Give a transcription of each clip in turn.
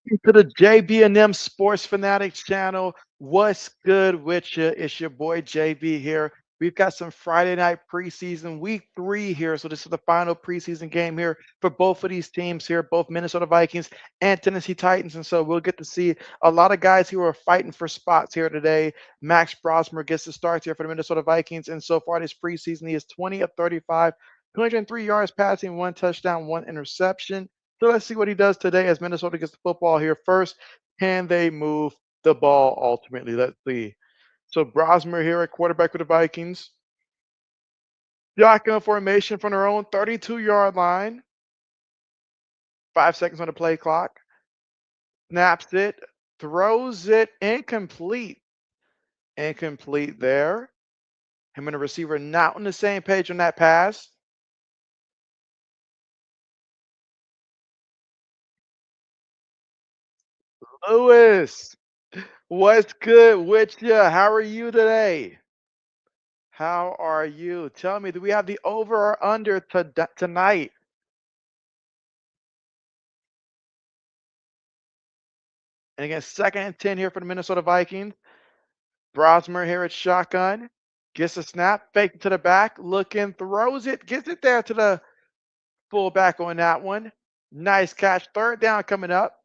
To the JB&M Sports Fanatics channel. What's good with you? It's your boy JB here. We've got some Friday night preseason, week 3 here. So this is the final preseason game here for both of these teams here, both Minnesota Vikings and Tennessee Titans. And so we'll get to see a lot of guys who are fighting for spots here today. Max Brosmer gets the starts here for the Minnesota Vikings. And so far this preseason, he is 20 of 35, 203 yards passing, 1 touchdown, 1 interception. So let's see what he does today as Minnesota gets the football here first. Can they move the ball ultimately? Let's see. So Brosmer here at quarterback for the Vikings. Shotgun formation from their own 32-yard line. 5 seconds on the play clock. Snaps it. Throws it incomplete. Incomplete there. Him and the receiver not on the same page on that pass. Lewis, what's good with you? How are you today? How are you? Tell me, do we have the over or under tonight? And again, 2nd and 10 here for the Minnesota Vikings. Brosmer here at shotgun. Gets a snap, fake it to the back, looking, throws it, gets it there to the fullback on that one. Nice catch. 3rd down coming up.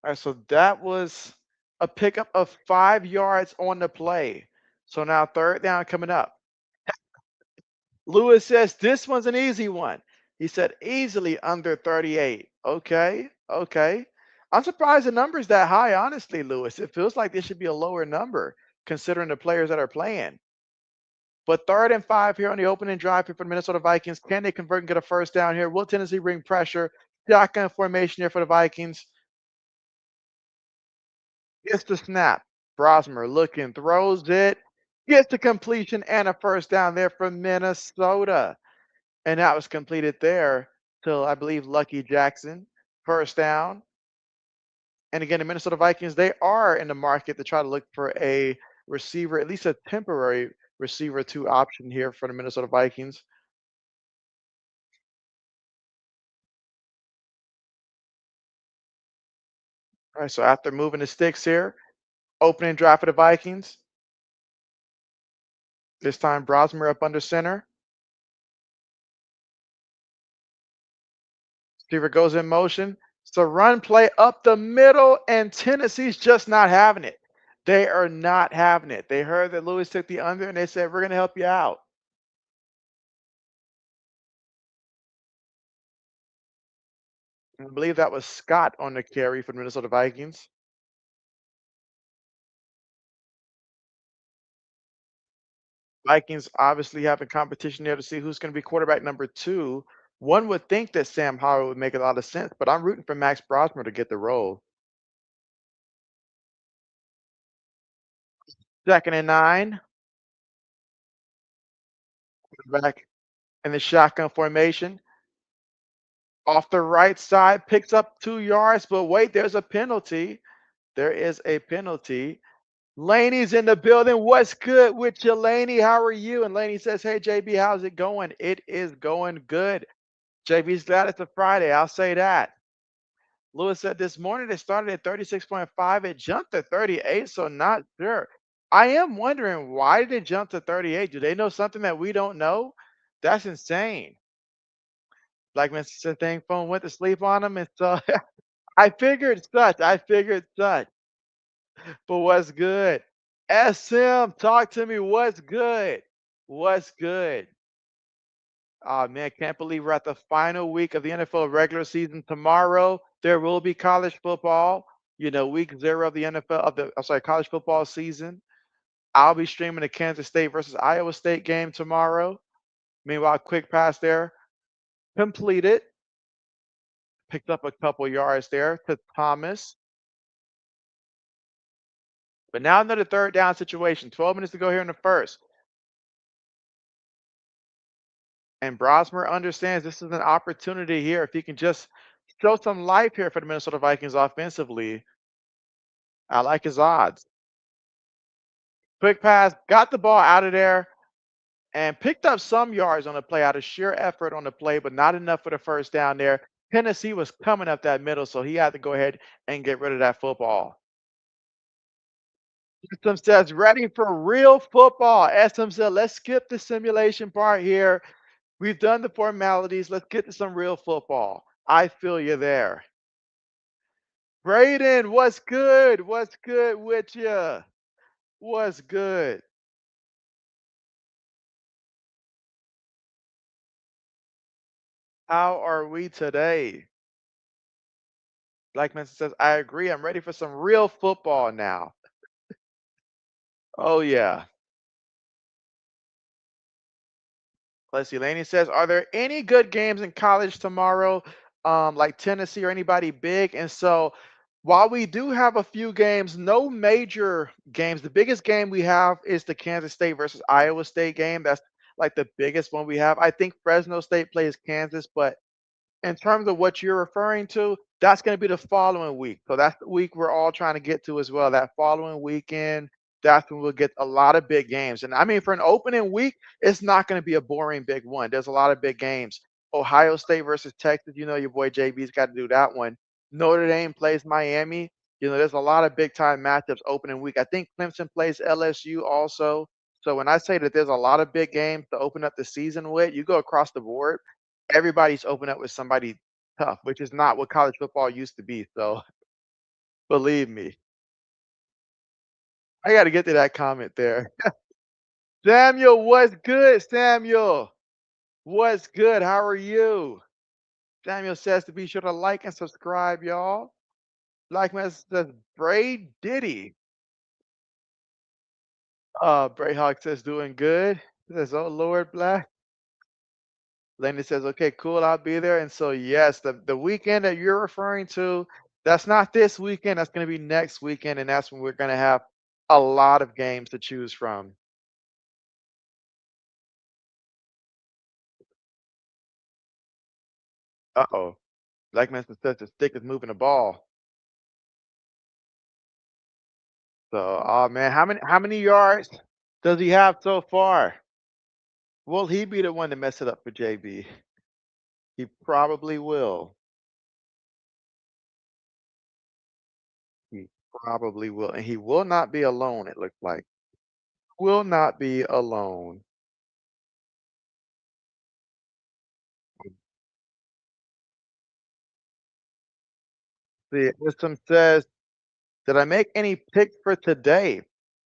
All right, so that was a pickup of 5 yards on the play. So now 3rd down coming up. Lewis says this one's an easy one. He said easily under 38. Okay, okay. I'm surprised the number's that high, honestly, Lewis. It feels like this should be a lower number considering the players that are playing. But 3rd and 5 here on the opening drive here for the Minnesota Vikings. Can they convert and get a 1st down here? Will Tennessee bring pressure? Shotgun formation here for the Vikings. Gets the snap. Brosmer looking, throws it, gets the completion and a 1st down there for Minnesota. And that was completed there to, I believe, Lucky Jackson. 1st down. And again, the Minnesota Vikings, they are in the market to try to look for a receiver, at least a temporary receiver 2 option here for the Minnesota Vikings. All right, so after moving the sticks here, opening drive for the Vikings. This time Brosmer up under center. Receiver goes in motion. It's a run play up the middle, and Tennessee's just not having it. They are not having it. They heard that Lewis took the under, and they said, we're going to help you out. I believe that was Scott on the carry for the Minnesota Vikings. Vikings obviously having competition there to see who's going to be quarterback number 2. One would think that Sam Howell would make a lot of sense, but I'm rooting for Max Brosmer to get the role. 2nd and 9. Back in the shotgun formation. Off the right side, picks up 2 yards, but wait, there's a penalty. There is a penalty. Laney's in the building. What's good with you, Laney? How are you? And Laney says, hey, JB, how's it going? It is going good. JB's glad it's a Friday. I'll say that. Lewis said this morning it started at 36.5. It jumped to 38, so not sure. I am wondering why did it jump to 38? Do they know something that we don't know? That's insane. Like Mr. Thing phone went to sleep on him, and so I figured such. I figured such. But what's good? SM, talk to me. What's good? What's good? Oh man, can't believe we're at the final week of the NFL regular season. Tomorrow there will be college football. Week 0 of the NFL college football season. I'll be streaming the Kansas State versus Iowa State game tomorrow. Meanwhile, quick pass there, completed. Picked up a couple yards there to Thomas. But now another 3rd down situation. 12 minutes to go here in the first. And Brosmer understands this is an opportunity here. If he can just show some life here for the Minnesota Vikings offensively, I like his odds. Quick pass, got the ball out of there. and picked up some yards on the play out of sheer effort on the play, but not enough for the first down there. Tennessee was coming up that middle, so he had to go ahead and get rid of that football. System says ready for real football. SM said, let's skip the simulation part here. We've done the formalities. Let's get to some real football. I feel you there. Braden, what's good? What's good with you? What's good? How are we today? Black Manson says, I agree. I'm ready for some real football now. Oh, yeah. Let's see. Laney says, are there any good games in college tomorrow, like Tennessee or anybody big? And so, while we do have a few games, no major games. The biggest game we have is the Kansas State versus Iowa State game. That's like the biggest one we have. I think Fresno State plays Kansas, but in terms of what you're referring to, that's going to be the following week. So that's the week we're all trying to get to as well. That following weekend, that's when we'll get a lot of big games. And I mean, for an opening week, it's not going to be a boring big one. There's a lot of big games. Ohio State versus Texas, you know, your boy JB's got to do that one. Notre Dame plays Miami. You know, there's a lot of big time matchups opening week. I think Clemson plays LSU also. So when I say that there's a lot of big games to open up the season with, you go across the board, everybody's opened up with somebody tough, which is not what college football used to be. So believe me, I got to get to that comment there. Samuel, what's good? Samuel, what's good? How are you? Samuel says to be sure to like and subscribe, y'all. Like man says, Bray Diddy. Bray Hawk says doing good. Says, oh Lord, Black. Lenny says, okay, cool, I'll be there. And so, yes, the weekend that you're referring to, that's not this weekend. That's going to be next weekend. And that's when we're going to have a lot of games to choose from. Uh-oh. Black man says the stick is moving the ball. So, oh man, how many yards does he have so far? Will he be the one to mess it up for JB? He probably will. He probably will. And he will not be alone, it looks like. Will not be alone. The system says, did I make any picks for today?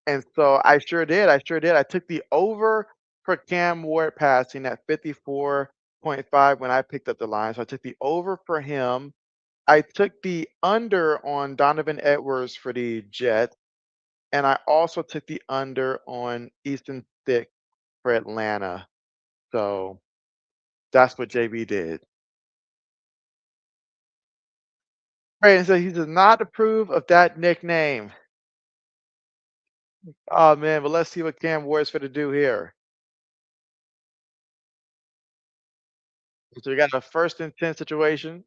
And so I sure did. I sure did. I took the over for Cam Ward passing at 54.5 when I picked up the line. So I took the over for him. I took the under on Donovan Edwards for the Jets. And I also took the under on Easton Stick for Atlanta. So that's what JB did. Right. And so he does not approve of that nickname. Oh man, but let's see what Cam Ward's for to do here. So we got a 1st and 10 situation.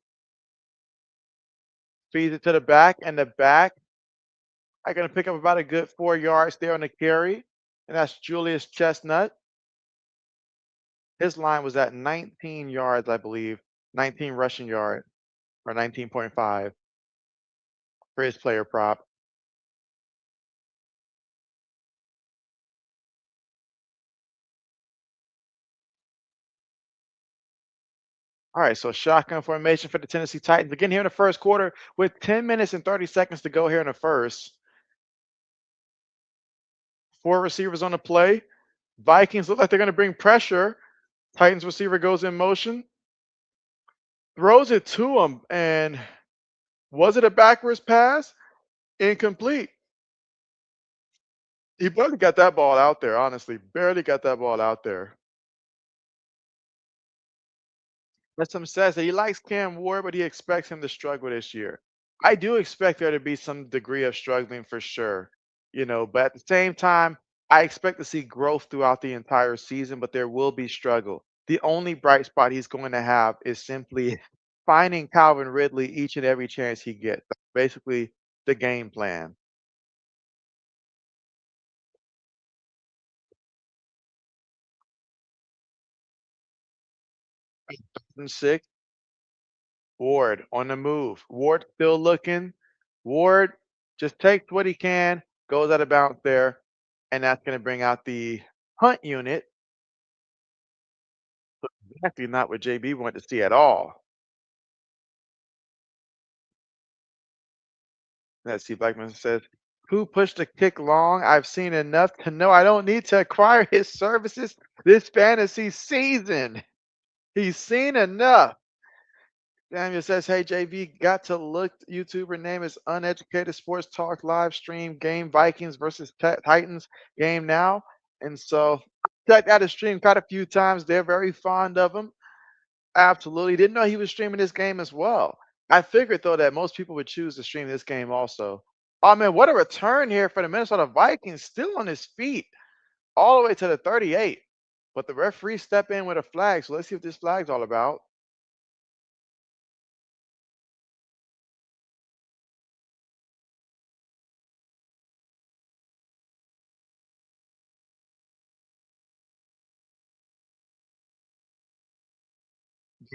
Feeds it to the back, and the back are gonna pick up about a good 4 yards there on the carry, and that's Julius Chestnut. His line was at 19 yards, I believe, 19 rushing yard or 19.5 for his player prop. All right, so shotgun formation for the Tennessee Titans again here in the first quarter with 10 minutes and 30 seconds to go here in the first. 4 receivers on the play. Vikings look like they're gonna bring pressure. Titans receiver goes in motion, throws it to him, and was it a backwards pass? Incomplete. He barely got that ball out there, honestly. Barely got that ball out there. Some says that he likes Cam Ward, but he expects him to struggle this year. I do expect there to be some degree of struggling for sure, but at the same time, I expect to see growth throughout the entire season, but there will be struggle. The only bright spot he's going to have is simply finding Calvin Ridley each and every chance he gets. That's basically the game plan. And six. Ward on the move. Ward still looking. Ward just takes what he can, goes out of bounds there, and that's going to bring out the hunt unit. Exactly not what JB wanted to see at all. Let's see. Blackman says, "Who pushed the kick long? I've seen enough to know I don't need to acquire his services this fantasy season. He's seen enough." Daniel says, "Hey JV, got to look. YouTuber name is Uneducated Sports Talk live stream game Vikings versus Titans game now." And so checked out his stream quite a few times. They're very fond of him. Absolutely. Didn't know he was streaming this game as well. I figured though that most people would choose to stream this game also. Oh man, what a return here for the Minnesota Vikings, still on his feet, all the way to the 38. But the referee step in with a flag. So let's see what this flag's all about.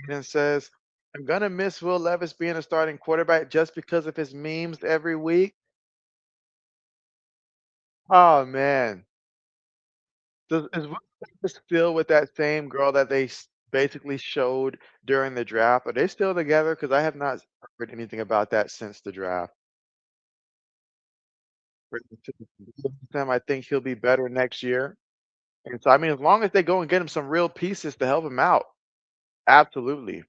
Jaden says, "I'm gonna miss Will Levis being a starting quarterback just because of his memes every week." Oh man, is Will Levis still with that same girl that they basically showed during the draft? Are they still together? Because I have not heard anything about that since the draft. I think he'll be better next year. And so, I mean, as long as they go and get him some real pieces to help him out, absolutely.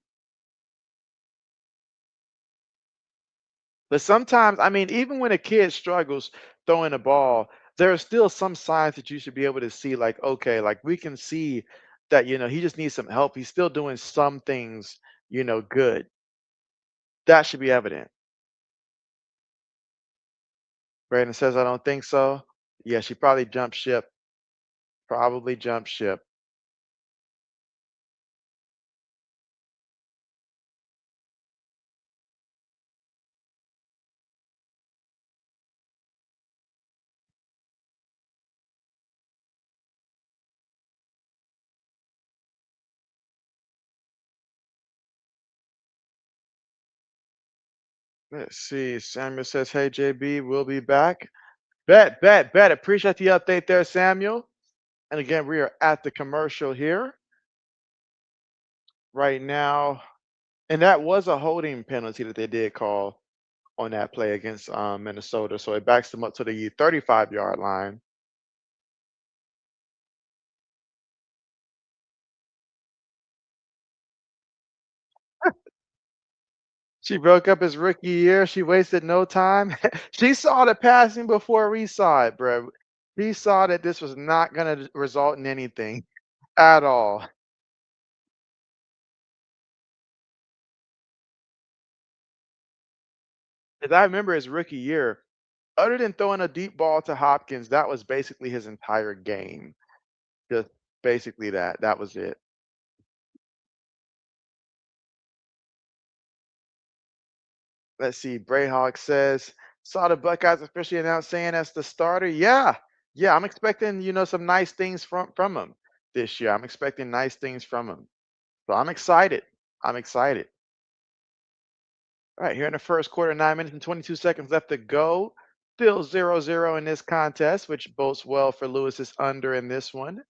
But sometimes, I mean, even when a kid struggles throwing a ball, there are still some signs that you should be able to see, like, okay, like we can see that, he just needs some help. He's still doing some things, good. That should be evident. Brandon says, I don't think so. Yeah, she probably jumped ship. Probably jumped ship. Let's see. Samuel says, hey, JB, we'll be back. Bet, bet, bet. Appreciate the update there, Samuel. And again, we are at the commercial here right now. And that was a holding penalty that they did call on that play against Minnesota. So it backs them up to the 35-yard line. She broke up his rookie year. She wasted no time. She saw the passing before we saw it, bro. She saw that this was not going to result in anything at all. Because I remember his rookie year, other than throwing a deep ball to Hopkins, that was basically his entire game. Just basically that. That was it. Let's see. Brayhawk says, saw the Buckeyes officially announced saying as the starter. Yeah. Yeah. I'm expecting, some nice things from him this year. I'm expecting nice things from him. So I'm excited. I'm excited. All right. Here in the first quarter, 9 minutes and 22 seconds left to go. Still 0-0 in this contest, which bodes well for Lewis's under in this one.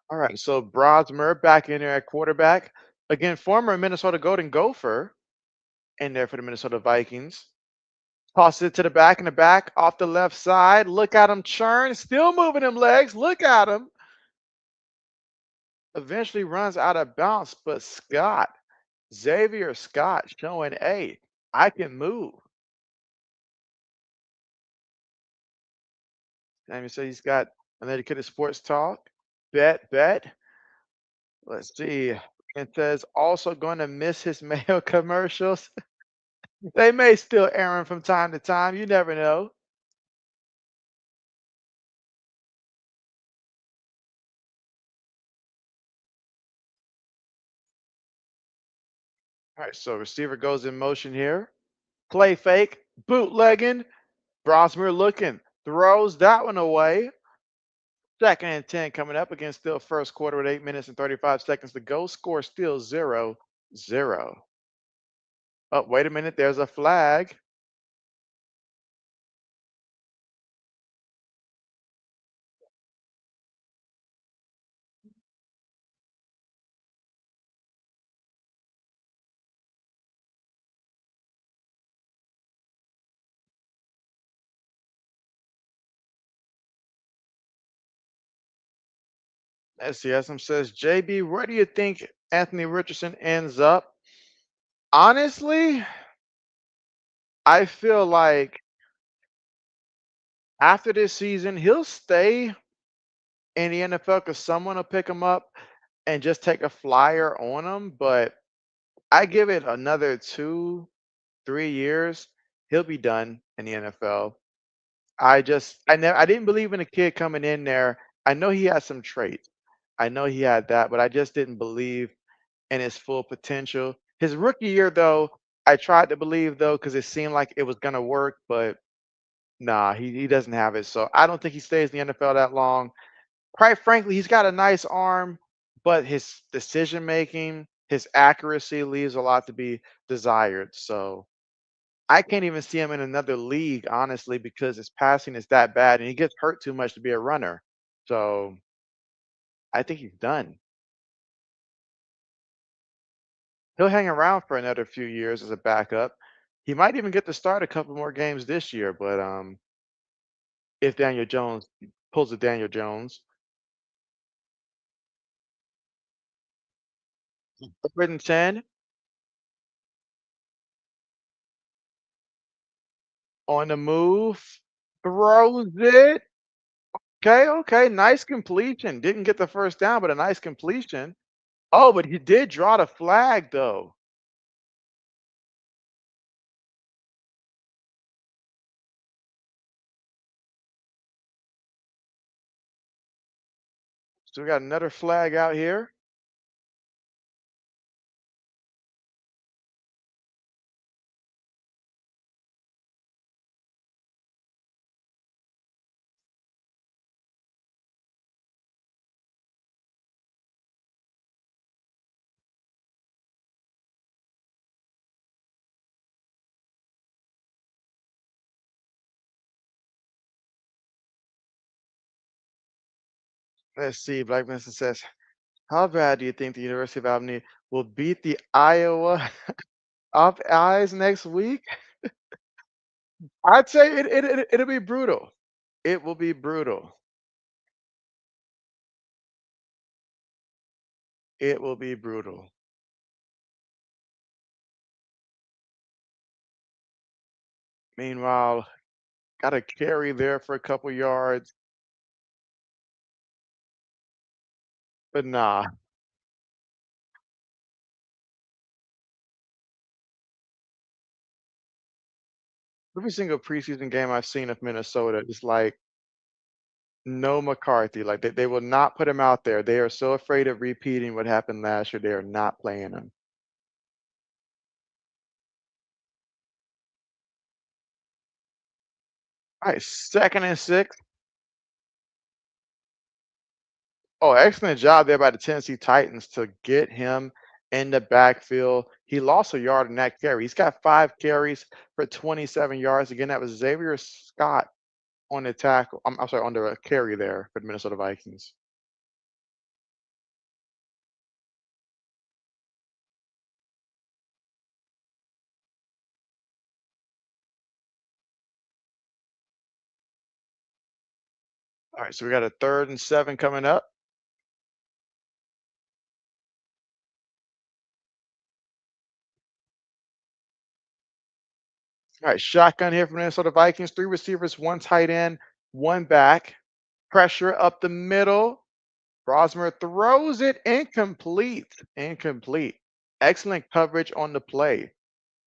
All right. So Brosmer back in there at quarterback. Again, former Minnesota Golden Gopher in there for the Minnesota Vikings. Toss it to the back, in the back, off the left side. Look at him churn. Still moving them legs. Look at him. Eventually runs out of bounds, but Xavier Scott showing, hey, I can move. And you say he's got uneducated sports talk. Bet, bet. Let's see. It says also going to miss his mail commercials. They may still air him from time to time. You never know. All right, so receiver goes in motion here. Play fake, bootlegging. Brosmer looking, throws that one away. Second and 10 coming up against still first quarter with 8 minutes and 35 seconds to go. Score still 0-0. Oh, wait a minute. There's a flag. Let's see. SM says, JB, where do you think Anthony Richardson ends up? Honestly, I feel like after this season, he'll stay in the NFL because someone will pick him up and just take a flyer on him. But I give it another 2, 3 years, he'll be done in the NFL. I didn't believe in a kid coming in there. I know he had some traits. I know he had that, but I just didn't believe in his full potential. His rookie year, though, I tried to believe though because it seemed like it was gonna work, but nah, he doesn't have it. So I don't think he stays in the NFL that long. Quite frankly, he's got a nice arm, but his decision making, his accuracy leaves a lot to be desired. So I can't even see him in another league, honestly, because his passing is that bad and he gets hurt too much to be a runner. So I think he's done. He'll hang around for another few years as a backup. He might even get to start a couple more games this year, but if Daniel Jones pulls a Daniel Jones. Third and 10 on the move, throws it. Okay, okay, nice completion. Didn't get the first down, but a nice completion. Oh, but he did draw the flag though. So we got another flag out here. Let's see. Black Vincent says, "How bad do you think the University of Albany will beat the Iowa Up Eyes next week?" I'd say it'll be brutal. It will be brutal. It will be brutal. Meanwhile, got a carry there for a couple yards, but nah. Every single preseason game I've seen of Minnesota is like no McCarthy. Like they will not put him out there. They are so afraid of repeating what happened last year. They are not playing him. All right, second and 6. Oh, excellent job there by the Tennessee Titans to get him in the backfield. He lost a yard in that carry. He's got 5 carries for 27 yards. Again, that was Xavier Scott on the tackle. I'm sorry, on the carry there for the Minnesota Vikings. All right, so we got a 3rd and 7 coming up. All right, shotgun here for Minnesota Vikings. 3 receivers, 1 tight end, 1 back. Pressure up the middle. Rosmer throws it incomplete. Incomplete. Excellent coverage on the play.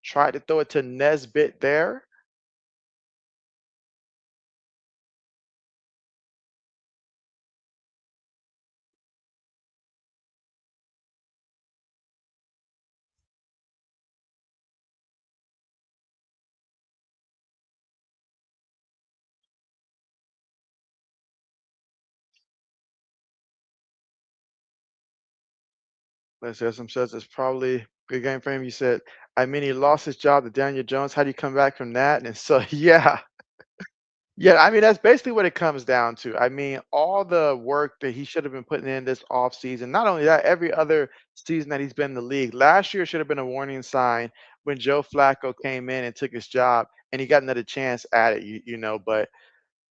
Tried to throw it to Nesbitt there. Let's see, some says it's probably a good game for him. You said, I mean, he lost his job to Daniel Jones. How do you come back from that? And so, yeah, yeah. I mean, that's basically what it comes down to. I mean, all the work that he should have been putting in this offseason. Not only that, every other season that he's been in the league. Last year should have been a warning sign when Joe Flacco came in and took his job, and he got another chance at it. But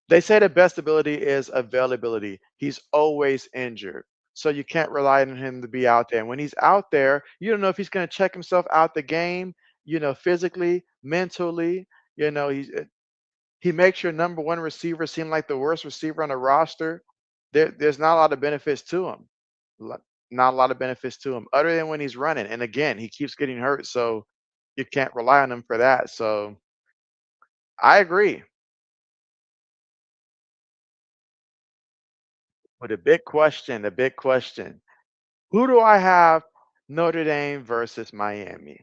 they say the best ability is availability. He's always injured. So you can't rely on him to be out there. And when he's out there, you don't know if he's going to check himself out the game, physically, mentally. He makes your number one receiver seem like the worst receiver on the roster. There's not a lot of benefits to him. Lo- Not a lot of benefits to him other than when he's running. And again, he keeps getting hurt. So you can't rely on him for that. So I agree. But the big question. Who do I have? Notre Dame versus Miami.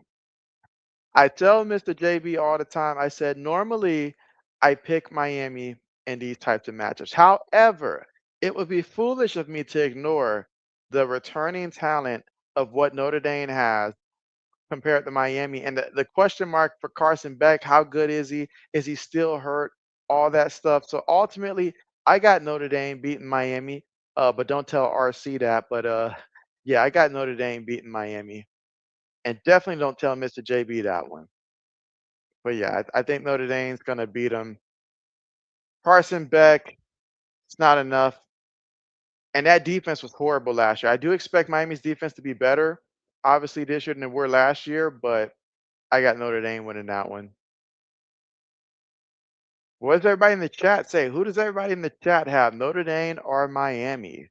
I tell Mr. JB all the time, I said, normally I pick Miami in these types of matchups. However, it would be foolish of me to ignore the returning talent of what Notre Dame has compared to Miami. And the question mark for Carson Beck, how good is he? Is he still hurt? All that stuff. So ultimately, I got Notre Dame beating Miami. But don't tell RC that. But yeah, I got Notre Dame beating Miami. And definitely don't tell Mr. JB that one. But yeah, I think Notre Dame's gonna beat them. Carson Beck, it's not enough. And that defense was horrible last year. I do expect Miami's defense to be better, obviously, this year than they were last year, but I got Notre Dame winning that one. What does everybody in the chat say? Who does everybody in the chat have? Notre Dame or Miami?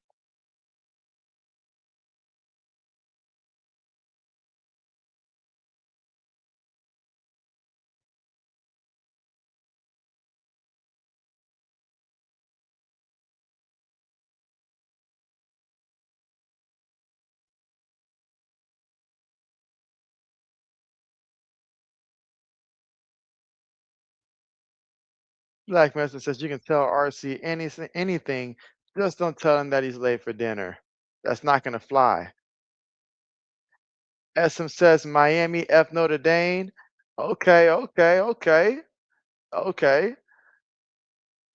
Black Messer says you can tell RC anything, just don't tell him that he's late for dinner. That's not gonna fly. SM says Miami F Notre Dame. Okay, okay, okay, okay.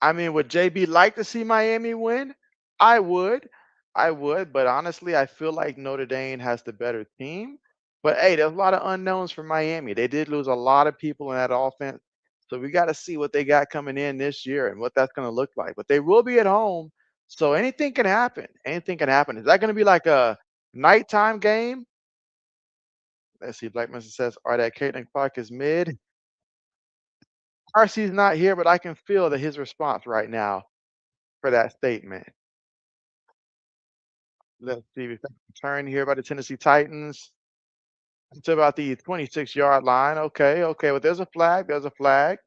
I mean, would JB like to see Miami win? I would. I would, but honestly, I feel like Notre Dame has the better team. But hey, there's a lot of unknowns for Miami. They did lose a lot of people in that offense. So we got to see what they got coming in this year and what that's going to look like. But they will be at home. So anything can happen. Anything can happen. Is that going to be like a nighttime game? Let's see. Black Mesa says, all right, that Caitlin Clark is mid. RC's not here, but I can feel that his response right now for that statement. Let's see. We got a turn here by the Tennessee Titans. It's about the 26-yard line. Okay, okay. Well, there's a flag. There's a flag.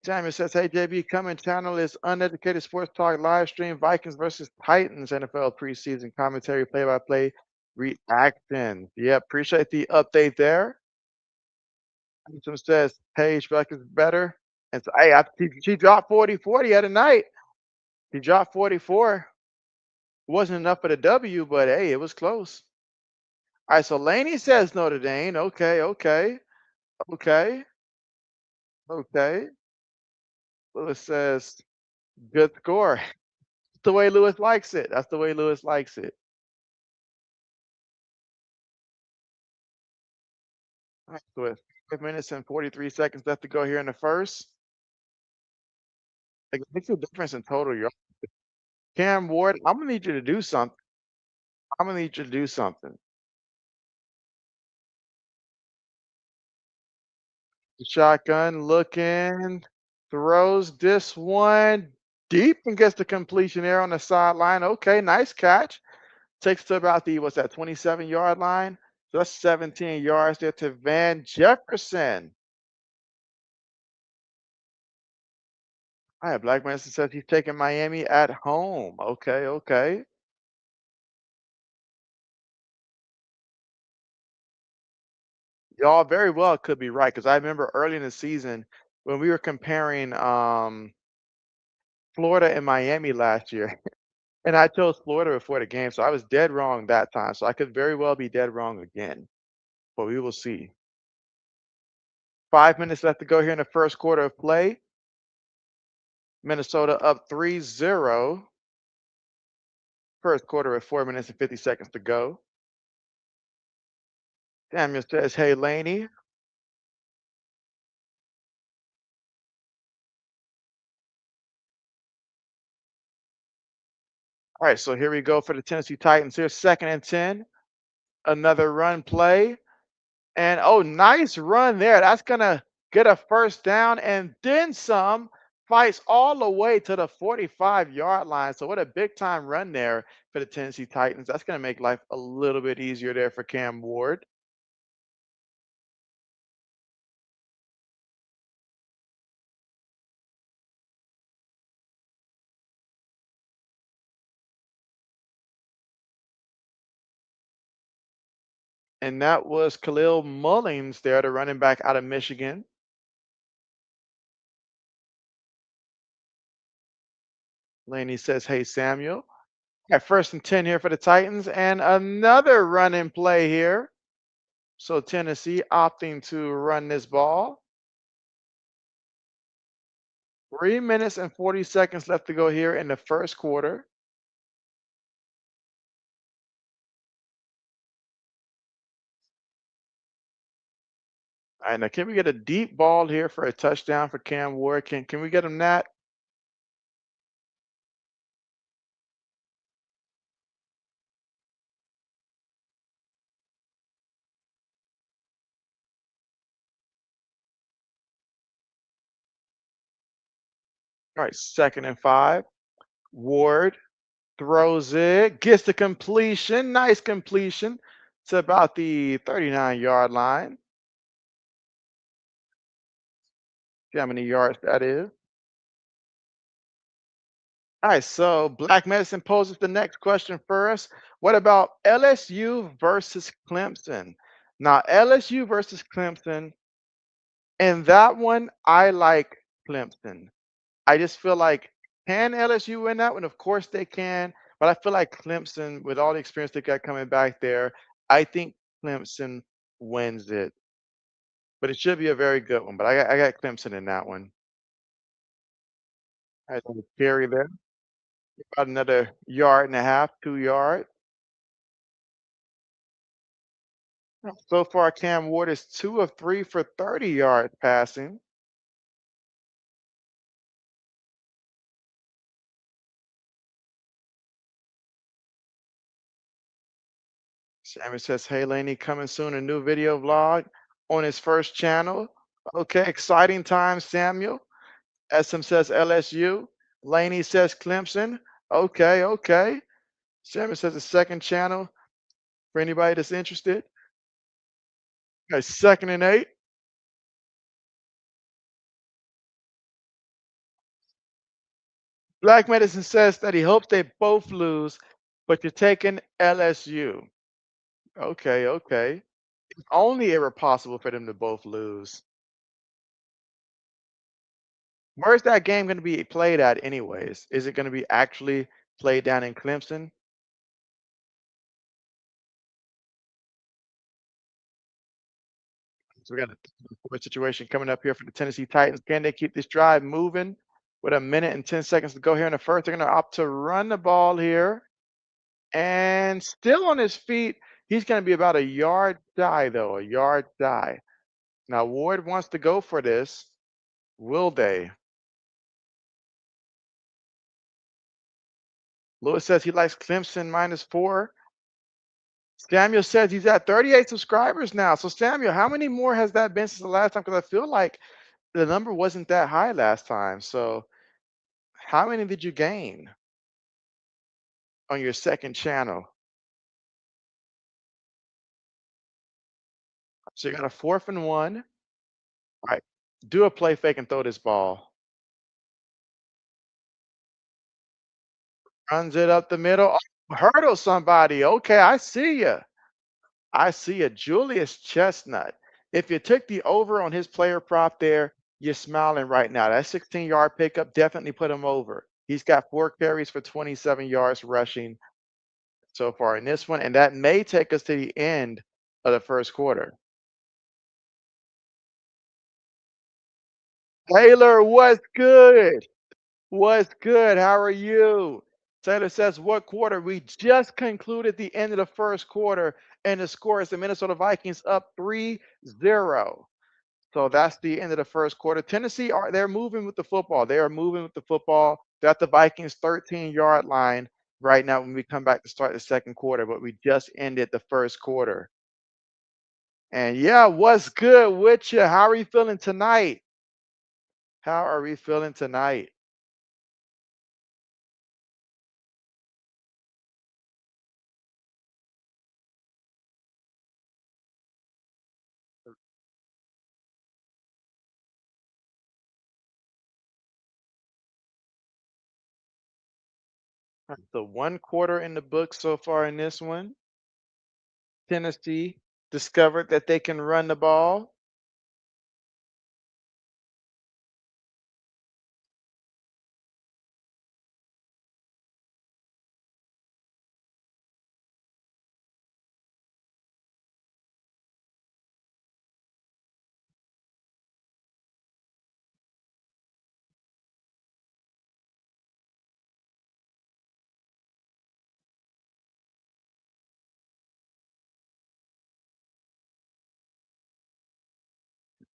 Samuel says, hey, JB, coming channel is Uneducated Sports Talk live stream Vikings versus Titans NFL preseason commentary, play by play reaction. Yeah, appreciate the update there. Some says, hey, Jflocka is better. And so, hey, she dropped 40-40 at a night. She dropped 44. Wasn't enough for the W, but hey, it was close. All right, so Laney says Notre Dame. Okay, okay, okay, okay. Lewis says good score. That's the way Lewis likes it. That's the way Lewis likes it. All right, so with 5 minutes and 43 seconds left to go here in the first. Like, what's the difference in total? Cam Ward, I'm gonna need you to do something. I'm gonna need you to do something. Shotgun looking, throws this one deep and gets the completion there on the sideline. Okay, nice catch. Takes to about the what's that 27-yard line. So that's 17 yards there to Van Jefferson. All right, Black Manson says he's taking Miami at home. Okay, okay. Y'all very well could be right because I remember early in the season when we were comparing Florida and Miami last year. And I chose Florida before the game, so I was dead wrong that time. So I could very well be dead wrong again, but we will see. 5 minutes left to go here in the first quarter of play. Minnesota up 3-0. First quarter with 4 minutes and 50 seconds to go. Samuel says, "Hey, Laney." All right, so here we go for the Tennessee Titans. Here's 2nd and 10. Another run play. And oh, nice run there. That's going to get a first down and then some. Fights all the way to the 45-yard line. So what a big time run there for the Tennessee Titans. That's going to make life a little bit easier there for Cam Ward. And that was Khalil Mullings there, the running back out of Michigan. Laney says, "Hey, Samuel." At 1st and 10 here for the Titans, and another running play here. So Tennessee opting to run this ball. 3 minutes and 40 seconds left to go here in the first quarter. All right, now can we get a deep ball here for a touchdown for Cam Ward? Can we get him that? All right, 2nd and 5. Ward throws it, gets the completion, nice completion to about the 39-yard line. See how many yards that is. All right, so Black Medicine poses the next question for us. What about LSU versus Clemson? Now, LSU versus Clemson, and that one, I like Clemson. I just feel like, can LSU win that one? Of course they can, but I feel like Clemson, with all the experience they got coming back there, I think Clemson wins it. But it should be a very good one. But I got Clemson in that one. I think carry there. About another yard and a half, 2 yards. So far, Cam Ward is 2 of 3 for 30 yards passing. Sammy says, "Hey, Laney, coming soon, a new video vlog on his first channel." Okay, exciting times, Samuel. SM says LSU. Laney says Clemson. Okay, okay. Sammy says a second channel for anybody that's interested. Okay, 2nd and 8. Black Medicine says that he hopes they both lose, but you're taking LSU. Okay, okay. It's only ever possible for them to both lose. Where's that game going to be played at, anyways? Is it going to be actually played down in Clemson? So we got a forward situation coming up here for the Tennessee Titans. Can they keep this drive moving? With 1 minute and 10 seconds to go here in the first, they're going to opt to run the ball here. And still on his feet, he's going to be about a yard shy, though, a yard shy. Now, Ward wants to go for this. Will they? Lewis says he likes Clemson -4. Samuel says he's at 38 subscribers now. So, Samuel, how many more has that been since the last time? Because I feel like the number wasn't that high last time. So, how many did you gain on your second channel? So, you got a 4th and 1. All right. Do a play fake and throw this ball. Runs it up the middle. Oh, hurdle somebody. Okay, I see you. I see a Julius Chestnut. If you took the over on his player prop there, you're smiling right now. That 16-yard pickup definitely put him over. He's got 4 carries for 27 yards rushing so far in this one, and that may take us to the end of the first quarter. Taylor, what's good? What's good? How are you? Taylor says, what quarter? We just concluded the end of the first quarter, and the score is the Minnesota Vikings up 3-0. So that's the end of the first quarter. Tennessee they're moving with the football. They are moving with the football. They're at the Vikings 13-yard line right now when we come back to start the second quarter, but we just ended the first quarter. And yeah, what's good with you? How are you feeling tonight? How are we feeling tonight? The one quarter in the book so far in this one. Tennessee discovered that they can run the ball.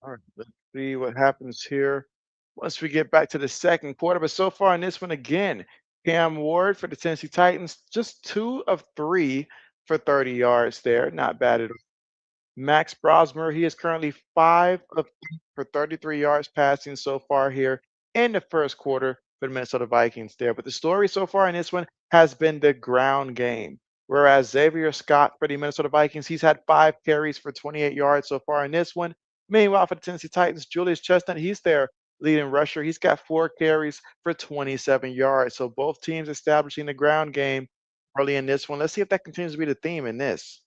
All right, let's see what happens here once we get back to the second quarter. But so far in this one, again, Cam Ward for the Tennessee Titans, just 2 of 3 for 30 yards there. Not bad at all. Max Brosmer, he is currently 5 of 8 for 33 yards passing so far here in the first quarter for the Minnesota Vikings there. But the story so far in this one has been the ground game. Whereas Xavier Scott for the Minnesota Vikings, he's had 5 carries for 28 yards so far in this one. Meanwhile, for the Tennessee Titans, Julius Chestnut, he's their leading rusher. He's got 4 carries for 27 yards. So both teams establishing the ground game early in this one. Let's see if that continues to be the theme in this.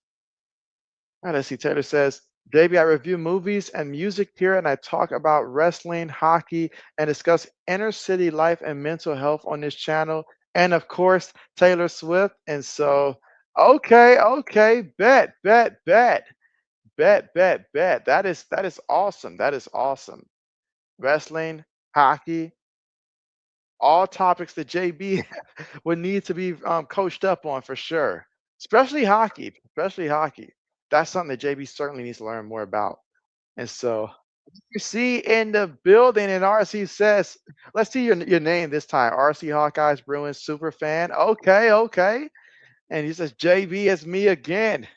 All right, let's see. Taylor says, JB, I review movies and music here, and I talk about wrestling, hockey, and discuss inner city life and mental health on this channel. And of course, Taylor Swift. And so, okay, bet. That is awesome. That is awesome. Wrestling, hockey, all topics that JB would need to be coached up on for sure. Especially hockey. Especially hockey. That's something that JB certainly needs to learn more about. And so you see in the building, and RC says, let's see your name this time. RC Hawkeyes Bruins super fan. Okay. And he says, JB, it's me again.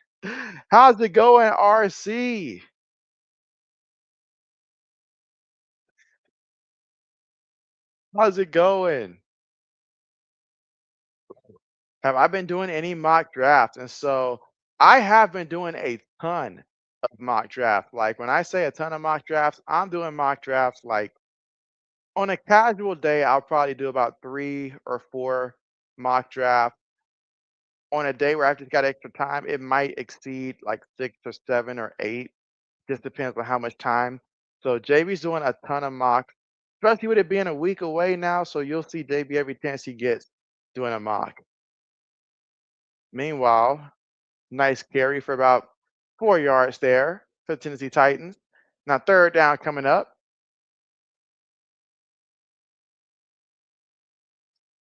How's it going, RC? How's it going? Have I been doing any mock drafts? And so I have been doing a ton of mock drafts. Like when I say a ton of mock drafts, I'm doing mock drafts like on a casual day, I'll probably do about 3 or 4 mock drafts. On a day where I've just got extra time, it might exceed like 6 or 7 or 8. Just depends on how much time. So JB's doing a ton of mocks, especially with it being a week away now. So you'll see JB every chance he gets doing a mock. Meanwhile, nice carry for about 4 yards there for the Tennessee Titans. Now third down coming up.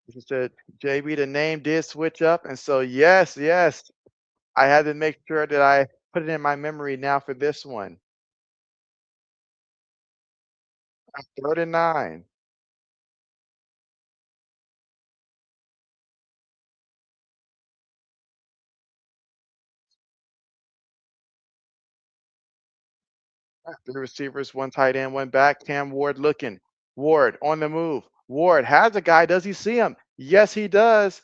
He said, JB, the name did switch up. And so, yes, I had to make sure that I put it in my memory now for this one. 39. Three receivers, one tight end, one back. Cam Ward looking. Ward on the move. Ward has a guy. Does he see him? Yes, he does.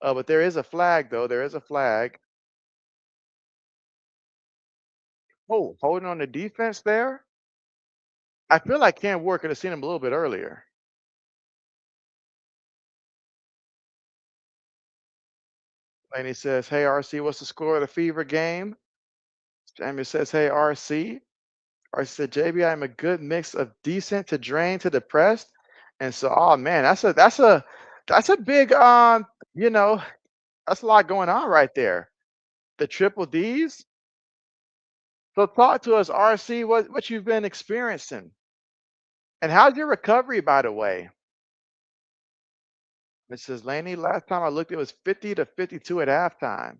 But there is a flag, though. There is a flag. Oh, holding on the defense there. I feel like Cam Ward could have seen him a little bit earlier. And he says, hey, RC, what's the score of the Fever game? Jamie says, hey, RC. RC said, JB, I'm a good mix of decent to drain to depressed. And so, oh man, that's a That's a big you know, that's a lot going on right there. The triple D's. So talk to us, RC, what you've been experiencing. And how's your recovery, by the way? It says Laney, last time I looked, it was 50 to 52 at halftime.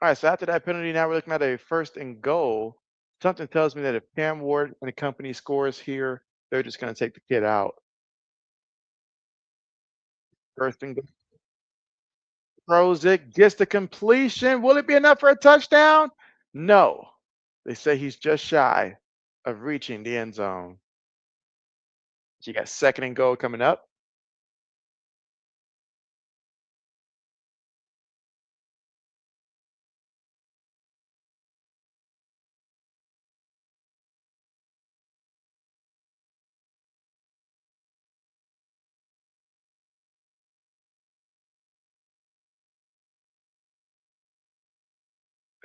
All right, so after that penalty, now we're looking at a first and goal. Something tells me that if Cam Ward and the company scores here, they're just going to take the kid out. First and goal. Throws it, gets the completion. Will it be enough for a touchdown? No. They say he's just shy of reaching the end zone. So you got second and goal coming up.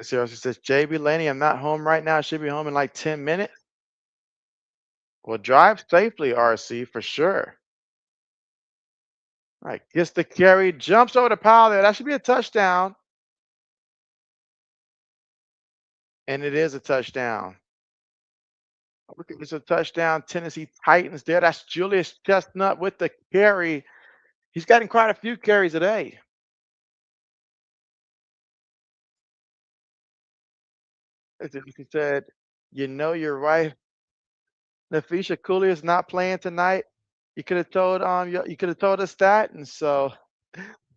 Seriously says, JB Laney, I'm not home right now. I should be home in like 10 minutes. Well, drive safely, RC, for sure. All right, gets the carry, jumps over the pile there. That should be a touchdown. And it is a touchdown. Look at this, a touchdown. Tennessee Titans there. That's Julius Chestnut with the carry. He's gotten quite a few carries today. As he said, you know your wife, Nafisha Cooley, is not playing tonight. You could have told you could have told us that. And so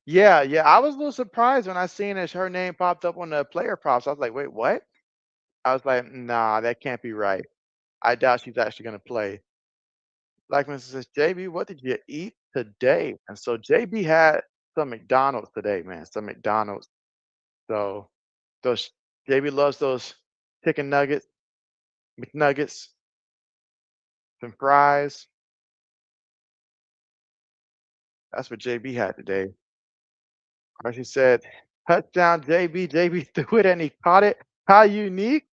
yeah, I was a little surprised when I seen as her name popped up on the player props. I was like, wait, what? I was like, nah, that can't be right. I doubt she's actually gonna play. Like Mrs. says, JB, what did you eat today? And so JB had some McDonald's today, man. Some McDonald's. So those JB loves those chicken nuggets, McNuggets, some fries. That's what JB had today. Or she said, touchdown JB. JB threw it and he caught it. How unique.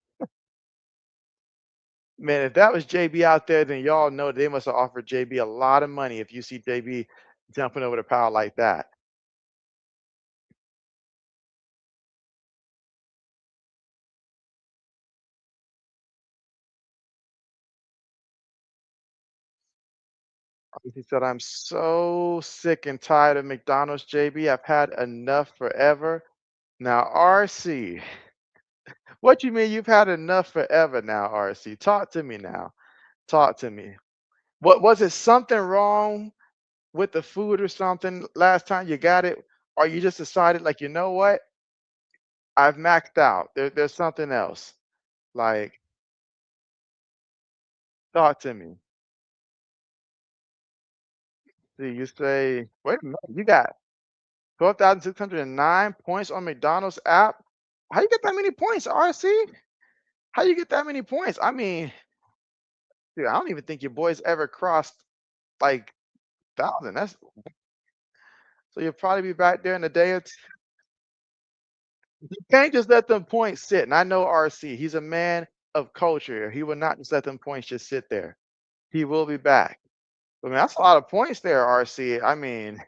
Man, if that was JB out there, then y'all know they must have offered JB a lot of money if you see JB jumping over the pile like that. He said, I'm so sick and tired of McDonald's, JB. I've had enough forever. Now, RC, what you mean you've had enough forever now, RC? Talk to me now. Talk to me. What was it something wrong with the food or something last time you got it? Or you just decided, like, you know what? I've maxed out. There's something else. Like, talk to me. See, you say, wait a minute, you got 12,609 points on McDonald's app. How you get that many points, RC? How you get that many points? I mean, dude, I don't even think your boys ever crossed like 1,000. That's so you'll probably be back there in a day or two. You can't just let them points sit. And I know RC, he's a man of culture. He will not just let them points just sit there. He will be back. But man, that's a lot of points there, RC. I mean,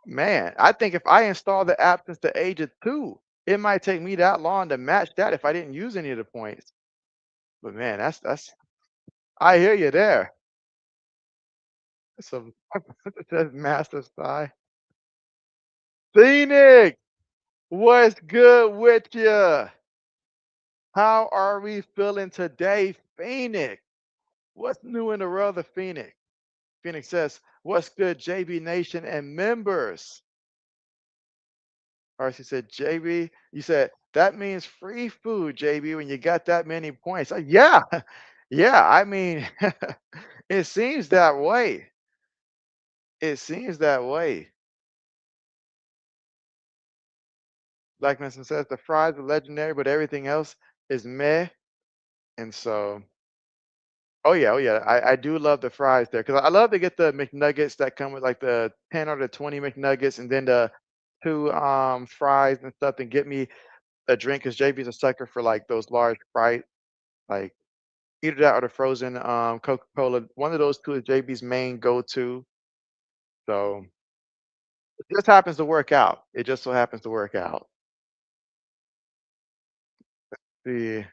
man, I think if I install the app since the age of 2, it might take me that long to match that if I didn't use any of the points. But man, that's I hear you there. So says Master Spy. Phoenix, what's good with you? How are we feeling today, Phoenix? What's new in the world of Phoenix? Phoenix says, what's good, JB Nation and members? Or she said, JB, you said that means free food, JB, when you got that many points. Yeah, yeah. I mean, it seems that way. It seems that way. Like Mr. says, the fries are legendary, but everything else is meh. And so, oh yeah, I do love the fries there because I love to get the McNuggets that come with like the 10 or the 20 McNuggets, and then the two fries and stuff, and get me a drink because JB's a sucker for like those large Sprite, like either that or the frozen Coca-Cola. One of those two is JB's main go-to. So it just happens to work out. It just so happens to work out. The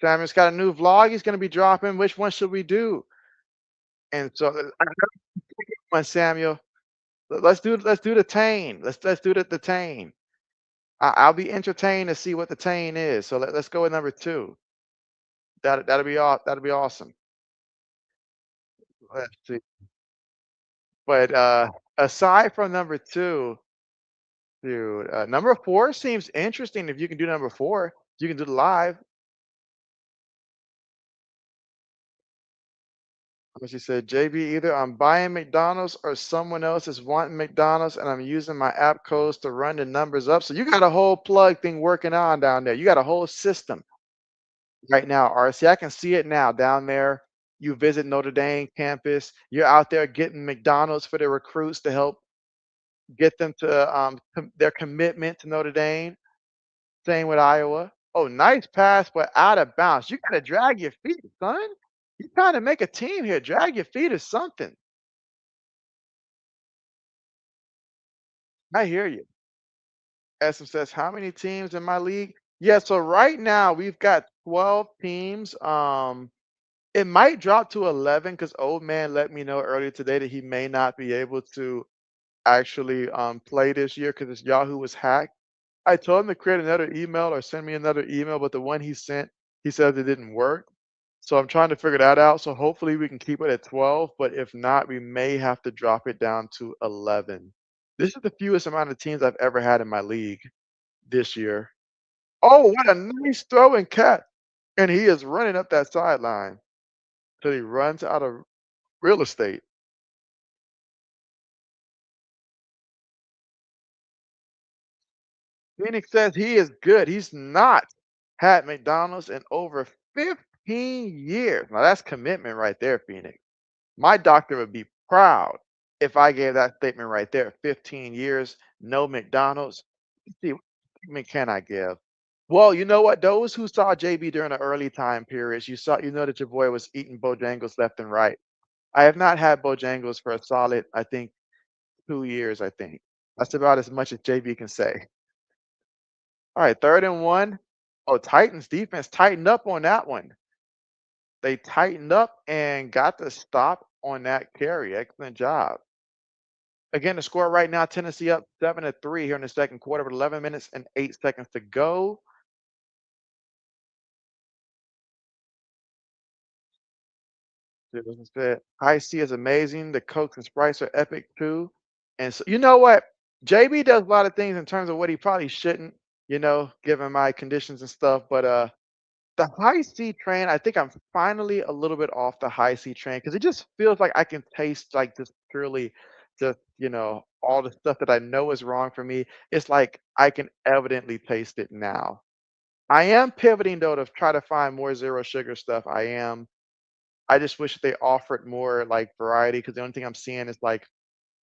Samuel's got a new vlog he's gonna be dropping. Which one should we do? And so I got one, Samuel. Let's do the Tane. Let's do the Tane. I'll be entertained to see what the Tane is. So let's go with number two. That'll be awesome. Let's see. But aside from number two, dude, number four seems interesting. If you can do number four, you can do the live. But she said, JB, either I'm buying McDonald's or someone else is wanting McDonald's and I'm using my app codes to run the numbers up. So you got a whole plug thing working on down there. You got a whole system right now, RC. I can see it now down there. You visit Notre Dame campus. You're out there getting McDonald's for the recruits to help get them to their commitment to Notre Dame. Same with Iowa. Oh, nice pass, but out of bounds. You got to drag your feet, son. You trying to make a team here. Drag your feet or something. I hear you. Essam says, how many teams in my league? Yeah, so right now we've got 12 teams. It might drop to 11 because old man let me know earlier today that he may not be able to actually play this year because his Yahoo was hacked. I told him to create another email or send me another email, but the one he sent, he said it didn't work. So I'm trying to figure that out. So hopefully we can keep it at 12, but if not, we may have to drop it down to 11. This is the fewest amount of teams I've ever had in my league this year. Oh, what a nice throwing cat. And he is running up that sideline till he runs out of real estate. Phoenix says he is good. He's not had McDonald's in over 15 years. Now that's commitment right there, Phoenix. My doctor would be proud if I gave that statement right there. 15 years, no McDonald's. Let's see, what statement can I give? Well, you know what? Those who saw JB during the early time periods, you know that your boy was eating Bojangles left and right. I have not had Bojangles for a solid, I think, 2 years, I think. That's about as much as JB can say. All right, third and one. Oh, Titans defense tightened up on that one. They tightened up and got the stop on that carry. Excellent job. Again, the score right now, Tennessee up 7-3 here in the second quarter with 11 minutes and 8 seconds to go. Susan said, High C is amazing. The Cokes and Sprites are epic too. And so, you know what? JB does a lot of things in terms of what he probably shouldn't, given my conditions and stuff. But the high C train, I think I'm finally a little bit off the high C train because it just feels like I can taste like just purely just, all the stuff that I know is wrong for me. It's like I can evidently taste it now. I am pivoting though to try to find more zero sugar stuff. I am. I just wish they offered more like variety because the only thing I'm seeing is like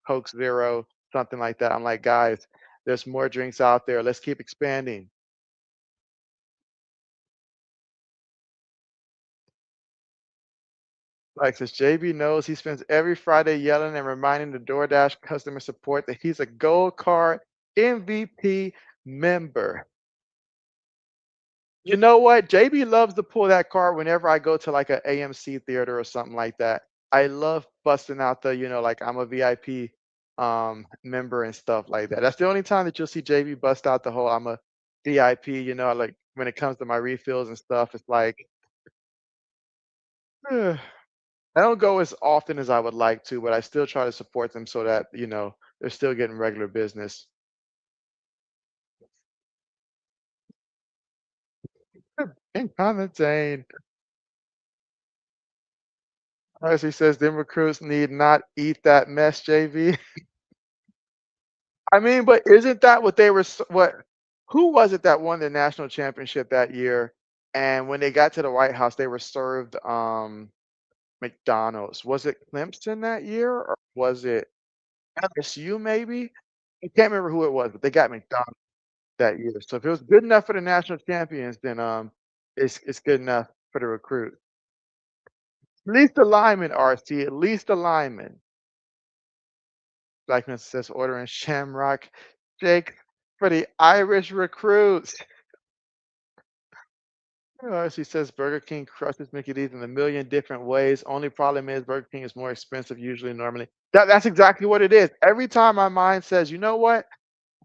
Coke Zero, something like that. I'm like, guys, there's more drinks out there. Let's keep expanding. Like says JB knows he spends every Friday yelling and reminding the DoorDash customer support that he's a gold card MVP member. You know what? JB loves to pull that card whenever I go to like a AMC theater or something like that. I love busting out the, like I'm a VIP member and stuff like that. That's the only time that you'll see JB bust out the whole I'm a VIP, like when it comes to my refills and stuff, it's like I don't go as often as I would like to, but I still try to support them so that, they're still getting regular business. And commenting. As he says, them recruits need not eat that mess, JV. I mean, but isn't that what they were? Who was it that won the national championship that year? And when they got to the White House, they were served McDonald's. Was it Clemson that year, or was it LSU? Maybe I can't remember who it was, but they got McDonald's that year. So if it was good enough for the national champions, then it's good enough for the recruit. At least the linemen, RC. At least the linemen. Blackman says ordering Shamrock Shake for the Irish recruits. She says Burger King crushes Mickey D's in a million different ways. Only problem is Burger King is more expensive usually normally. That's exactly what it is. Every time my mind says, you know what?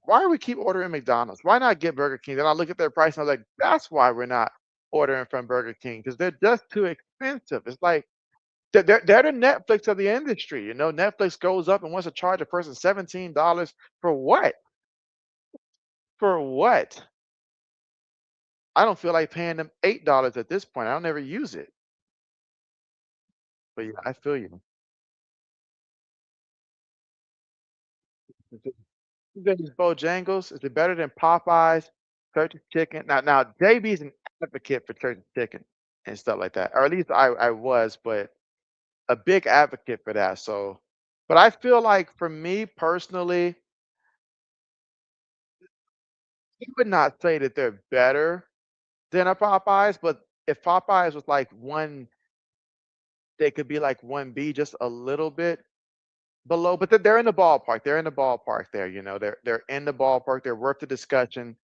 Why do we keep ordering McDonald's? Why not get Burger King? Then I look at their price and I'm like, that's why we're not ordering from Burger King because they're just too expensive. It's like they're the Netflix of the industry. You know, Netflix goes up and wants to charge a person $17 for what? For what? I don't feel like paying them $8 at this point. I'll never use it. But yeah, I feel you. These Bojangles, is it better than Popeyes, Church's Chicken? Now JB's an advocate for Church's Chicken and stuff like that, or at least I was, but a big advocate for that. So, but I feel like for me personally, he would not say that they're better than a Popeyes, but if Popeyes was like one, they could be like 1B, just a little bit below, but they're in the ballpark. They're in the ballpark there, you know. They're in the ballpark. They're worth the discussion.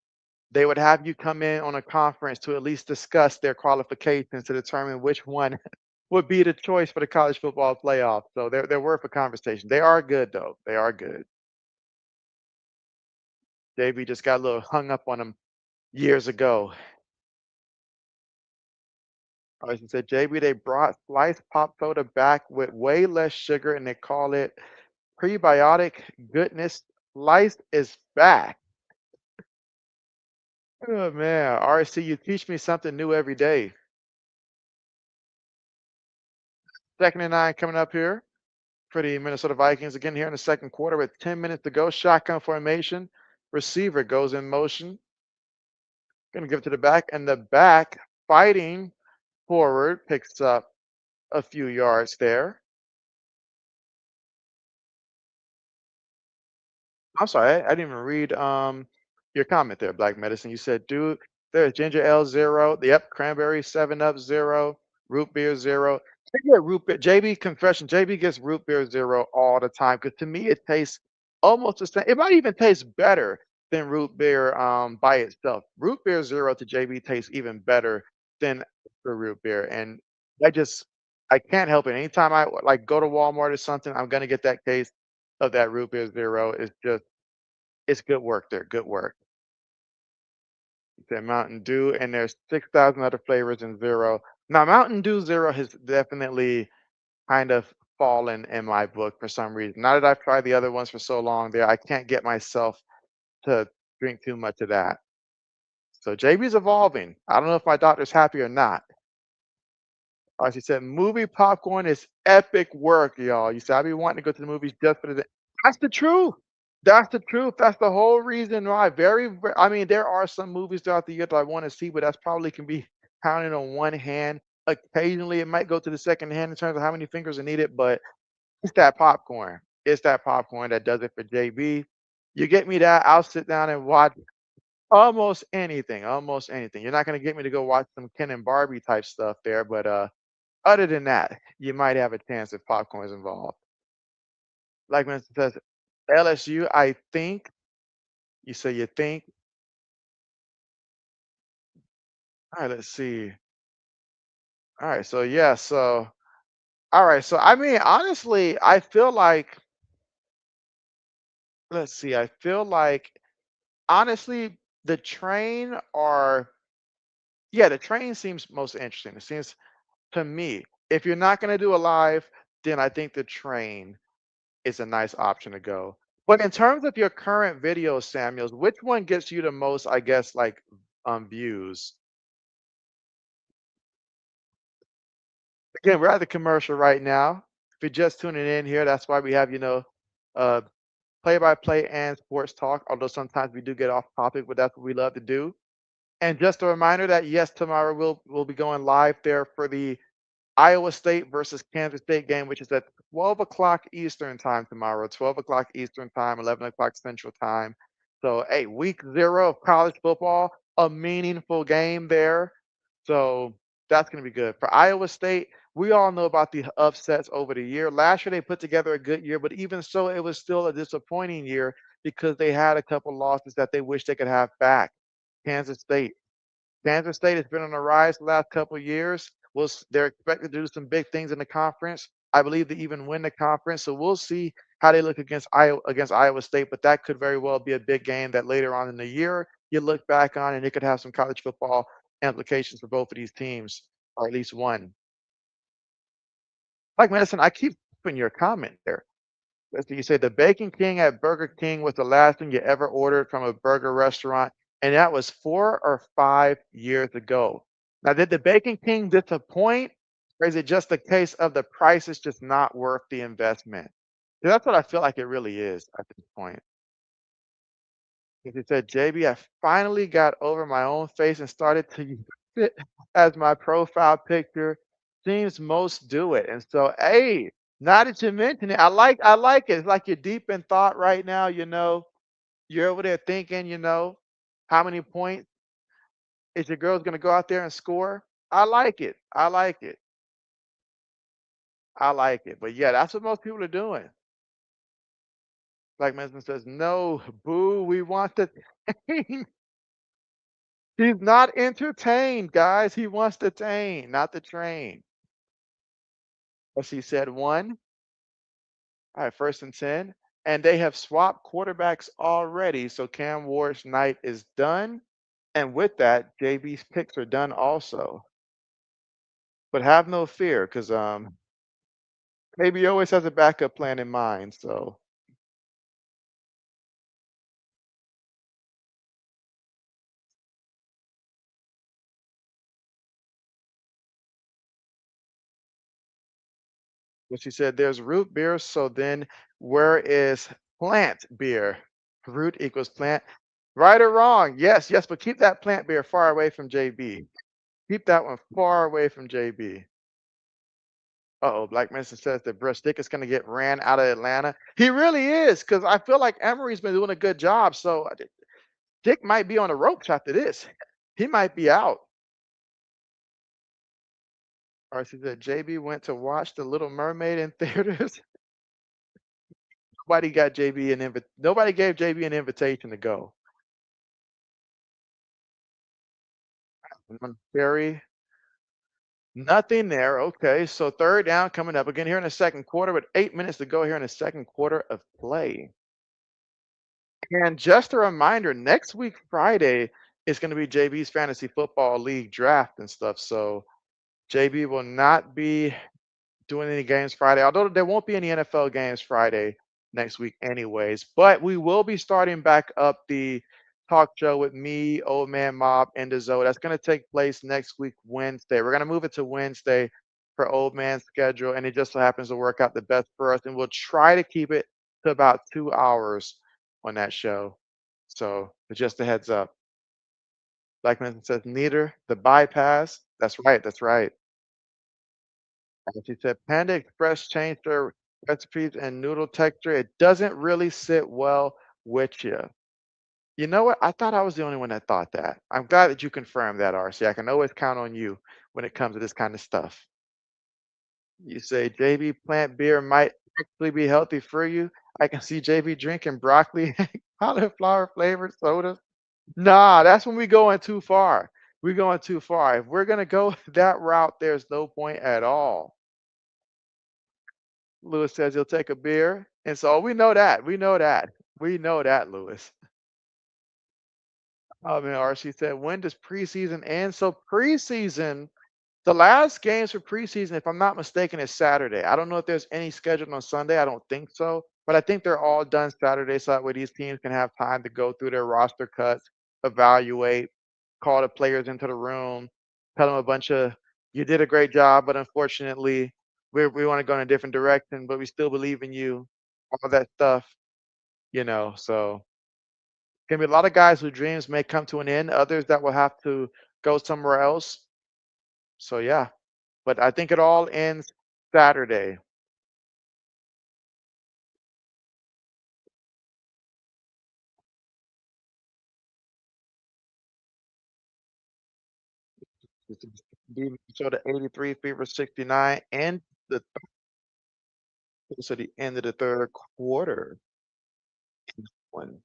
They would have you come in on a conference to at least discuss their qualifications to determine which one would be the choice for the college football playoff. So they're worth a conversation. They are good though. They are good. JB just got a little hung up on them years ago. As you said, JB, they brought sliced pop soda back with way less sugar and they call it prebiotic goodness. Sliced is back. Oh man, RC, you teach me something new every day. Second and 9 coming up here for the Minnesota Vikings again here in the second quarter with 10 minutes to go. Shotgun formation. Receiver goes in motion. Gonna give it to the back, and the back fighting forward picks up a few yards there. I'm sorry, I didn't even read your comment there, Black Medicine. You said, dude, there's ginger ale 0. Yep, cranberry 7 Up 0, root beer 0. I get root beer. JB confession. JB gets root beer 0 all the time because to me it tastes almost the same. It might even taste better than root beer by itself. Root beer 0 to JB tastes even better than the root beer, and I just I can't help it. Anytime I like go to Walmart or something, I'm gonna get that case of that root beer 0. It's just it's good work there, good work. The Mountain Dew, and there's 6,000 other flavors in 0. Now, Mountain Dew 0 has definitely kind of fallen in my book for some reason. Now that I've tried the other ones for so long there, I can't get myself to drink too much of that. So JB's evolving. I don't know if my doctor's happy or not. She said, movie popcorn is epic work, y'all. You said, I be wanting to go to the movies just for the. That's the truth. That's the truth. That's the whole reason why. I mean, there are some movies throughout the year that I want to see, but that's probably can be counted on one hand. Occasionally, it might go to the second hand in terms of how many fingers are needed, but it's that popcorn. It's that popcorn that does it for JB. You get me that, I'll sit down and watch almost anything. Almost anything. You're not gonna get me to go watch some Ken and Barbie type stuff there, but other than that, you might have a chance if popcorn is involved. Like when it says LSU, I think you say you think. All right, let's see. All right, so yeah, so all right, so I mean, honestly, I feel like let's see, I feel like honestly, the train or yeah, the train seems most interesting. It seems to me, if you're not gonna do a live, then I think the train is a nice option to go. But in terms of your current videos, Samuels, which one gets you the most, I guess, like views? Again, we're at the commercial right now. If you're just tuning in here, that's why we have, uh, play-by-play and sports talk, although sometimes we do get off topic, but that's what we love to do. And just a reminder that yes, tomorrow we'll be going live there for the Iowa State versus Kansas State game, which is at 12 o'clock Eastern time tomorrow, 12 o'clock Eastern time, 11 o'clock Central time. So, hey, week 0 of college football, a meaningful game there. So that's going to be good. For Iowa State, We all know about the upsets over the year. Last year they put together a good year, but even so, it was still a disappointing year because they had a couple losses that they wish they could have back. Kansas State. Kansas State has been on the rise the last couple of years. They're expected to do some big things in the conference. I believe they even win the conference. So we'll see how they look against Iowa State. But that could very well be a big game that later on in the year you look back on, and it could have some college football implications for both of these teams, or at least one. Like Madison, I keep putting your comment there. You say the Bacon King at Burger King was the last thing you ever ordered from a burger restaurant, and that was 4 or 5 years ago. Now, did the Bacon King disappoint, or is it just a case of the price is just not worth the investment? 'Cause that's what I feel like it really is at this point. Because he said, JB, I finally got over my own face and started to use it as my profile picture. Seems most do it. And so, hey, now that you mention it, I like it. It's like you're deep in thought right now, You're over there thinking, how many points is your girl's gonna go out there and score? I like it. I like it. I like it. But yeah, that's what most people are doing. Like Mesman says, no, boo, we want the He's not entertained, guys. He wants the tame, not the train. As he said, one. All right, 1st and 10. And they have swapped quarterbacks already. So Cam Ward's night is done. And with that, JB's picks are done also. But have no fear, because maybe he always has a backup plan in mind. So what she said, there's root beer. So then where is plant beer? Root equals plant. Right or wrong? Yes, yes, but keep that plant beer far away from JB. Keep that one far away from JB. Uh-oh, Black Mesa says that Bruce Dick is going to get ran out of Atlanta. He really is, because I feel like Emery's been doing a good job. So Dick might be on the ropes after this. He might be out. Or she said JB went to watch The Little Mermaid in theaters. Nobody gave JB an invitation to go. Barry, nothing there. Okay, so third down coming up again here in the second quarter with 8 minutes to go here in the second quarter of play. And just a reminder, next week, Friday, is going to be JB's Fantasy Football League draft and stuff. So JB will not be doing any games Friday, although there won't be any NFL games Friday next week, anyways. But we will be starting back up the talk show with me, Old Man Mob, and the Zoe. That's going to take place next week, Wednesday. We're going to move it to Wednesday for Old Man's schedule, and it just so happens to work out the best for us. And we'll try to keep it to about 2 hours on that show. So just a heads up. Black Man says, neither the bypass. That's right. That's right. And she said, Panda Express changed their recipes and noodle texture. It doesn't really sit well with you. You know what? I thought I was the only one that thought that. I'm glad that you confirmed that, RC. I can always count on you when it comes to this kind of stuff. You say JB plant beer might actually be healthy for you. I can see JB drinking broccoli and cauliflower flavored sodas. Nah, that's when we going too far. We're going too far. If we're gonna go that route, there's no point at all. Lewis says he'll take a beer. And so we know that. We know that. We know that, Lewis. Oh man, RC said, when does preseason end? So preseason, the last games for preseason, if I'm not mistaken, is Saturday. I don't know if there's any scheduled on Sunday. I don't think so. But I think they're all done Saturday, so that way these teams can have time to go through their roster cuts, evaluate, call the players into the room, tell them a bunch of, you did a great job, but unfortunately, we want to go in a different direction, but we still believe in you, all that stuff. So gonna be a lot of guys whose dreams may come to an end, others that will have to go somewhere else. So yeah, but I think it all ends Saturday. Minnesota 83, Fever 69, and the to the end of the third quarter. One.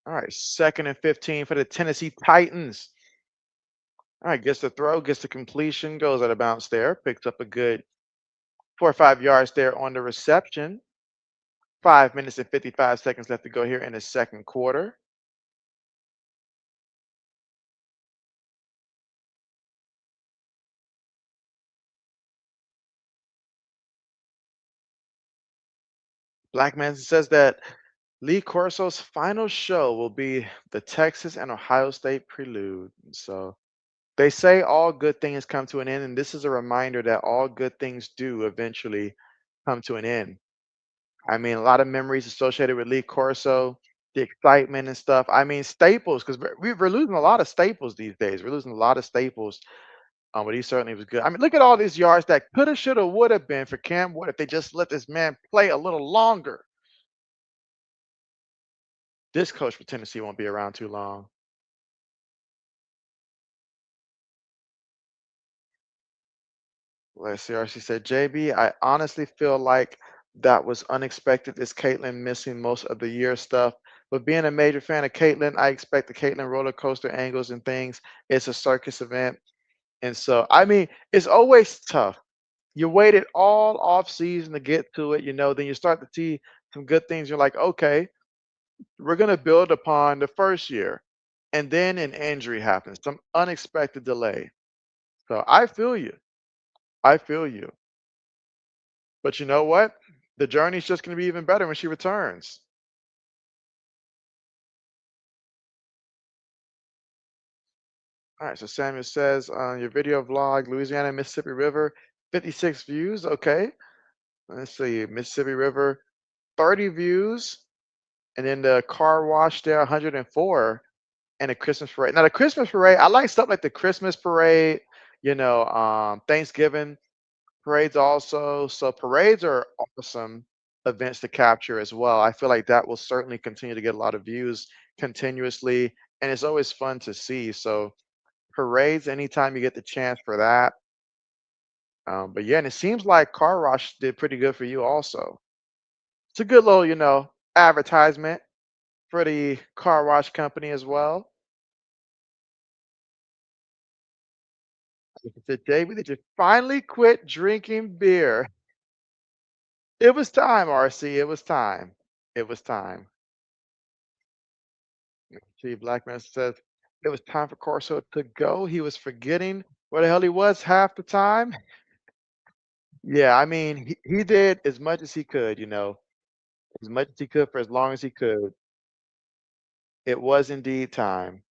All right, second and 15 for the Tennessee Titans. All right, gets the throw, gets the completion, goes out of bounds there, picks up a good 4 or 5 yards there on the reception. 5 minutes and 55 seconds left to go here in the second quarter. Black Man says that Lee Corso's final show will be the Texas and Ohio State Prelude. So they say all good things come to an end, and this is a reminder that all good things do eventually come to an end. I mean, a lot of memories associated with Lee Corso, the excitement and stuff. I mean, staples, because we're losing a lot of staples these days. We're losing a lot of staples, but he certainly was good. I mean, look at all these yards that coulda, shoulda, woulda been for Cam Wood if they just let this man play a little longer. This coach for Tennessee won't be around too long. Let's see. RC said, JB, I honestly feel like that was unexpected. Is Caitlyn missing most of the year stuff? But being a major fan of Caitlyn, I expect the Caitlyn roller coaster angles and things. It's a circus event. And so, I mean, it's always tough. You waited all off season to get to it, then you start to see some good things. You're like, okay, we're going to build upon the first year. And then an injury happens, some unexpected delay. So I feel you. I feel you. But you know what? The journey's just going to be even better when she returns. All right. So Samuel says on your video vlog, Louisiana, Mississippi River, 56 views. Okay. Let's see. Mississippi River, 30 views. And then the car wash there, 104. And a Christmas parade. Now, the Christmas parade, I like stuff like the Christmas parade, Thanksgiving parades also. So parades are awesome events to capture as well. I feel like that will certainly continue to get a lot of views continuously, and it's always fun to see. So parades, anytime you get the chance for that. But yeah, and it seems like Car Wash did pretty good for you also. It's a good little, advertisement for the car wash company as well. Said, David, did you finally quit drinking beer? It was time, RC. It was time. It was time. See, Black Man says it was time for Corso to go. He was forgetting where the hell he was half the time. Yeah, I mean, he did as much as he could, as much as he could for as long as he could. It was indeed time.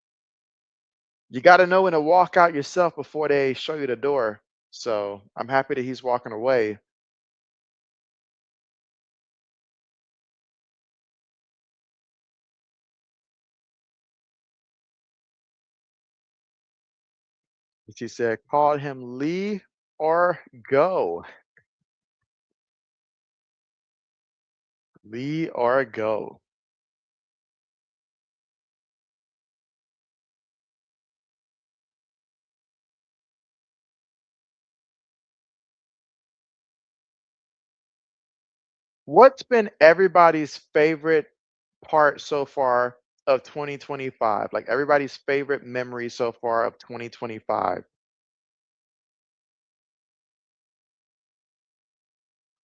You got to know when to walk out yourself before they show you the door. So I'm happy that he's walking away. She said, call him Lee or go. Lee or go. What's been everybody's favorite part so far of 2025? Like everybody's favorite memory so far of 2025?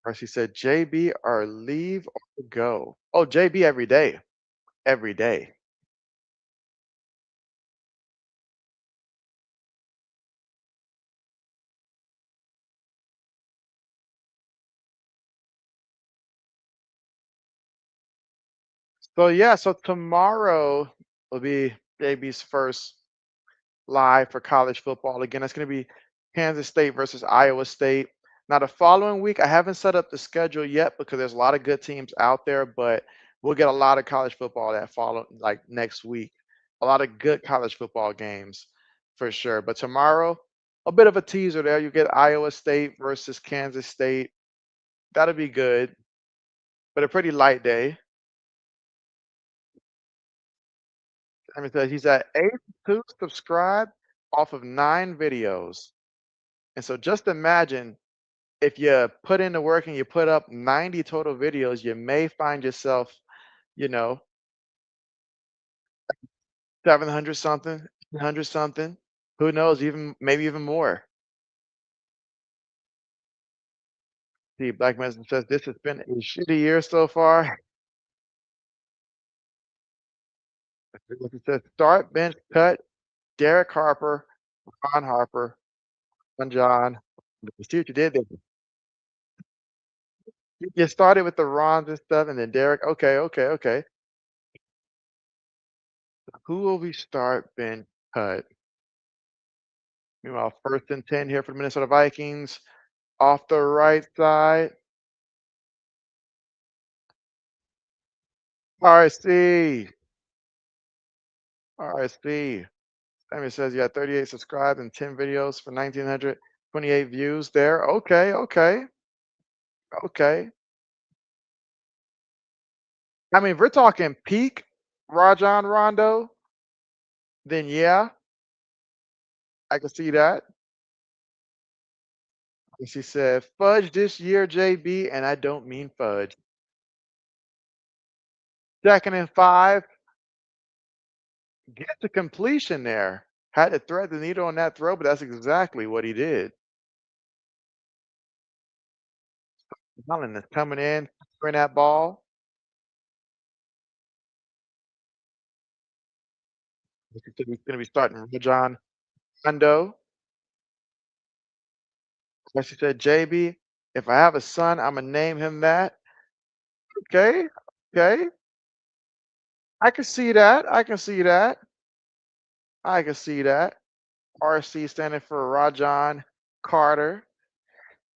Or she said, JB or leave or go. Oh, JB every day. Every day. So yeah, so tomorrow will be JB's first live for college football. Again, that's going to be Kansas State versus Iowa State. Now, the following week, I haven't set up the schedule yet because there's a lot of good teams out there, but we'll get a lot of college football that follow like next week. A lot of good college football games for sure. But tomorrow, a bit of a teaser there. You get Iowa State versus Kansas State. That'll be good, but a pretty light day. I mean, so he's at 82 subscribed off of 9 videos. And so just imagine if you put in the work and you put up 90 total videos, you may find yourself, you know, 700 something, 100 something. Who knows? Even maybe even more. See, Black Messenger says this has been a shitty year so far. Look, it says start, bench, cut, Derek Harper, Ron Harper, Ron John. You see what you did there? You started with the Rons and stuff, and then Derek. Okay, okay, okay. Who will we start, bench, cut? Meanwhile, 1st and 10 here for the Minnesota Vikings. Off the right side. RC. RC. Sammy says you got 38 subscribed and 10 videos for 1,928 views there. Okay, okay, okay. I mean, if we're talking peak Rajon Rondo, then yeah, I can see that. And she said, fudge this year, JB, and I don't mean fudge. 2nd and 5, get the completion there. Had to thread the needle on that throw, but that's exactly what he did. Allen is coming in, throwing that ball. He's going to be starting Rajon Rondo. Like she said, JB, if I have a son, I'm gonna name him that. Okay, okay. I can see that. I can see that. I can see that. RC standing for Rajon Carter.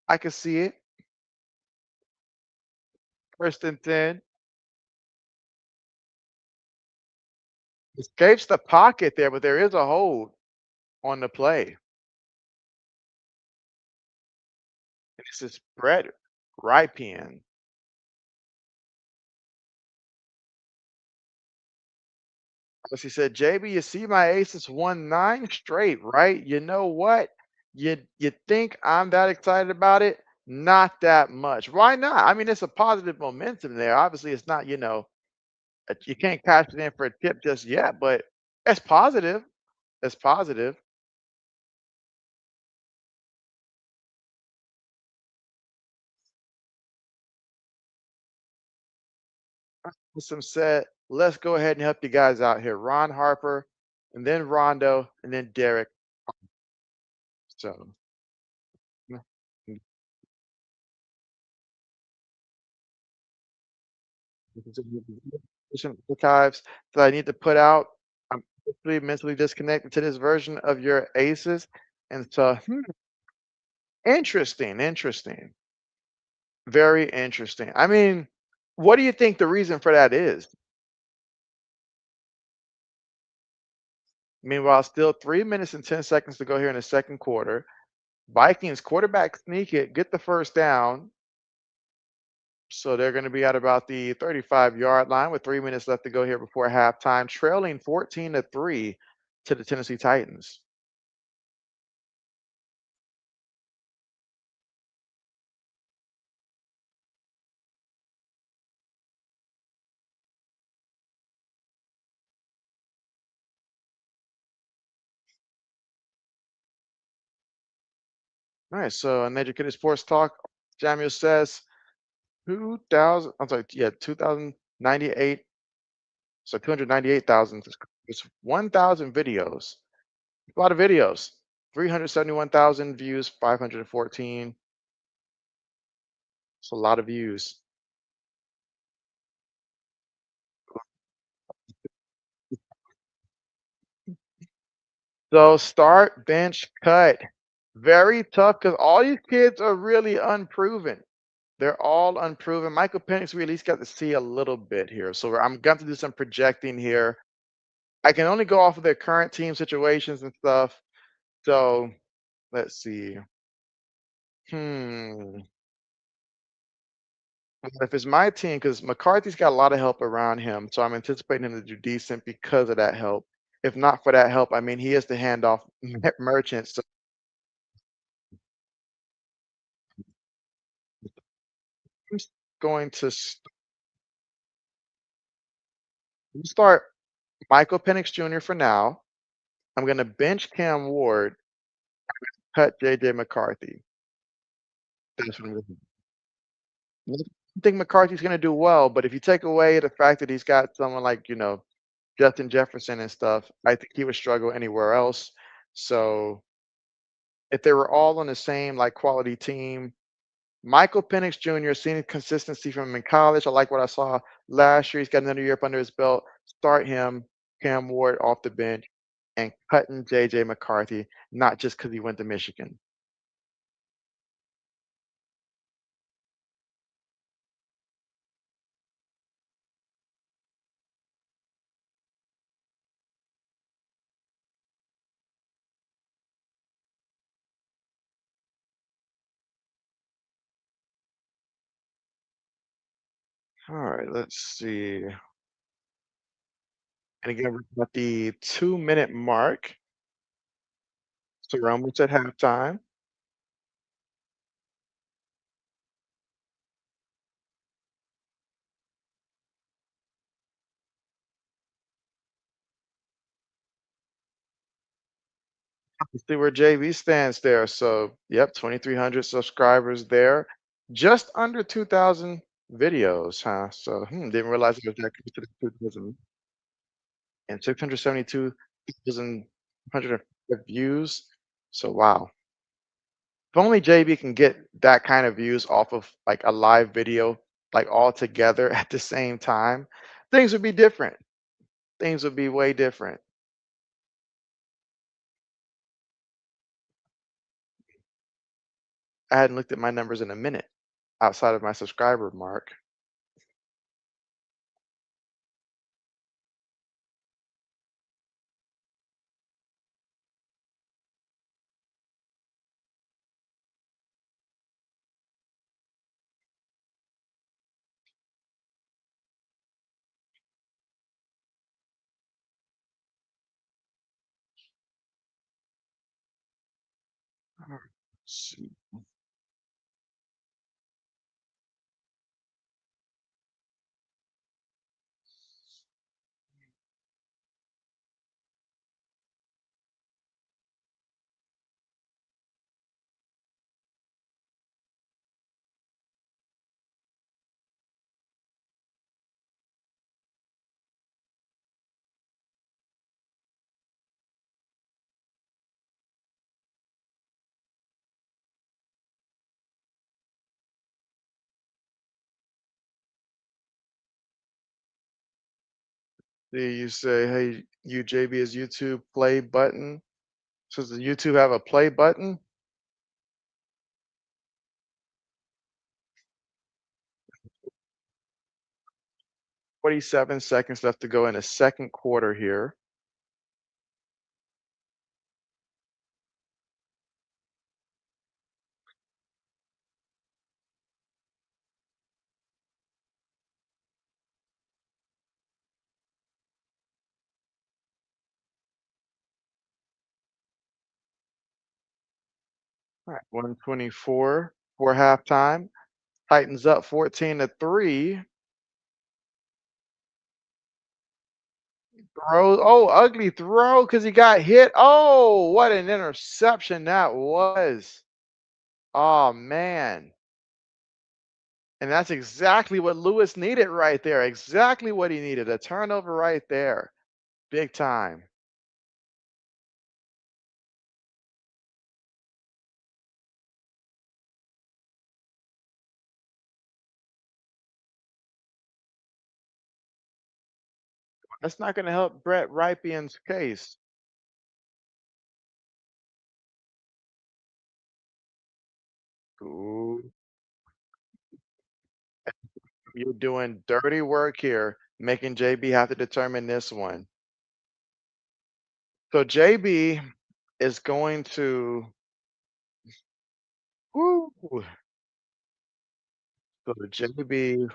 I can see it. 1st and 10. Escapes the pocket there, but there is a hold on the play. This is Brett Ripien. But she said, JB, you see my aces won 9 straight, right? You know what? You think I'm that excited about it? Not that much. Why not? I mean, it's a positive momentum there. Obviously, it's not, you can't cash it in for a tip just yet, but it's positive. It's positive. Some said, let's go ahead and help you guys out here. Ron Harper, and then Rondo, and then Derek. So mm, archives that I need to put out. I'm mentally disconnected to this version of your aces. And so, interesting, interesting, very interesting. I mean, what do you think the reason for that is? Meanwhile, still 3 minutes and 10 seconds to go here in the second quarter. Vikings quarterback sneak it, get the first down. So they're going to be at about the 35-yard line with 3 minutes left to go here before halftime, trailing 14-3 to the Tennessee Titans. All right, so Uneducated Sports Talk, Samuel says 2,000, I'm sorry, yeah, 2,098, so 298,000, it's 1,000 videos. A lot of videos. 371,000 views, 514. It's a lot of views. So start, bench, cut. Very tough because all these kids are really unproven. They're all unproven. Michael Penix, we at least got to see a little bit here. So I'm going to do some projecting here. I can only go off of their current team situations and stuff. So let's see. Hmm. If it's my team, because McCarthy's got a lot of help around him, so I'm anticipating him to do decent because of that help. If not for that help, I mean, he is the handoff merchant. So I'm going to start Michael Penix Jr. for now. I'm going to bench Cam Ward, cut JJ McCarthy. That's what I'm gonna do. I think McCarthy's going to do well, but if you take away the fact that he's got someone like, Justin Jefferson and stuff, I think he would struggle anywhere else. So if they were all on the same like quality team, Michael Penix Jr. seeing consistency from him in college. I like what I saw last year. He's got another year up under his belt. Start him, Cam Ward off the bench, and cutting JJ McCarthy, not just because he went to Michigan. All right, let's see. And again, we're at the 2-minute mark. So we're almost at halftime. Let's see where JB stands there. So, yep, 2,300 subscribers there. Just under 2,000 videos, huh? So, didn't realize it was that close to the 2,000 and 672,100 views. So, wow. If only JB can get that kind of views off of like a live video, like all together at the same time, things would be different. Things would be way different. I hadn't looked at my numbers in a minute outside of my subscriber mark. Let's see. You say, hey, you JB is YouTube play button. So does YouTube have a play button? 47 seconds left to go in the second quarter here. All right, 124 for halftime. Titans up 14-3. Throw. Oh, ugly throw because he got hit. Oh, what an interception that was. Oh, man. And that's exactly what Lewis needed right there. Exactly what he needed. A turnover right there. Big time. That's not going to help Brett Rypien's case. Ooh, you're doing dirty work here, making JB have to determine this one. So JB is going to, woo, So the JB,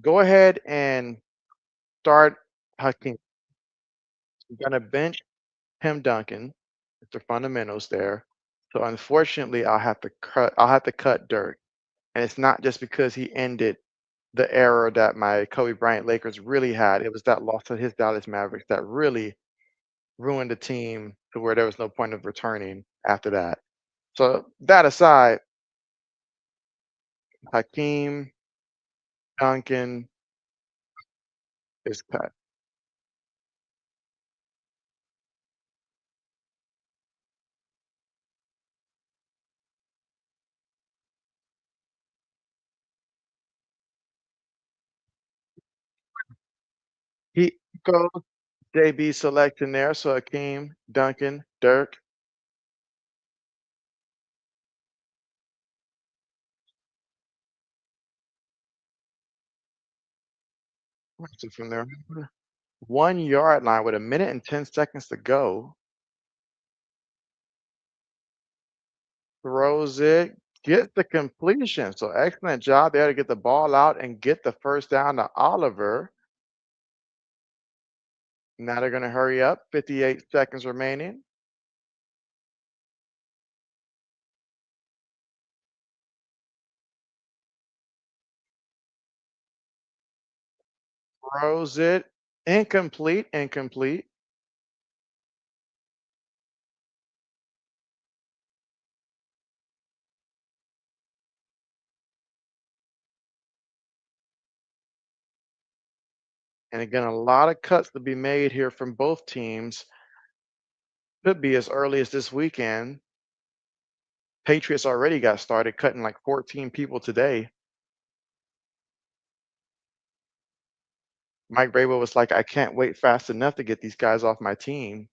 go ahead and start Hakeem. You're gonna bench him Duncan. It's the fundamentals there. So unfortunately, I'll have to cut Dirk. And it's not just because he ended the era that my Kobe Bryant Lakers really had. It was that loss to his Dallas Mavericks that really ruined the team to where there was no point of returning after that. So that aside, Hakeem Duncan is cut. He goes JB selection there. So Hakeem, Duncan, Dirk. So from there, 1 yard line with a minute and 10 seconds to go. Throws it, gets the completion. So excellent job there to get the ball out and get the first down to Oliver. Now they're going to hurry up. 58 seconds remaining. Throws it. Incomplete. Incomplete. And again, a lot of cuts to be made here from both teams. Could be as early as this weekend. Patriots already got started cutting like 14 people today. Mike Vrabel was like, I can't wait fast enough to get these guys off my team.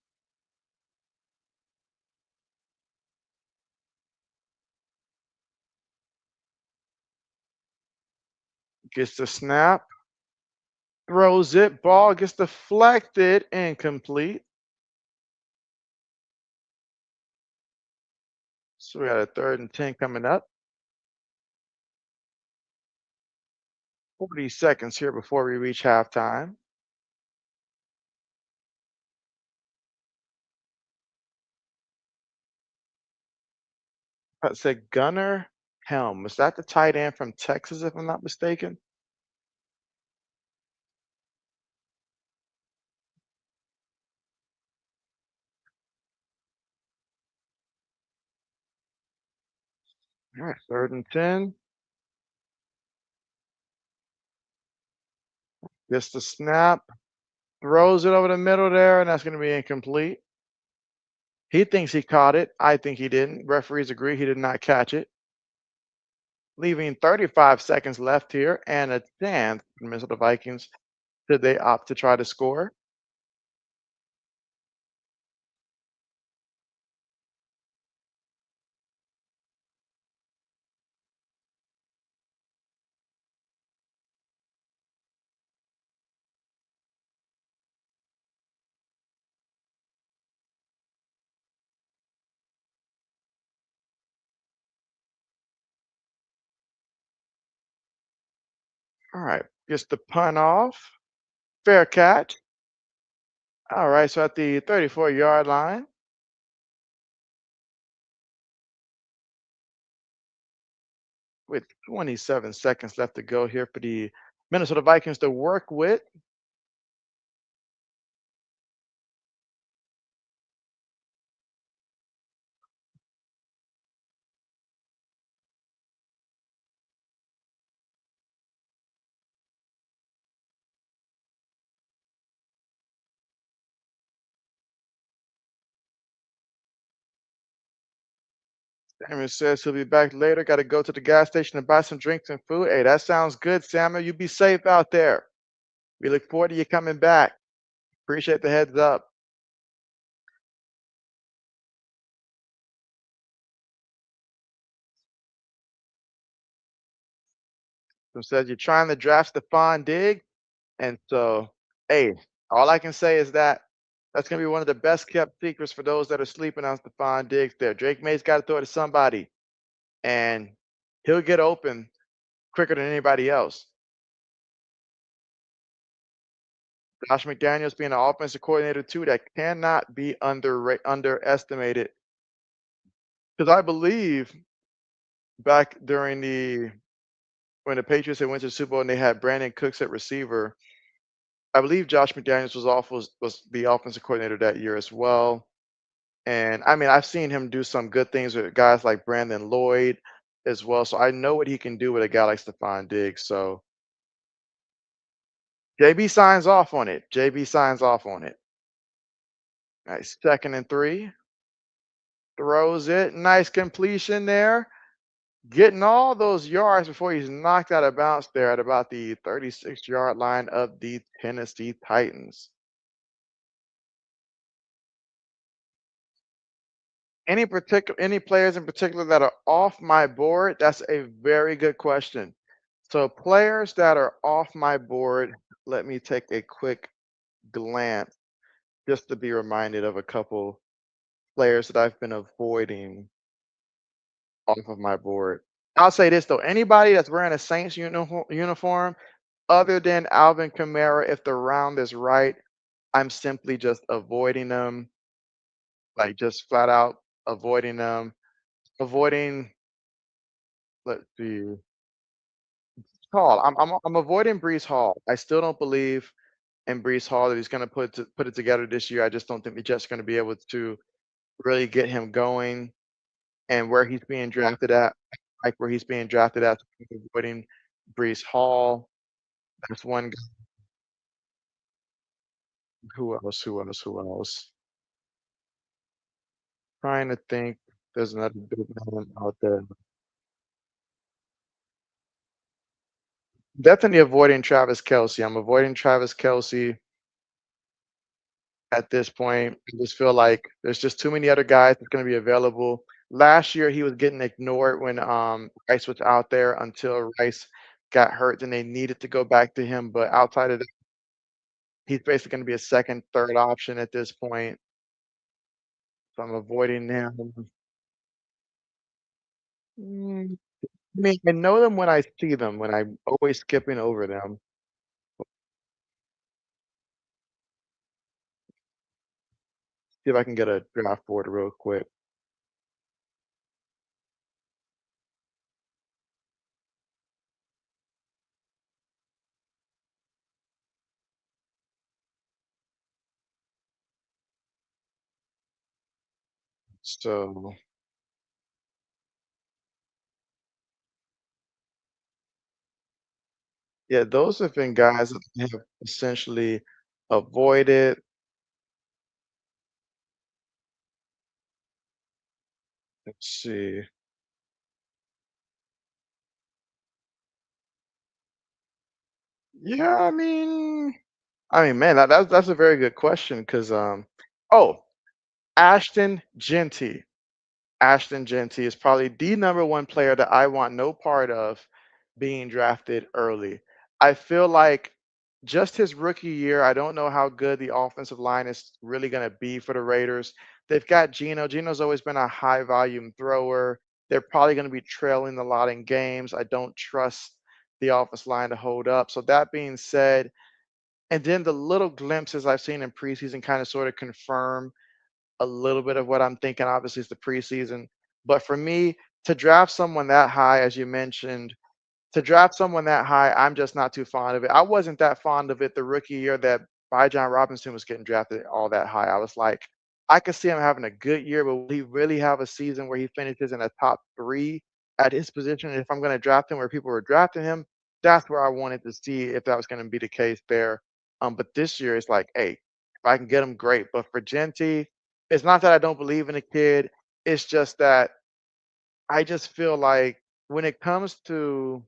Gets the snap, throws it, ball gets deflected, incomplete. So we got a 3rd and 10 coming up. 40 seconds here before we reach halftime. I said Gunnar Helm. Was that the tight end from Texas, if I'm not mistaken? All right, 3rd and 10. Gets the snap, throws it over the middle there, and that's going to be incomplete. He thinks he caught it. I think he didn't. Referees agree he did not catch it. Leaving 35 seconds left here and a chance for the Minnesota Vikings should they opt to try to score. All right, gets the punt off. Fair catch. All right, so at the 34-yard line, with 27 seconds left to go here for the Minnesota Vikings to work with. Samuel says he'll be back later. Got to go to the gas station and buy some drinks and food. Hey, that sounds good, Samuel. You be safe out there. We look forward to you coming back. Appreciate the heads up. So says you're trying to draft Stephon Diggs. And so, hey, all I can say is that that's going to be one of the best kept secrets for those that are sleeping on Stephon Diggs there. Drake May's got to throw it to somebody, and he'll get open. quicker than anybody else. Josh McDaniels being an offensive coordinator too, that cannot be underestimated. Because I believe back during the when the Patriots had went to the Super Bowl and they had Brandon Cooks at receiver, I believe Josh McDaniels was the offensive coordinator that year as well. And I mean, I've seen him do some good things with guys like Brandon Lloyd as well. So I know what he can do with a guy like Stephon Diggs. So JB signs off on it. JB signs off on it. Nice. 2nd and 3. Throws it. Nice completion there. Getting all those yards before he's knocked out of bounds there at about the 36-yard line of the Tennessee Titans. Any players in particular that are off my board? That's a very good question. So players that are off my board, let me take a quick glance just to be reminded of a couple players that I've been avoiding off of my board. I'll say this though, anybody that's wearing a Saints uniform other than Alvin Kamara, if the round is right, I'm simply just avoiding them, like just flat out avoiding them. Avoiding, let's see, Hall. I'm avoiding Brees Hall. I still don't believe in Brees Hall that he's going to put it together this year. I just don't think the Jets are going to be able to really get him going and where he's being drafted at, like where he's being drafted at. So I'm avoiding Brees Hall. There's one guy. Who else? Who else? Who else? Trying to think. There's another big name out there. Definitely avoiding Travis Kelsey. I'm avoiding Travis Kelsey at this point. I just feel like there's just too many other guys that's going to be available. Last year, he was getting ignored when Rice was out there until Rice got hurt. Then they needed to go back to him. But outside of that, he's basically going to be a second, third option at this point. So I'm avoiding him. Mm, I mean, I know them when I see them, when I'm always skipping over them. See if I can get a draft board real quick. So, yeah, those have been guys that I have essentially avoided. Let's see. Yeah, man, that's a very good question because oh, Ashton Genty. Ashton Genty is probably the number one player that I want no part of being drafted early. I feel like just his rookie year, I don't know how good the offensive line is really going to be for the Raiders. They've got Geno. Geno's always been a high volume thrower. They're probably going to be trailing a lot in games. I don't trust the offensive line to hold up. So that being said, and then the little glimpses I've seen in preseason kind of sort of confirm a little bit of what I'm thinking. Obviously, it's the preseason. But for me, to draft someone that high, as you mentioned, to draft someone that high, I'm just not too fond of it. I wasn't that fond of it the rookie year that John Robinson was getting drafted all that high. I was like, I could see him having a good year, but will he really have a season where he finishes in a top 3 at his position? And if I'm going to draft him where people were drafting him, that's where I wanted to see if that was going to be the case there. But this year it's like, hey, if I can get him, great. But for Genty, it's not that I don't believe in the kid. It's just that I just feel like when it comes to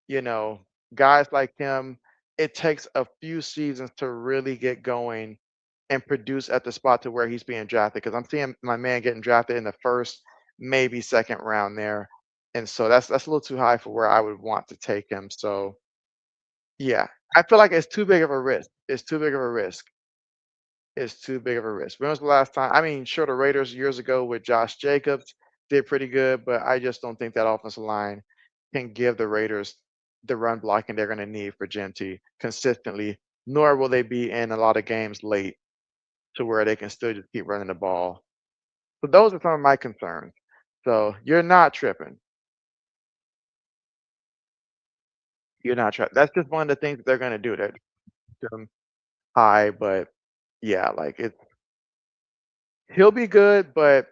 you know, guys like him, it takes a few seasons to really get going and produce at the spot to where he's being drafted. Because I'm seeing my man getting drafted in the first, maybe second round there, and so that's a little too high for where I would want to take him. So yeah, I feel like it's too big of a risk. It's too big of a risk. It's too big of a risk. When was the last time? I mean, sure, the Raiders years ago with Josh Jacobs did pretty good, but I just don't think that offensive line can give the Raiders the run blocking they're going to need for Genty consistently, nor will they be in a lot of games late to where they can still just keep running the ball. So those are some of my concerns. So you're not tripping. You're not tripping. That's just one of the things that they're going to do. They're them high, but yeah, like it. He'll be good, but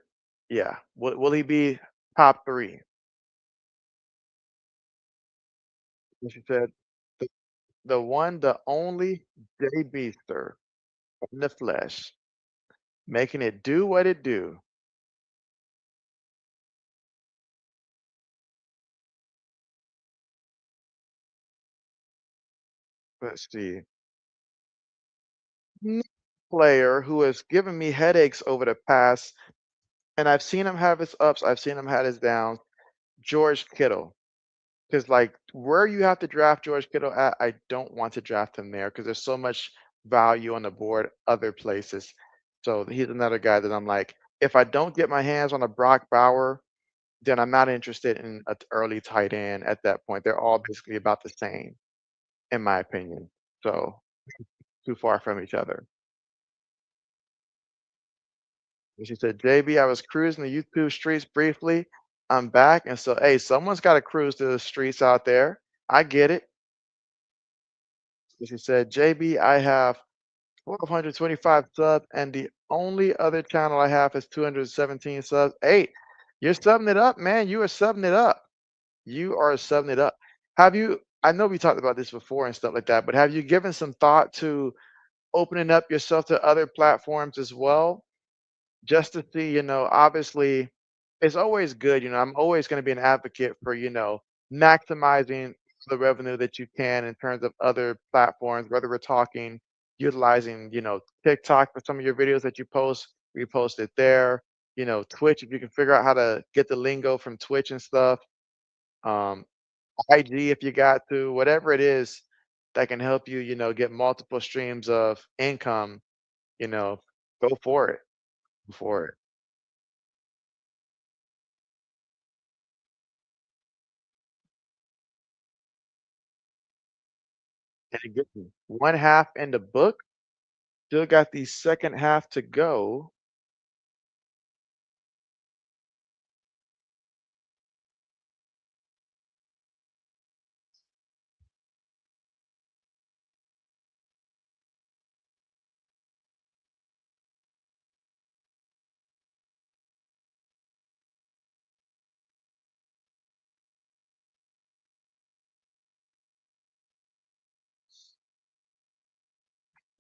yeah, will he be top three? And she said, the, the one, the only JB, sir, in the flesh, making it do what it do. Let's see. Next player who has given me headaches over the past, and I've seen him have his ups, I've seen him have his downs. George Kittle, because like where you have to draft George Kittle at, I don't want to draft him there because there's so much value on the board other places. So he's another guy that I'm like, if I don't get my hands on a Brock Bauer, then I'm not interested in an early tight end at that point. They're all basically about the same, in my opinion. So too far from each other. And she said, JB, I was cruising the YouTube streets briefly. I'm back. And so, hey, someone's got to cruise to the streets out there. I get it. And she said, JB, I have 1,225 subs, and the only other channel I have is 217 subs. Hey, you're subbing it up, man. You are subbing it up. You are subbing it up. Have you, I know we talked about this before and stuff like that, but have you given some thought to opening up yourself to other platforms as well? Just to see, obviously it's always good, I'm always going to be an advocate for, maximizing the revenue that you can in terms of other platforms, whether we're talking utilizing, TikTok for some of your videos that you post, repost it there, Twitch, if you can figure out how to get the lingo from Twitch and stuff, um, IG if you got to, whatever it is that can help you, get multiple streams of income, you know, go for it. Go for it. And again, one half in the book, still got the second half to go.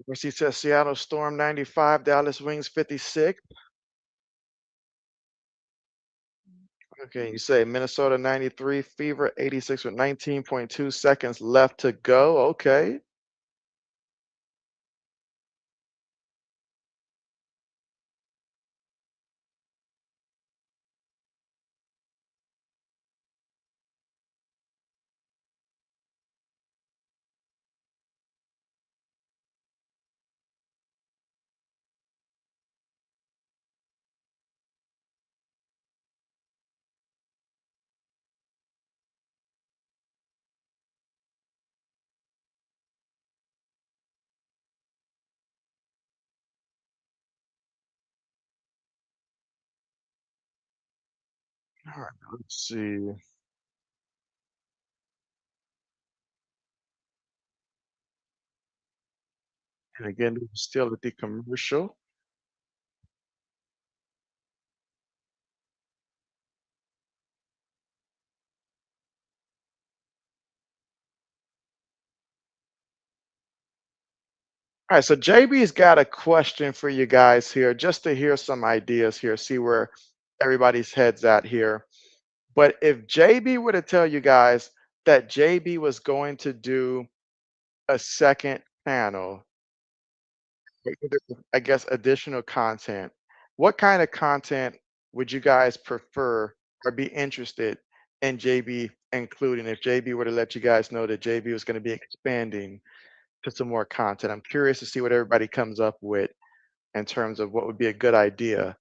Mercy says Seattle Storm 95, Dallas Wings 56. Okay, you say Minnesota 93, Fever 86 with 19.2 seconds left to go. Okay. All right, let's see. And again, this is still at the commercial. All right, so JB's got a question for you guys here, just to hear some ideas here, see where everybody's heads at here. But if JB were to tell you guys that JB was going to do a second channel, I guess additional content, what kind of content would you guys prefer or be interested in JB including if JB were to let you guys know that JB was going to be expanding to some more content? I'm curious to see what everybody comes up with in terms of what would be a good idea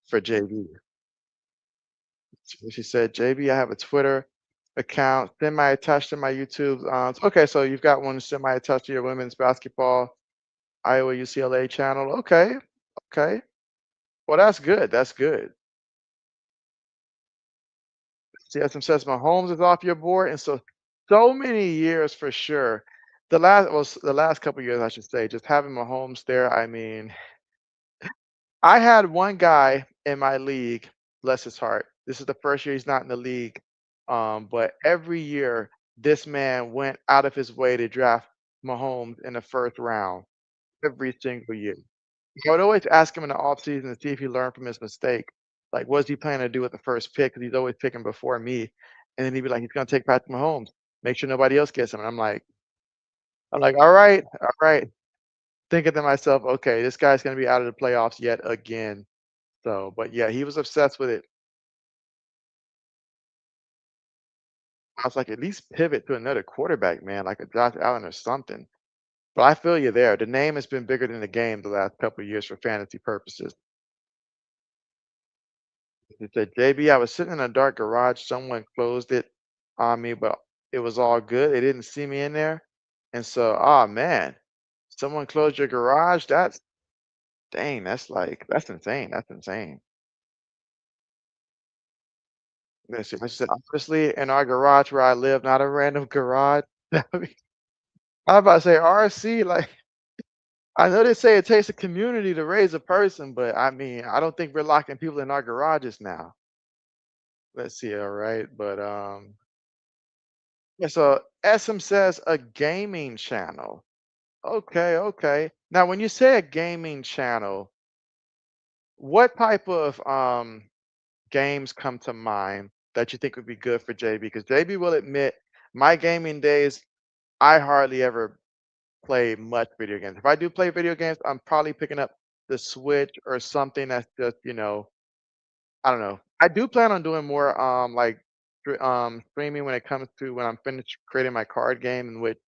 for JB. She said, JB, I have a Twitter account semi-attached to my YouTube. Okay, so you've got one semi-attached to your women's basketball Iowa UCLA channel. Okay, okay. Well, that's good. That's good. CSM says Mahomes is off your board, and so many years for sure. The last couple years, I should say, just having Mahomes there. I mean, I had one guy in my league, bless his heart. This is the first year he's not in the league. But every year, this man went out of his way to draft Mahomes in the first round every single year. I would always ask him in the offseason to see if he learned from his mistake. Like, what's he planning to do with the first pick? Because he's always picking before me. And then he'd be like, he's going to take Patrick Mahomes. Make sure nobody else gets him. And I'm like, all right, all right. Thinking to myself, okay, this guy's going to be out of the playoffs yet again. So, but yeah, he was obsessed with it. I was like, at least pivot to another quarterback, man, like a Josh Allen or something. But I feel you there. The name has been bigger than the game the last couple of years for fantasy purposes. He said, JB, I was sitting in a dark garage. Someone closed it on me, but it was all good. They didn't see me in there. And so, oh man, someone closed your garage. That's dang, that's insane. That's insane. Listen, I said, honestly, in our garage where I live, not a random garage. I was about to say RC, like I know they say it takes a community to raise a person, but I mean, I don't think we're locking people in our garages now. Let's see, all right. But yeah, so SM says a gaming channel. Okay, okay. Now when you say a gaming channel, what type of games come to mind that you think would be good for JB? Because JB will admit my gaming days, I hardly ever play much video games. If I do play video games, I'm probably picking up the Switch or something that's just, I don't know. I do plan on doing more like streaming when it comes to when I'm finished creating my card game, in which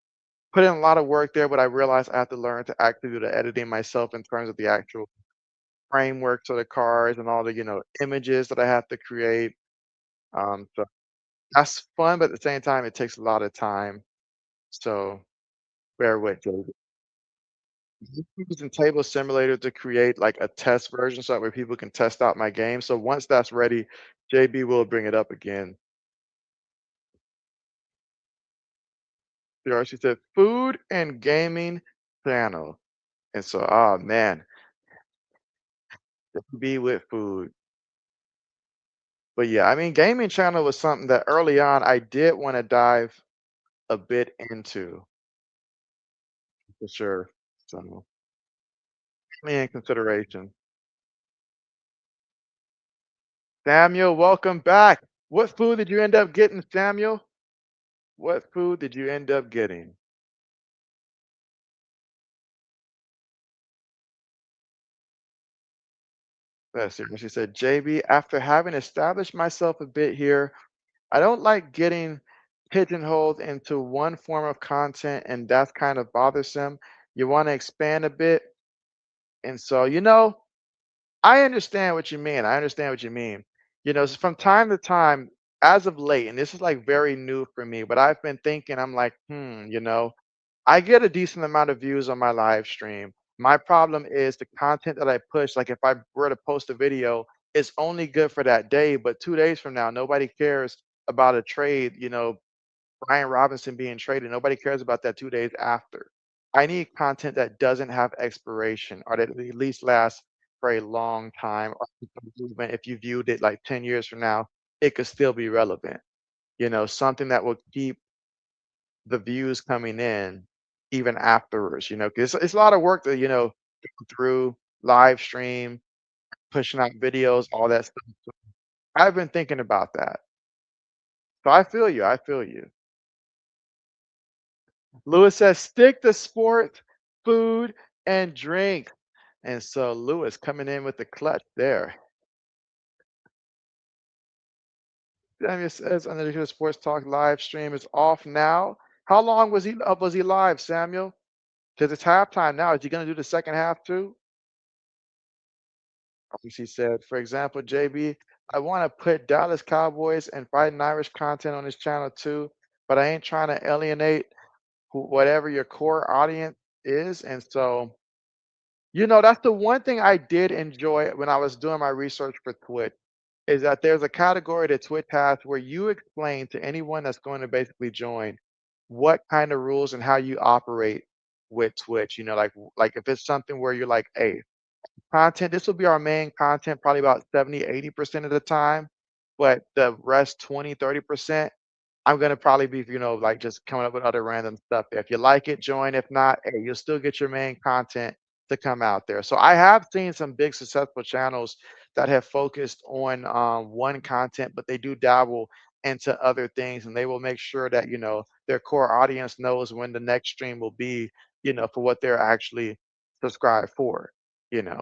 put in a lot of work there, but I realized I have to learn to actually do the editing myself in terms of the actual frameworks of the cards and all the, images that I have to create. So that's fun, but at the same time, it takes a lot of time. So bear with me. Using Table Simulator to create like a test version so that way people can test out my game. So once that's ready, JB will bring it up again. She said food and gaming channel. And so, oh man, be with food. But yeah, I mean, gaming channel was something that early on I did want to dive a bit into for sure. So, me in consideration. Samuel, welcome back. What food did you end up getting, Samuel? What food did you end up getting? Let's see. She said, JB, after having established myself a bit here, I don't like getting pigeonholed into one form of content, and that's kind of bothersome. You want to expand a bit. And so, I understand what you mean. I understand what you mean. From time to time, as of late, and this is like very new for me, but I've been thinking, I'm like, I get a decent amount of views on my live stream. My problem is the content that I push. Like if I were to post a video, it's only good for that day, but 2 days from now, nobody cares about a trade, Brian Robinson being traded. Nobody cares about that 2 days after. I need content that doesn't have expiration or that at least lasts for a long time. Or even if you viewed it like 10 years from now, it could still be relevant. Something that will keep the views coming in even afterwards, 'cause it's a lot of work to, go through live stream, pushing out videos, all that stuff. So I've been thinking about that. So I feel you. I feel you. Lewis says, stick to sports, food, and drink. And so Lewis coming in with the clutch there. Daniel says, Underdog Sports Talk live stream is off now. How long was he up? Was he live, Samuel? Because it's halftime now. Is he going to do the second half too? She said, for example, JB, I want to put Dallas Cowboys and Fighting Irish content on this channel too, but I ain't trying to alienate whatever your core audience is. And so, that's the one thing I did enjoy when I was doing my research for Twitch is that there's a category that Twitch has where you explain to anyone that's going to basically join what kind of rules and how you operate with Twitch. Like if it's something where you're like, hey, content, this will be our main content probably about 70, 80% of the time, but the rest 20, 30%. I'm gonna probably be, like just coming up with other random stuff there. If you like it, join. If not, hey, you'll still get your main content to come out there. So I have seen some big successful channels that have focused on one content, but they do dabble into other things, and they will make sure that their core audience knows when the next stream will be, for what they're actually subscribed for.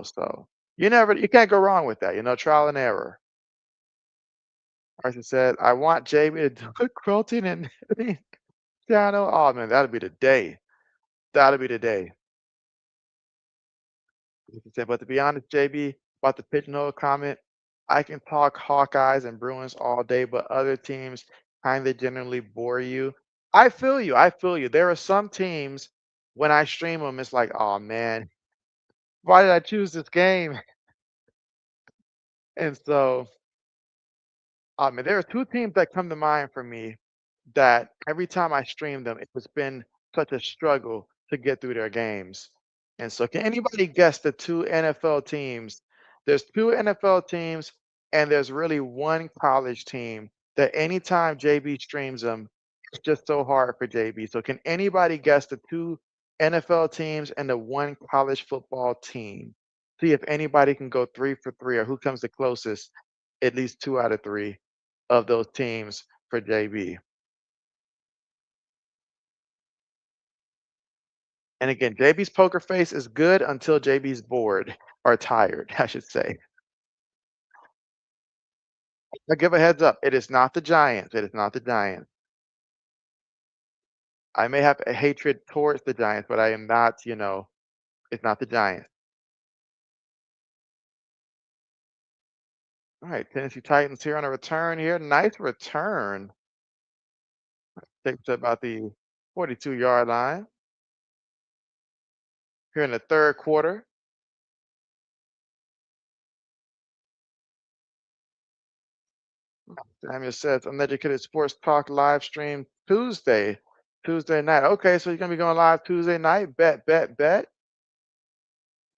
So you can't go wrong with that. Trial and error. Archie said, I want JB to do a quilting and knitting channel. Oh man, that'll be the day. That'll be the day. He said, but to be honest, JB, about the pigeonhole comment, I can talk Hawkeyes and Bruins all day, but other teams kind of generally bore you. I feel you. I feel you. There are some teams when I stream them, it's like, oh man, why did I choose this game? And so, there are two teams that come to mind for me that every time I stream them, it's been such a struggle to get through their games. And so, can anybody guess the two NFL teams? There's two NFL teams, and there's really one college team that anytime JB streams them, it's just so hard for JB. So, can anybody guess the two NFL teams and the one college football team? See if anybody can go 3 for 3 or who comes the closest, at least 2 out of 3 of those teams for JB. And again, JB's poker face is good until JB's bored or tired, I should say. I'll give a heads up. It is not the Giants. It is not the Giants. I may have a hatred towards the Giants, but I am not, it's not the Giants. All right, Tennessee Titans here on a return here. Nice return. Takes to about the 42-yard line here in the third quarter. Samuel says, Uneducated Sports Talk live stream Tuesday night. Okay, so you're gonna be going live Tuesday night. Bet, bet, bet.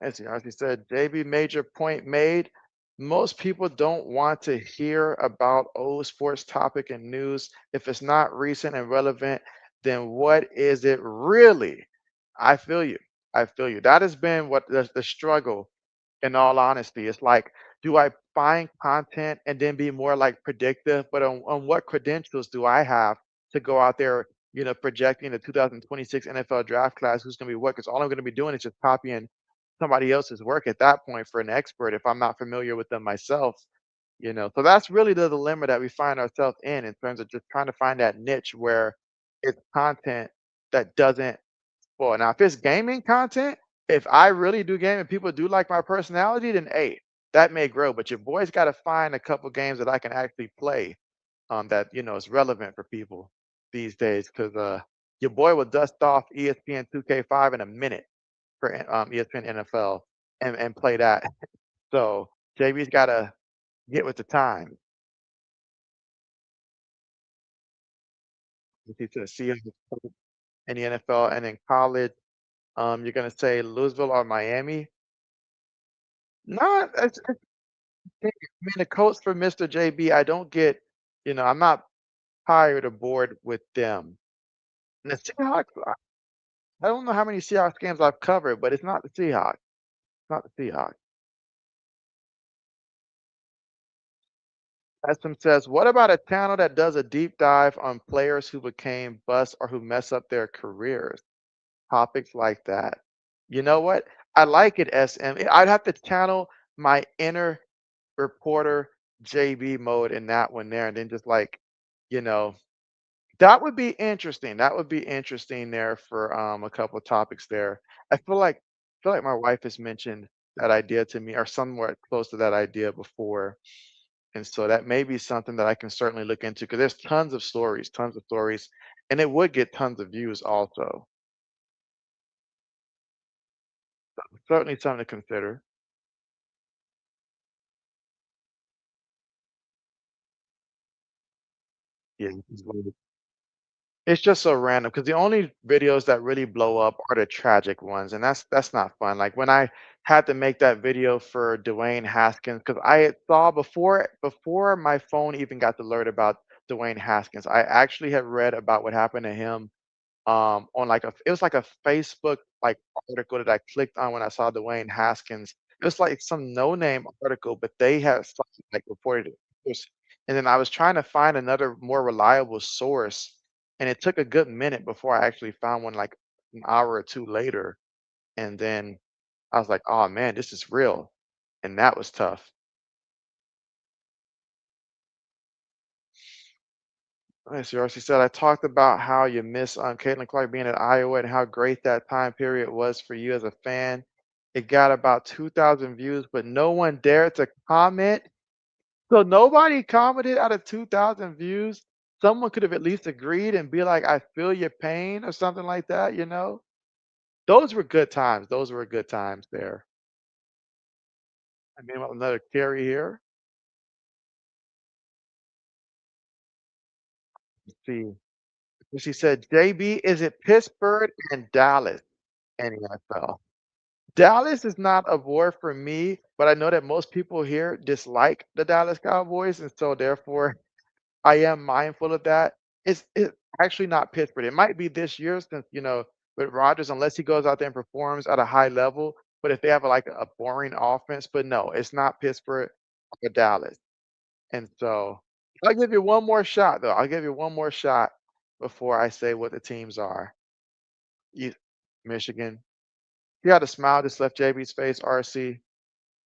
As he honestly said, JB major point made. Most people don't want to hear about old sports topic and news. If it's not recent and relevant, then what is it really? I feel you. I feel you. That has been what the struggle, in all honesty. It's like, do I find content and then be more like predictive? But on what credentials do I have to go out there, projecting the 2026 NFL draft class, who's going to be what? Because all I'm going to be doing is just copying somebody else's work at that point for an expert if I'm not familiar with them myself. So that's really the dilemma that we find ourselves in terms of just trying to find that niche where it's content that doesn't spoil. Now, if it's gaming content, if I really do game and people do like my personality, then hey, that may grow. But your boy's got to find a couple games that I can actually play that is relevant for people these days. Because your boy will dust off ESPN 2K5 in a minute for ESPN NFL and play that. So JB's got to get with the time. If he's to see in the NFL and in college, you're gonna say Louisville or Miami. Not, I mean the coach for Mr. JB. I don't get, I'm not tired or bored with them. And the Seahawks, I don't know how many Seahawks games I've covered, but it's not the Seahawks. It's not the Seahawks. Estim says, what about a channel that does a deep dive on players who became busts or who mess up their careers? Topics like that. You know what? I like it, SM. I'd have to channel my inner reporter JB mode in that one there, and then just like, you know, that would be interesting. That would be interesting there for a couple of topics there. I feel like my wife has mentioned that idea to me or somewhat close to that idea before. And so that may be something that I can certainly look into because there's tons of stories, and it would get tons of views also. Certainly something to consider. Yeah. It's just so random because the only videos that really blow up are the tragic ones, and that's not fun. Like when I had to make that video for Dwayne Haskins, because I had saw before my phone even got the alert about Dwayne Haskins, I actually had read about what happened to him on like it was like a Facebook like article that I clicked on when I saw Dwayne Haskins. It was like some no-name article, but they had like reported it. And then I was trying to find another more reliable source, and it took a good minute before I actually found one like an hour or two later. And then I was like, oh man, this is real. And that was tough. Yes, She said, I talked about how you miss Caitlin Clark being at Iowa and how great that time period was for you as a fan. It got about 2,000 views, but no one dared to comment. So nobody commented out of 2,000 views. Someone could have at least agreed and be like, I feel your pain or something like that, you know? Those were good times. Those were good times there. I mean, another carry here. Let's see. She said, JB, is it Pittsburgh and Dallas in the NFL? Dallas is not a war for me, but I know that most people here dislike the Dallas Cowboys, and so therefore I am mindful of that. It's actually not Pittsburgh. It might be this year since, with Rodgers, unless he goes out there and performs at a high level. But if they have like a boring offense, but no, it's not Pittsburgh or Dallas. And so I'll give you one more shot though. I'll give you one more shot before I say what the teams are. You, Michigan. You got a smile just left JB's face, RC.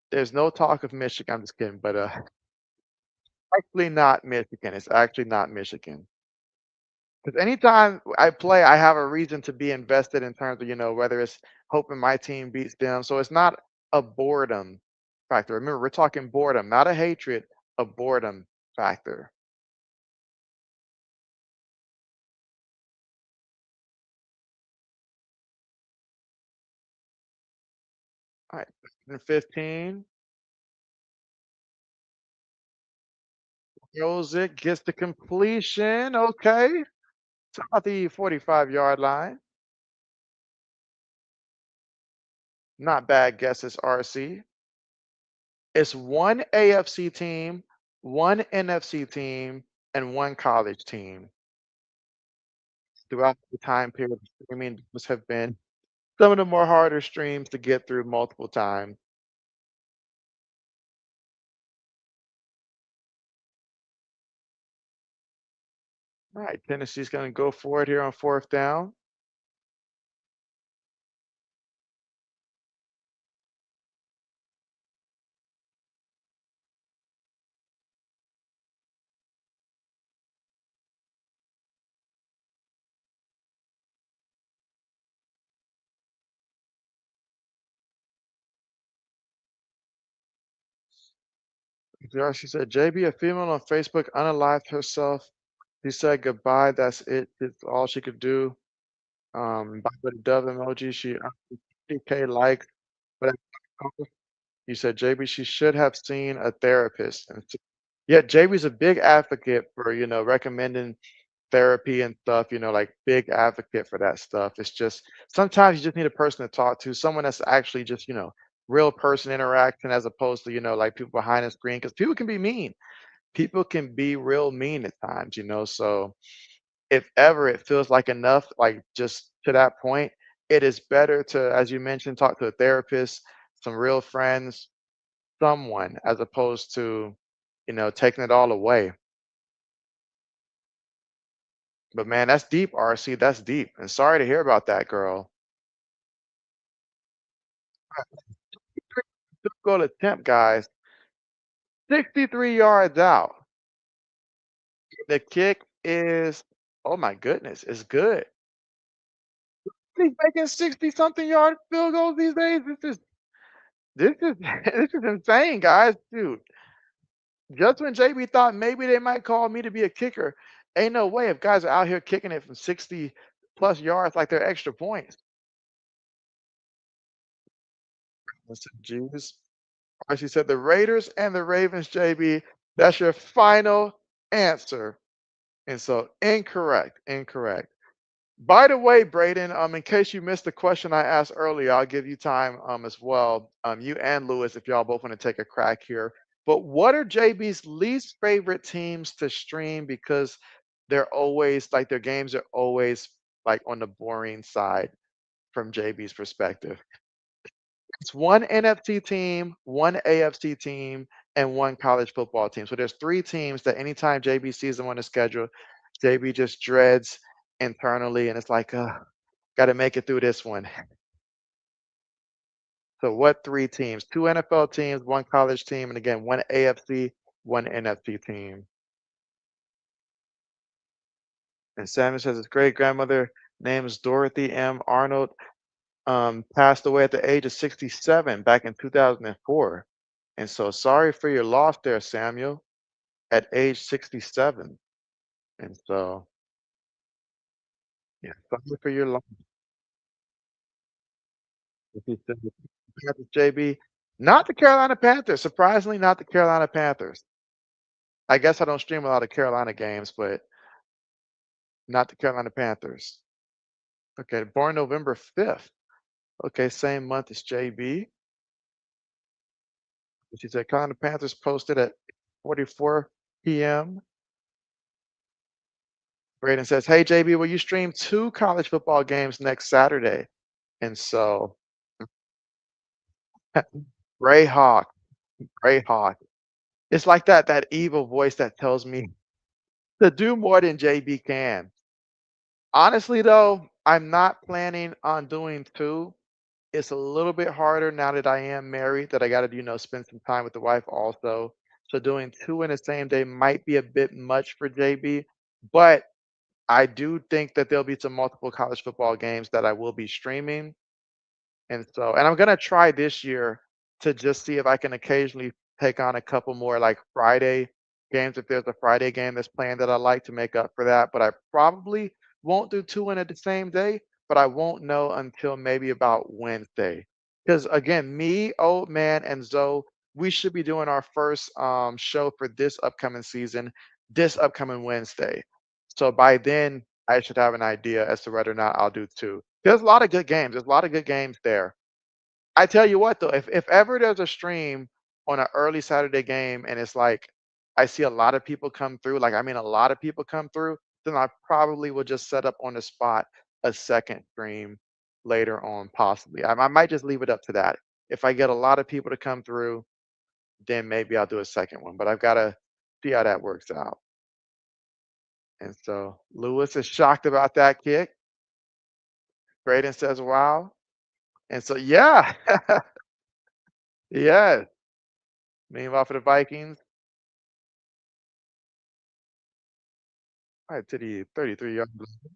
There's no talk of Michigan. I'm just kidding, but actually not Michigan. It's actually not Michigan. Because anytime I play, I have a reason to be invested in terms of, whether it's hoping my team beats them. So it's not a boredom factor. Remember, we're talking boredom, not a hatred, a boredom factor. All right, and 15, throws it, gets the completion. Okay, it's about the 45-yard line. Not bad guesses, RC. It's one AFC team, one NFC team, and one college team. Throughout the time period of streaming, those have been some of the more harder streams to get through multiple times. All right, Tennessee's going to go for it here on fourth down. She said, JB, a female on Facebook, unalived herself. She said goodbye. That's it. It's all she could do. Bye with a dove emoji. She 50K likes. But you said, JB, she should have seen a therapist. And yeah, JB's a big advocate for, recommending therapy and stuff, like big advocate for that stuff. It's just sometimes you just need a person to talk to, someone that's actually just, real person interaction as opposed to, like people behind the screen. Because people can be mean. People can be real mean at times, So if ever it feels like enough, like just to that point, it is better to, as you mentioned, talk to a therapist, some real friends, someone, as opposed to, taking it all away. But man, that's deep, RC. That's deep. And sorry to hear about that, girl. Field goal attempt, guys. 63 yards out. The kick is, oh my goodness, it's good. He's making 60 something yard field goals these days. This is this is insane, guys. Dude, Just when JB thought maybe they might call me to be a kicker, ain't no way if guys are out here kicking it from 60 plus yards like they're extra points. Listen, Jews. She said the Raiders and the Ravens, JB. That's your final answer. And so incorrect, incorrect. By the way, Braden, in case you missed the question I asked earlier, I'll give you time as well. You and Lewis, if y'all both want to take a crack here. But what are JB's least favorite teams to stream because they're always like their games are always like on the boring side from JB's perspective? It's one NFC team, one AFC team, and one college football team. So there's three teams that anytime JB sees them on the schedule, JB just dreads internally, and it's like, got to make it through this one. So what three teams? Two NFL teams, one college team, and again, one AFC, one NFC team. And Samuel says his great grandmother name is Dorothy M. Arnold. Passed away at the age of 67 back in 2004. And so sorry for your loss there, Samuel, at age 67. And so, yeah, sorry for your loss. If you said the Panthers, JB. Not the Carolina Panthers. Surprisingly, not the Carolina Panthers. I guess I don't stream a lot of Carolina games, but not the Carolina Panthers. Okay, born November 5th. Okay, same month as JB. She said Carolina Panthers posted at 44 p.m. Braden says, "Hey JB, will you stream two college football games next Saturday?" And so, Gray Hawk, Gray Hawk. It's like that evil voice that tells me to do more than JB can. Honestly, though, I'm not planning on doing two. It's a little bit harder now that I am married, that I got to, spend some time with the wife also. So doing two in the same day might be a bit much for JB, but I do think that there'll be some multiple college football games that I will be streaming. And I'm gonna try this year to just see if I can occasionally take on a couple more like Friday games if there's a Friday game that's playing that I like to make up for that. But I probably won't do two in the same day, but I won't know until maybe about Wednesday. Because again, me, old man, and Zoe, we should be doing our first show for this upcoming season, this upcoming Wednesday. So by then, I should have an idea as to whether or not I'll do two. There's a lot of good games. There's a lot of good games there. I tell you what though, if ever there's a stream on an early Saturday game and it's like I see a lot of people come through, like I mean a lot of people come through, then I probably will just set up on the spot a second stream later on, possibly. I might just leave it up to that. If I get a lot of people to come through, then maybe I'll do a second one. But I've got to see how that works out. And so Lewis is shocked about that kick. Braden says, wow. And so, yeah, yeah. Meanwhile, for the Vikings, all right, to the 33-yard line.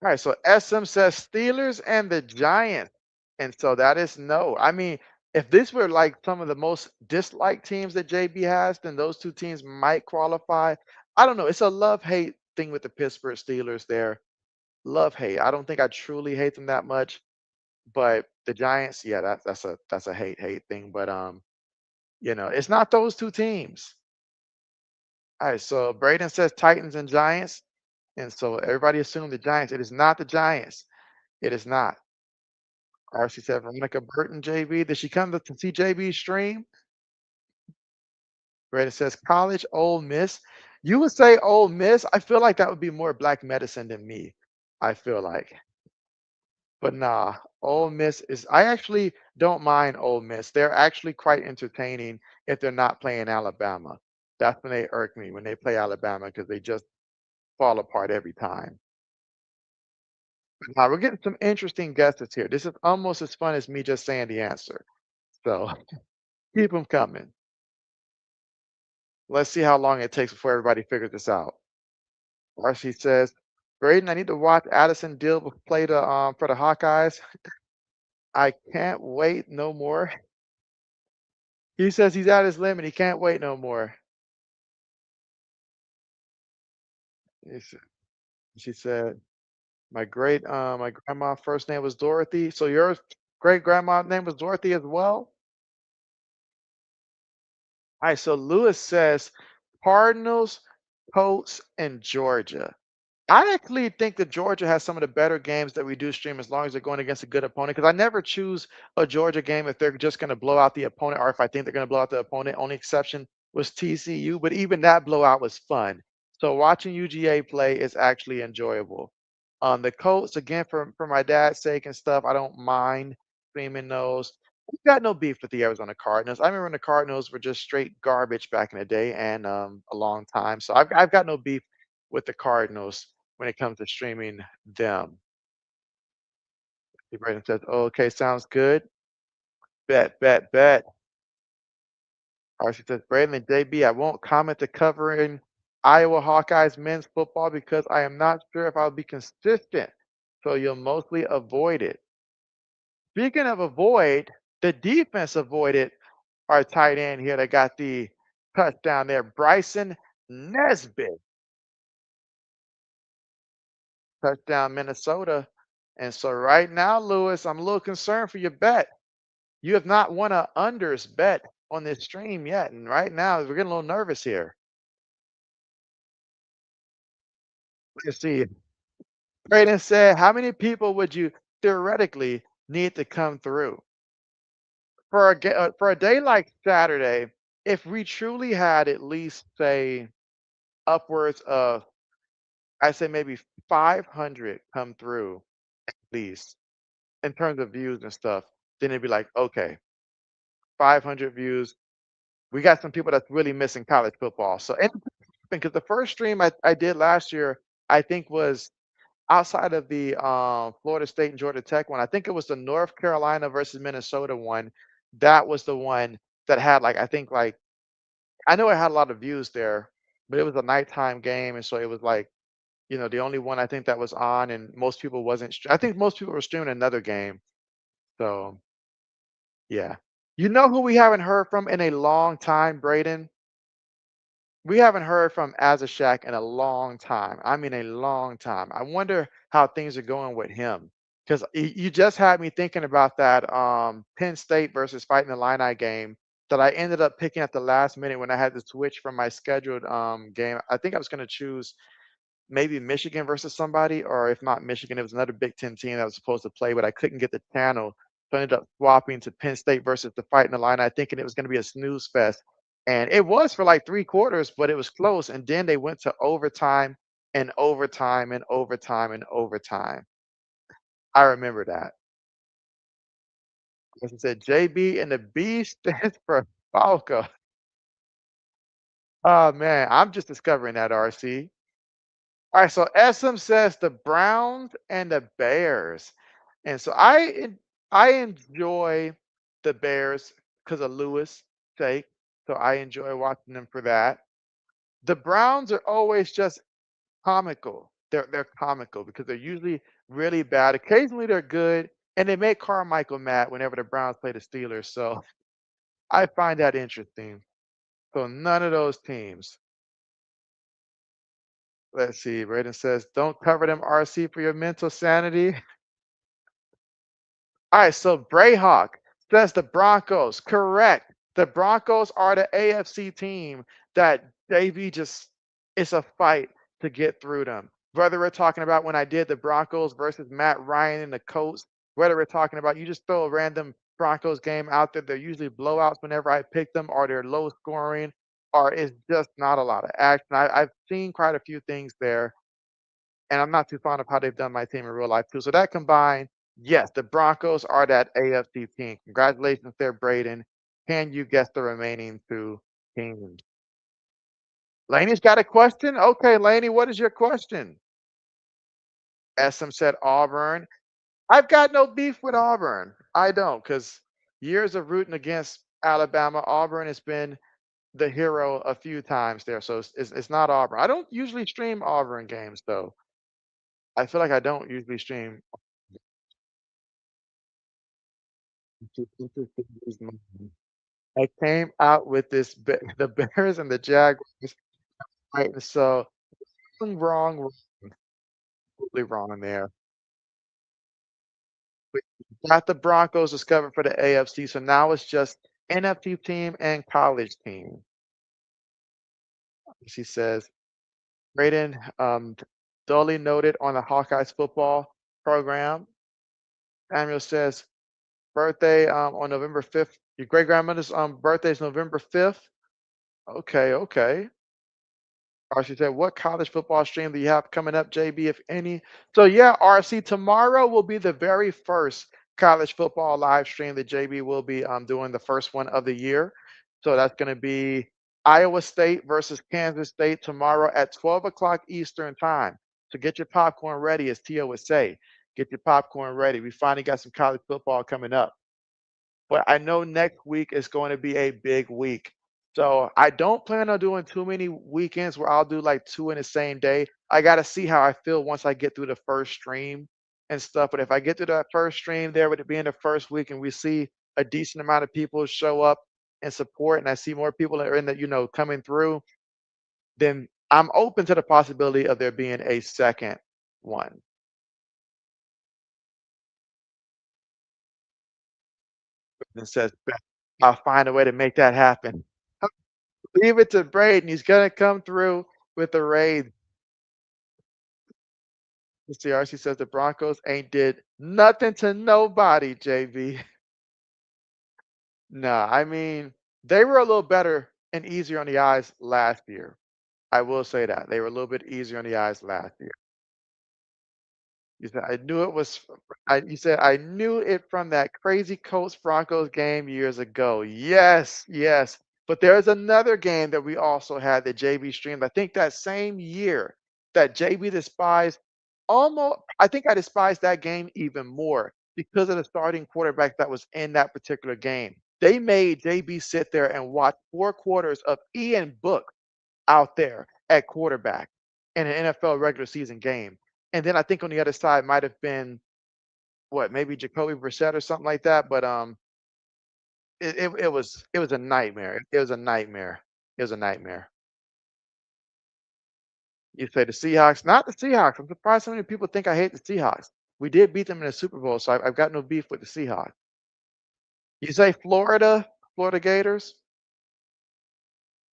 All right, so SM says Steelers and the Giants. And so that is no. I mean, if this were like some of the most disliked teams that JB has, then those two teams might qualify. I don't know. It's a love-hate thing with the Pittsburgh Steelers there. Love-hate. I don't think I truly hate them that much, but the Giants, yeah, that's a hate thing. But it's not those two teams. All right, so Braden says Titans and Giants. And so everybody assumed the Giants. It is not the Giants. It is not. RC said Veronica Burton, JB. Did she come to see JB stream? Brandon says college, Ole Miss. You would say Ole Miss. I feel like that would be more black medicine than me. I feel like. But nah, Ole Miss is I actually don't mind Ole Miss. They're actually quite entertaining if they're not playing Alabama. That's when they irk me when they play Alabama because they just fall apart every time. Now we're getting some interesting guesses here. This is almost as fun as me just saying the answer. So keep them coming. Let's see how long it takes before everybody figures this out. RC says, Braden, I need to watch Addison Deal play for the Hawkeyes. I can't wait no more. He says he's at his limit. He can't wait no more. He said- She said, my grandma first name was Dorothy. So your great grandma name was Dorothy as well? All right, so Lewis says Cardinals, Colts, and Georgia. I actually think that Georgia has some of the better games that we do stream as long as they're going against a good opponent. Because I never choose a Georgia game if they're just going to blow out the opponent or if I think they're going to blow out the opponent. Only exception was TCU, but even that blowout was fun. So watching UGA play is actually enjoyable. The Colts, again, for my dad's sake and stuff, I don't mind streaming those. We've got no beef with the Arizona Cardinals. I remember when the Cardinals were just straight garbage back in the day and a long time. So I've got no beef with the Cardinals when it comes to streaming them. Brandon says, "Oh, okay, sounds good. Bet, bet, bet." Archie says, Braden JB, I won't comment to covering Iowa Hawkeyes men's football because I am not sure if I'll be consistent. So you'll mostly avoid it. Speaking of avoid, the defense avoided our tight end here that got the touchdown there. Bryson Nesbitt, touchdown Minnesota. And so right now, Lewis, I'm a little concerned for your bet. You have not won a unders bet on this stream yet, and right now we're getting a little nervous here. Let's see. Braden said, "How many people would you theoretically need to come through for a day like Saturday? If we truly had at least say upwards of, I say maybe 500 come through at least in terms of views and stuff, then it'd be like, okay, 500 views. We got some people that's really missing college football. So and because the first stream I did last year, I think was outside of the Florida State and Georgia Tech one. I think it was the North Carolina versus Minnesota one. That was the one that had like I think like I know it had a lot of views there, but it was a nighttime game, and so it was like the only one I think that was on, and most people wasn't. I think most people were streaming another game. So yeah, you know who we haven't heard from in a long time, Braden? We haven't heard from Azashak in a long time. I mean, a long time. I wonder how things are going with him because you just had me thinking about that Penn State versus Fighting the Illini game that I ended up picking at the last minute when I had to switch from my scheduled game. I think I was going to choose maybe Michigan versus somebody, or if not Michigan, it was another Big Ten team that was supposed to play, but I couldn't get the channel. So I ended up swapping to Penn State versus the Fighting Illini, thinking it was going to be a snooze fest. And it was for like 3 quarters, but it was close. And then they went to overtime and overtime and overtime and overtime. I remember that. As I said, JB and the B stands for Falco. Oh man, I'm just discovering that RC. All right, so SM says the Browns and the Bears. And so I enjoy the Bears because of Lewis' sake. So I enjoy watching them for that. The Browns are always just comical. They're comical because they're usually really bad. Occasionally they're good, and they make Carmichael mad whenever the Browns play the Steelers. So I find that interesting. So none of those teams. Let's see. Braden says, "Don't cover them RC for your mental sanity." All right, so Brayhawk says the Broncos. Correct. The Broncos are the AFC team that JV just it's a fight to get through them. Whether we're talking about when I did the Broncos versus Matt Ryan and the Colts, whether we're talking about you just throw a random Broncos game out there, they're usually blowouts whenever I pick them, or they're low scoring, or it's just not a lot of action. I've seen quite a few things there and I'm not too fond of how they've done my team in real life too. So that combined, yes, the Broncos are that AFC team. Congratulations there, Braden. Can you guess the remaining two teams? Laney's got a question. Okay, Laney, what is your question? SM said Auburn. I've got no beef with Auburn. I don't, because years of rooting against Alabama, Auburn has been the hero a few times there. So it's not Auburn. I don't usually stream Auburn games though. I feel like I don't usually stream. I came out with this the Bears and the Jaguars, right? So wrong, completely wrong there. We got the Broncos discovered for the AFC, so now it's just NFC team and college team. She says, Braden, duly noted on the Hawkeyes football program. Samuel says, birthday on November 5th. Your great grandmother's birthday is November 5th. Okay, okay. RC said, what college football stream do you have coming up, JB, if any? So yeah, RC, tomorrow will be the very first college football live stream that JB will be doing, the first one of the year. So that's going to be Iowa State versus Kansas State tomorrow at 12 o'clock Eastern time. So get your popcorn ready, as Tio would say. Get your popcorn ready. We finally got some college football coming up. But I know next week is going to be a big week. So I don't plan on doing too many weekends where I'll do like two in the same day. I got to see how I feel once I get through the first stream and stuff. But if I get through that first stream there with it being the first week and we see a decent amount of people show up and support, and I see more people that are in the, coming through, then I'm open to the possibility of there being a second one. And says, I'll find a way to make that happen. Leave it to Braden. He's gonna come through with the raid. Mr. RC says the Broncos ain't did nothing to nobody, JB. Nah, I mean, they were a little better and easier on the eyes last year. I will say that. They were a little bit easier on the eyes last year. You said I knew it was you said I knew it from that crazy Colts Broncos game years ago. Yes, yes. But there's another game that we also had that JB streamed. I think that same year that JB despised almost I think I despised that game even more because of the starting quarterback that was in that particular game. They made JB sit there and watch 4 quarters of Ian Book out there at quarterback in an NFL regular season game. And then I think on the other side might have been what, maybe Jacoby Brissett or something like that. But it was a nightmare. It was a nightmare. It was a nightmare. You say the Seahawks, not the Seahawks. I'm surprised so many people think I hate the Seahawks. We did beat them in the Super Bowl, so I've got no beef with the Seahawks. You say Florida, Florida Gators?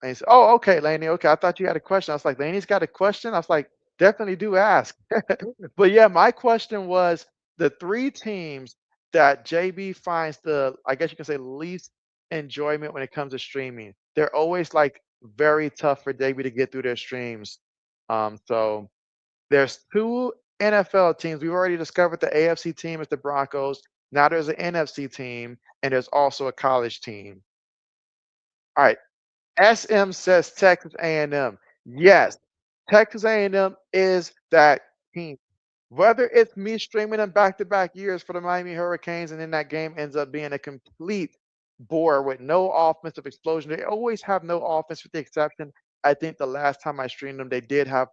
And he said, "Oh, okay, Laney. Okay, I thought you had a question." I was like, "Laney's got a question." I was like, "Definitely do ask." But yeah, my question was the three teams that JB finds I guess you can say, least enjoyment when it comes to streaming. They're always like very tough for JB to get through their streams. So there's two NFL teams. We've already discovered the AFC team is the Broncos. Now there's an NFC team, and there's also a college team. All right. SM says Texas A&M. Yes, Texas A&M is that team. Whether it's me streaming them back-to-back years for the Miami Hurricanes and then that game ends up being a complete bore with no offensive explosion. They always have no offense with the exception. I think the last time I streamed them, they did have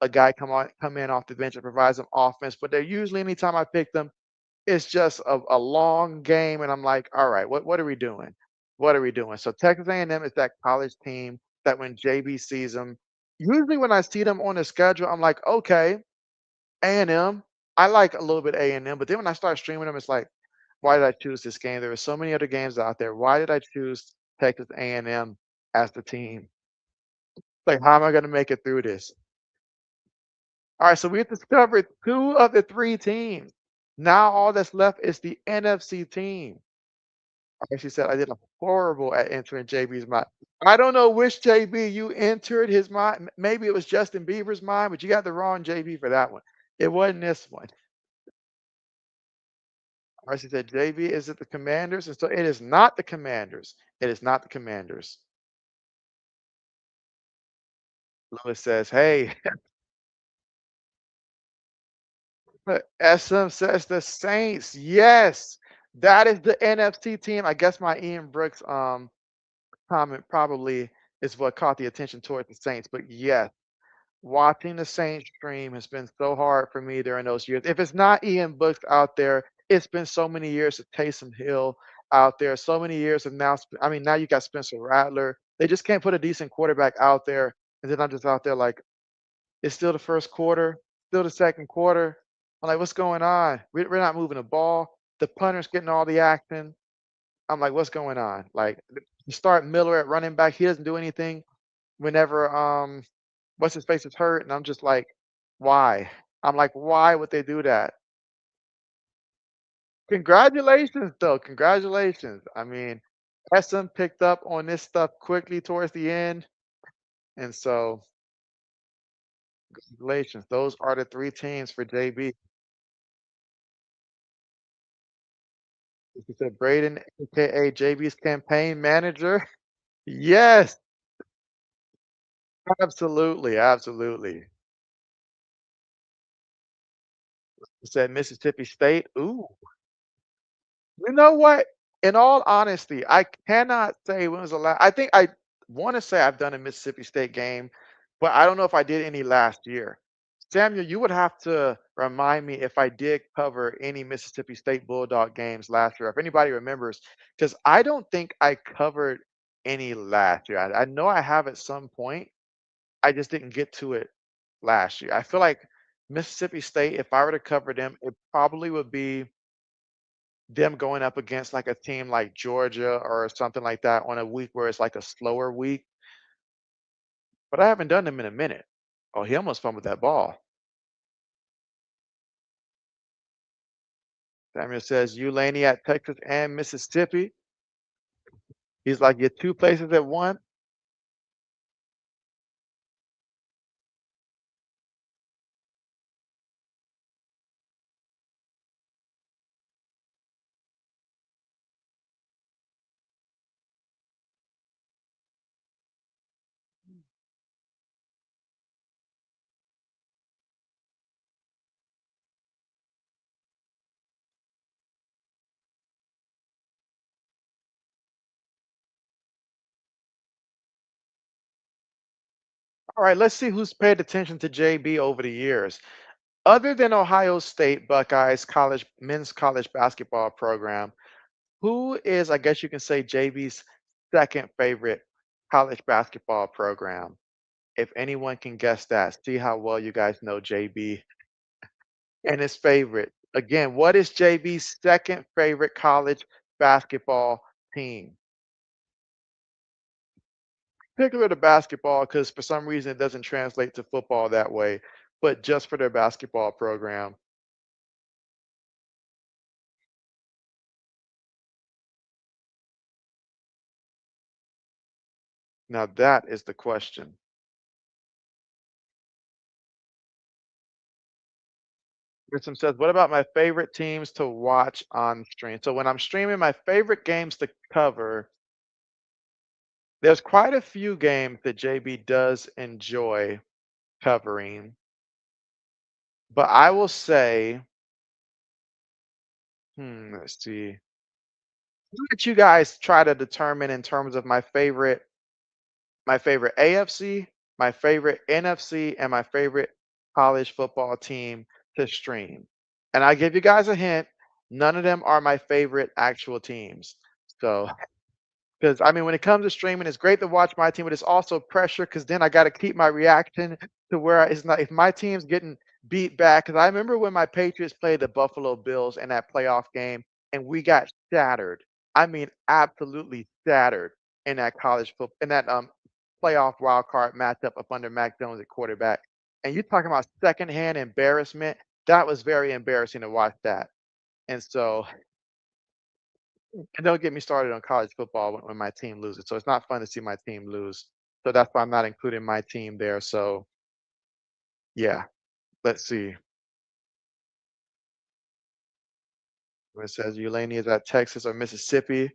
a guy come in off the bench and provide some offense, but they're usually anytime I pick them, it's just a long game, and I'm like, "All right, what are we doing? What are we doing?" So Texas A&M is that college team that when JB sees them, usually when I see them on the schedule, I'm like, "Okay, A&M." I like a little bit A&M, but then when I start streaming them, it's like, "Why did I choose this game? There were so many other games out there. Why did I choose Texas A&M as the team? Like, how am I gonna make it through this?" All right, so we've discovered 2 of the 3 teams. Now all that's left is the NFC team. She said, "I did a horrible at entering JB's mind." I don't know which JB you entered his mind. Maybe it was Justin Bieber's mind, but you got the wrong JB for that one. It wasn't this one. She said, "JB, is it the Commanders?" And so it is not the Commanders. It is not the Commanders. Lewis says, "Hey," SM says the Saints. Yes, that is the NFC team. I guess my Ian Brooks comment probably is what caught the attention towards the Saints. But yes, watching the Saints stream has been so hard for me during those years. If it's not Ian Books out there, it's been so many years of Taysom Hill out there. So many years of now. I mean, now you got Spencer Rattler. They just can't put a decent quarterback out there. And then I'm just out there like, it's still the first quarter, still the second quarter. I'm like, what's going on? We're not moving the ball. The punter's getting all the action. I'm like, what's going on? Like, you start Miller at running back. He doesn't do anything whenever what's his face is hurt, and I'm just like, why? I'm like, why would they do that? Congratulations, though. Congratulations. I mean, SM picked up on this stuff quickly towards the end, and so congratulations. Those are the three teams for JB. He said Braden, aka JB's campaign manager. Yes, absolutely, absolutely. He said Mississippi State. Ooh, you know what? In all honesty, I cannot say when was the last. I think I want to say I've done a Mississippi State game, but I don't know if I did any last year. Samuel, you would have to remind me if I did cover any Mississippi State Bulldog games last year, if anybody remembers, because I don't think I covered any last year. I know I have at some point. I just didn't get to it last year. I feel like Mississippi State, if I were to cover them, it probably would be them going up against like a team like Georgia or something like that on a week where it's like a slower week. But I haven't done them in a minute. Oh, he almost fumbled that ball. Samuel says, you Laney at Texas and Mississippi. He's like, you're two places at once. All right, let's see who's paid attention to JB over the years. Other than Ohio State Buckeyes college men's college basketball program, who is, I guess you can say, JB's second favorite college basketball program? If anyone can guess that, see how well you guys know JB and his favorite. Again, what is JB's second favorite college basketball team? Particular to basketball, because for some reason it doesn't translate to football that way, but just for their basketball program. Now that is the question. Grissom says, what about my favorite teams to watch on stream? So when I'm streaming my favorite games to cover, there's quite a few games that JB does enjoy covering. But I will say, let's see. Let you guys try to determine in terms of my favorite AFC, my favorite NFC, and my favorite college football team to stream. And I give you guys a hint, none of them are my favorite actual teams. So, because I mean, when it comes to streaming, it's great to watch my team, but it's also pressure because then I got to keep my reaction to where it's not if my team's getting beat back. Because I remember when my Patriots played the Buffalo Bills in that playoff game, and we got shattered. I mean, absolutely shattered in that college football in that playoff wild card matchup up under Mac Jones at quarterback. And you're talking about secondhand embarrassment. That was very embarrassing to watch that. And so and don't get me started on college football when my team loses. So it's not fun to see my team lose. So that's why I'm not including my team there. So yeah, let's see. When it says Eulania is at Texas or Mississippi.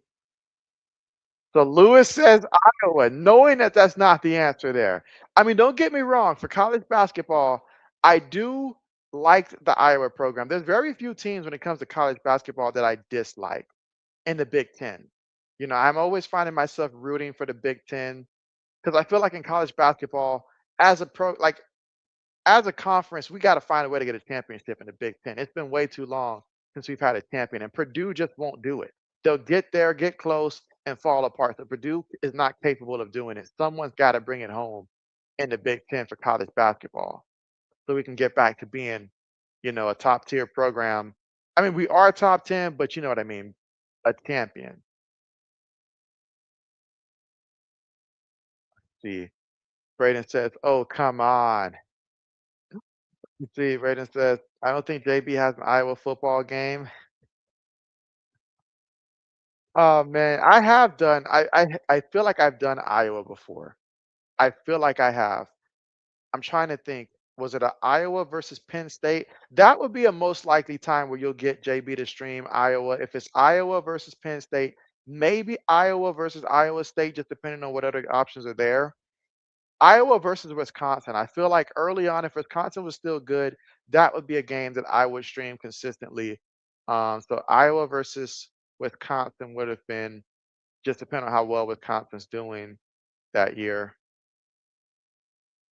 So Lewis says Iowa, knowing that that's not the answer there. I mean, don't get me wrong. For college basketball, I do like the Iowa program. There's very few teams when it comes to college basketball that I dislike in the Big Ten. You know, I'm always finding myself rooting for the Big Ten because I feel like in college basketball, as a pro, like as a conference, we got to find a way to get a championship in the Big Ten. It's been way too long since we've had a champion, and Purdue just won't do it. They'll get there, get close, and fall apart. So Purdue is not capable of doing it. Someone's got to bring it home in the Big Ten for college basketball, so we can get back to being, a top tier program. I mean, we are top 10, but you know what I mean, a champion. See, Braden says, "Oh, come on." You see, Braden says, "I don't think JB has an Iowa football game." Oh man, I have done. I feel like I've done Iowa before. I feel like I have. I'm trying to think. Was it a Iowa versus Penn State? That would be a most likely time where you'll get JB to stream Iowa. If it's Iowa versus Penn State, maybe Iowa versus Iowa State, just depending on what other options are there. Iowa versus Wisconsin. I feel like early on, if Wisconsin was still good, that would be a game that I would stream consistently. So Iowa versus Wisconsin would have been just depending on how well Wisconsin's doing that year.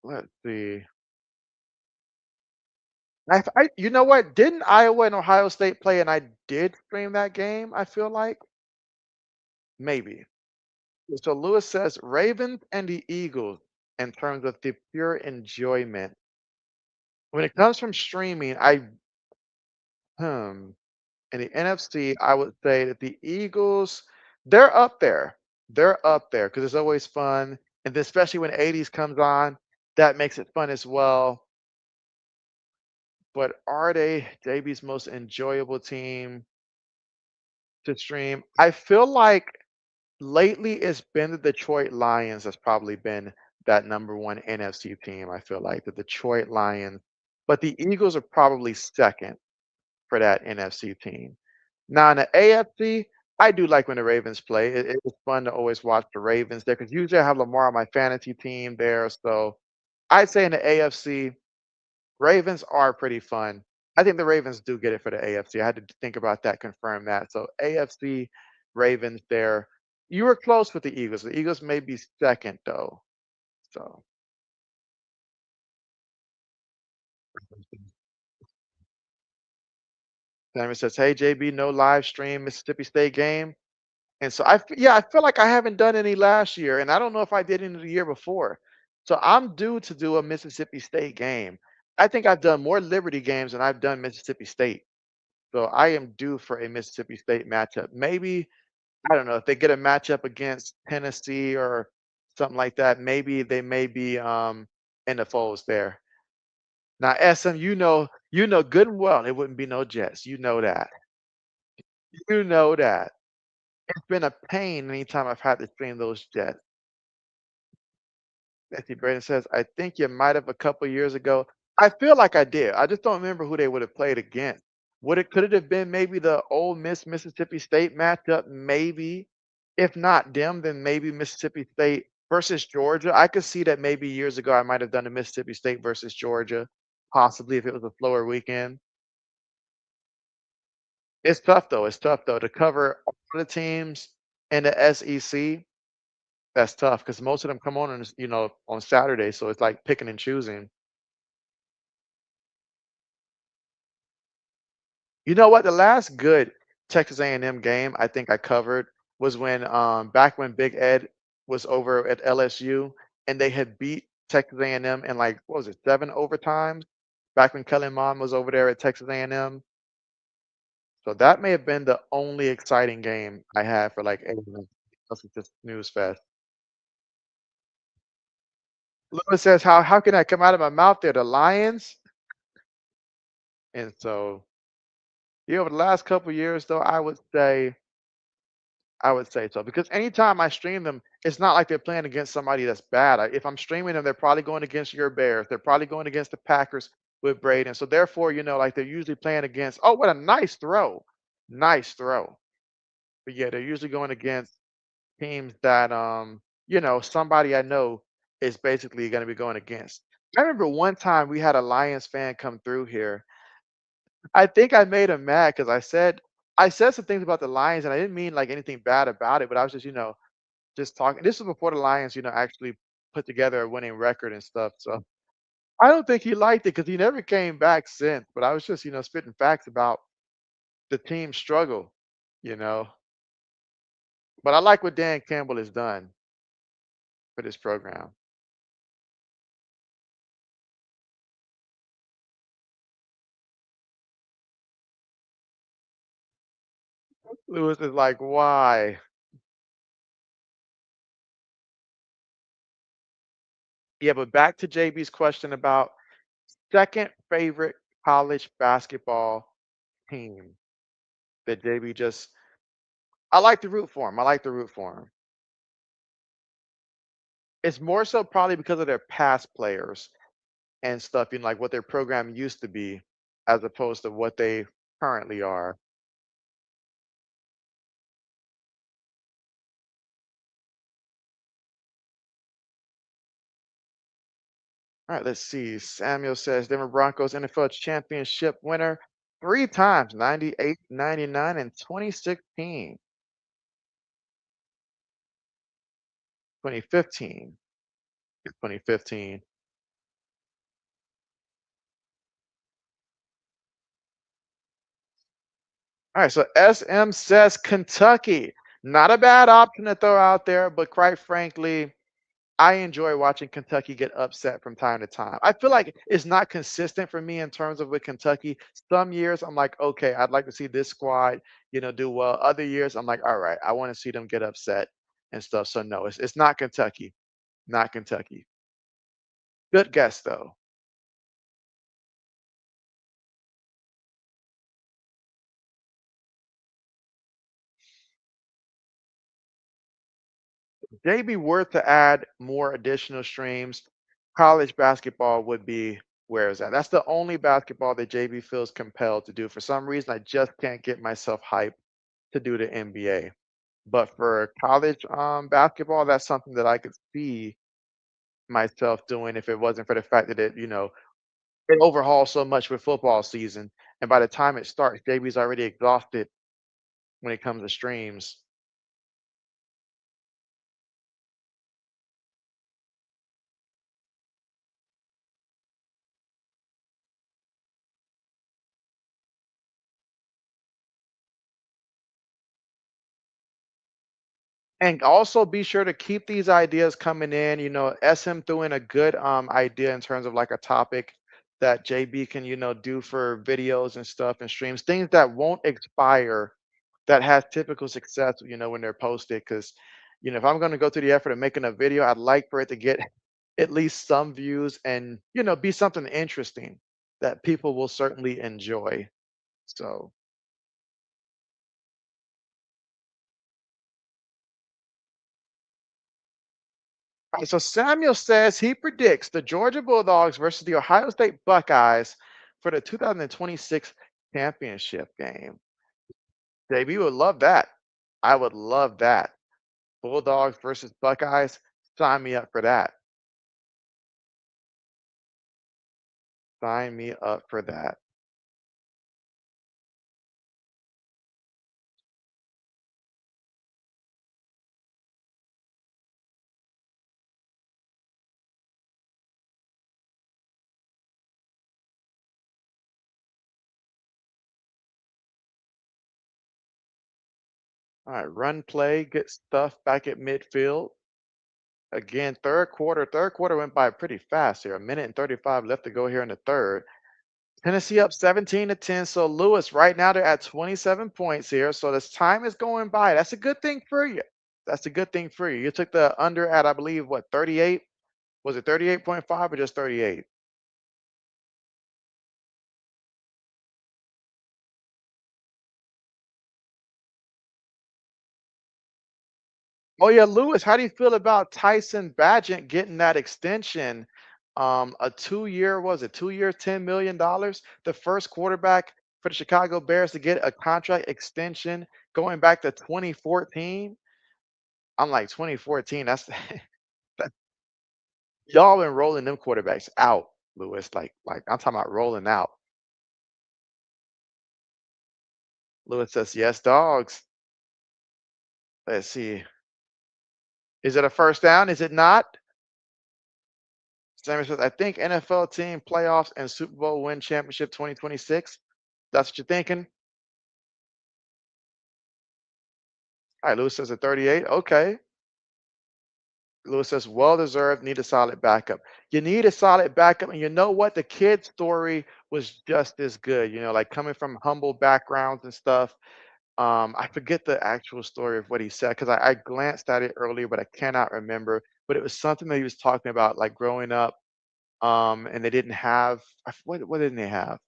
Let's see. You know what? Didn't Iowa and Ohio State play and I did stream that game, I feel like? Maybe. So Lewis says Ravens and the Eagles in terms of the pure enjoyment. When it comes from streaming, hmm, in the NFC, I would say that the Eagles, they're up there. They're up there because it's always fun. And then especially when 80s comes on, that makes it fun as well. But are they JB's most enjoyable team to stream? I feel like lately it's been the Detroit Lions that's probably been that number one NFC team. I feel like the Detroit Lions, but the Eagles are probably second for that NFC team. Now in the AFC, I do like when the Ravens play. It's fun to always watch the Ravens there because usually I have Lamar on my fantasy team there. So I'd say in the AFC, Ravens are pretty fun. I think the Ravens do get it for the AFC. I had to think about that, confirm that. So AFC, Ravens there. You were close with the Eagles. The Eagles may be second though. So Sammy says, "Hey JB, no live stream Mississippi State game." And so yeah, I feel like I haven't done any last year, and I don't know if I did any the year before. So I'm due to do a Mississippi State game. I think I've done more Liberty games than I've done Mississippi State. So I am due for a Mississippi State matchup. Maybe I don't know if they get a matchup against Tennessee or something like that. Maybe they may be in the folds there. Now, SM, you know good and well it wouldn't be no Jets. You know that. You know that. It's been a pain anytime I've had to stream those Jets. Nancy Braden says, I think you might have a couple years ago. I feel like I did. I just don't remember who they would have played against. Could it have been maybe the Ole Miss Mississippi State matchup? Maybe. If not them, then maybe Mississippi State versus Georgia. I could see that maybe years ago I might have done a Mississippi State versus Georgia, possibly if it was a slower weekend. It's tough though. It's tough though to cover all the teams in the SEC. That's tough because most of them come on Saturday, so it's like picking and choosing. You know what? The last good Texas A&M game I think I covered was when back when Big Ed was over at LSU and they had beat Texas A&M in like what was it, 7 overtimes? Back when Kellen Mond was over there at Texas A&M. So that may have been the only exciting game I had for like A&M. This was just snooze fest. Lewis says, how can I come out of my mouth? They're the Lions. And so over the last couple years though, I would say so because anytime I stream them, it's not like they're playing against somebody that's bad. If I'm streaming them, they're probably going against your Bears. They're probably going against the Packers with Braden. So therefore, like they're usually playing against. Oh, what a nice throw. But yeah, they're usually going against teams that somebody I know is basically going to be going against. I remember one time we had a Lions fan come through here. I think I made him mad because I said some things about the Lions and I didn't mean like anything bad about it, but I was just talking. This was before the Lions, actually put together a winning record and stuff. So I don't think he liked it because he never came back since. But I was just, spitting facts about the team struggle, you know. But I like what Dan Campbell has done for this program. Lewis is like, why? Yeah, but back to JB's question about second favorite college basketball team that JB just I like to root for him. I like to root for him. It's more so probably because of their past players and stuff, like what their program used to be as opposed to what they currently are. All right, let's see. Samuel says Denver Broncos NFL championship winner three times, 98, 99, and 2016, 2015, 2015. All right, so SM says Kentucky. Not a bad option to throw out there, but quite frankly, I enjoy watching Kentucky get upset from time to time. I feel like it's not consistent for me in terms of with Kentucky. Some years I'm like, okay, I'd like to see this squad, do well. Other years I'm like, all right, I want to see them get upset and stuff. So no, it's not Kentucky. Not Kentucky. Good guess though. JB worth to add more additional streams. College basketball would be where is that? That's the only basketball that JB feels compelled to do. For some reason, I just can't get myself hyped to do the NBA. But for college basketball, that's something that I could see myself doing if it wasn't for the fact that it overhauls so much with football season. And by the time it starts, JB's already exhausted when it comes to streams. And also be sure to keep these ideas coming in. SM threw in a good idea in terms of like a topic that JB can, do for videos and stuff and streams, things that won't expire that has typical success, when they're posted. Because, if I'm going to go through the effort of making a video, I'd like for it to get at least some views and, be something interesting that people will certainly enjoy. So, all right, so Samuel says he predicts the Georgia Bulldogs versus the Ohio State Buckeyes for the 2026 championship game. JB would love that. I would love that. Bulldogs versus Buckeyes. Sign me up for that. Sign me up for that. All right, run play, good stuff back at midfield. Again, third quarter went by pretty fast here. A minute and 35 left to go here in the third. Tennessee up 17-10. So Lewis, right now they're at 27 points here. So this time is going by. That's a good thing for you. That's a good thing for you. You took the under at, I believe, what, 38? Was it 38.5 or just 38? Oh yeah, Lewis, how do you feel about Tyson Badgett getting that extension? A 2-year, was it 2 years, $10 million? The first quarterback for the Chicago Bears to get a contract extension going back to 2014. I'm like 2014. That's that, y'all been rolling them quarterbacks out, Lewis. Like I'm talking about rolling out. Lewis says yes, dogs. Let's see. Is it a first down? Is it not? Sammy says, I think NFL team playoffs and Super Bowl win championship 2026. That's what you're thinking? All right, Lewis says a 38. Okay. Lewis says, well deserved, need a solid backup. You need a solid backup. And you know what? The kid's story was just as good, like coming from humble backgrounds and stuff. I forget the actual story of what he said because I glanced at it earlier, but I cannot remember. But it was something that he was talking about, like growing up, and they didn't have what didn't they have?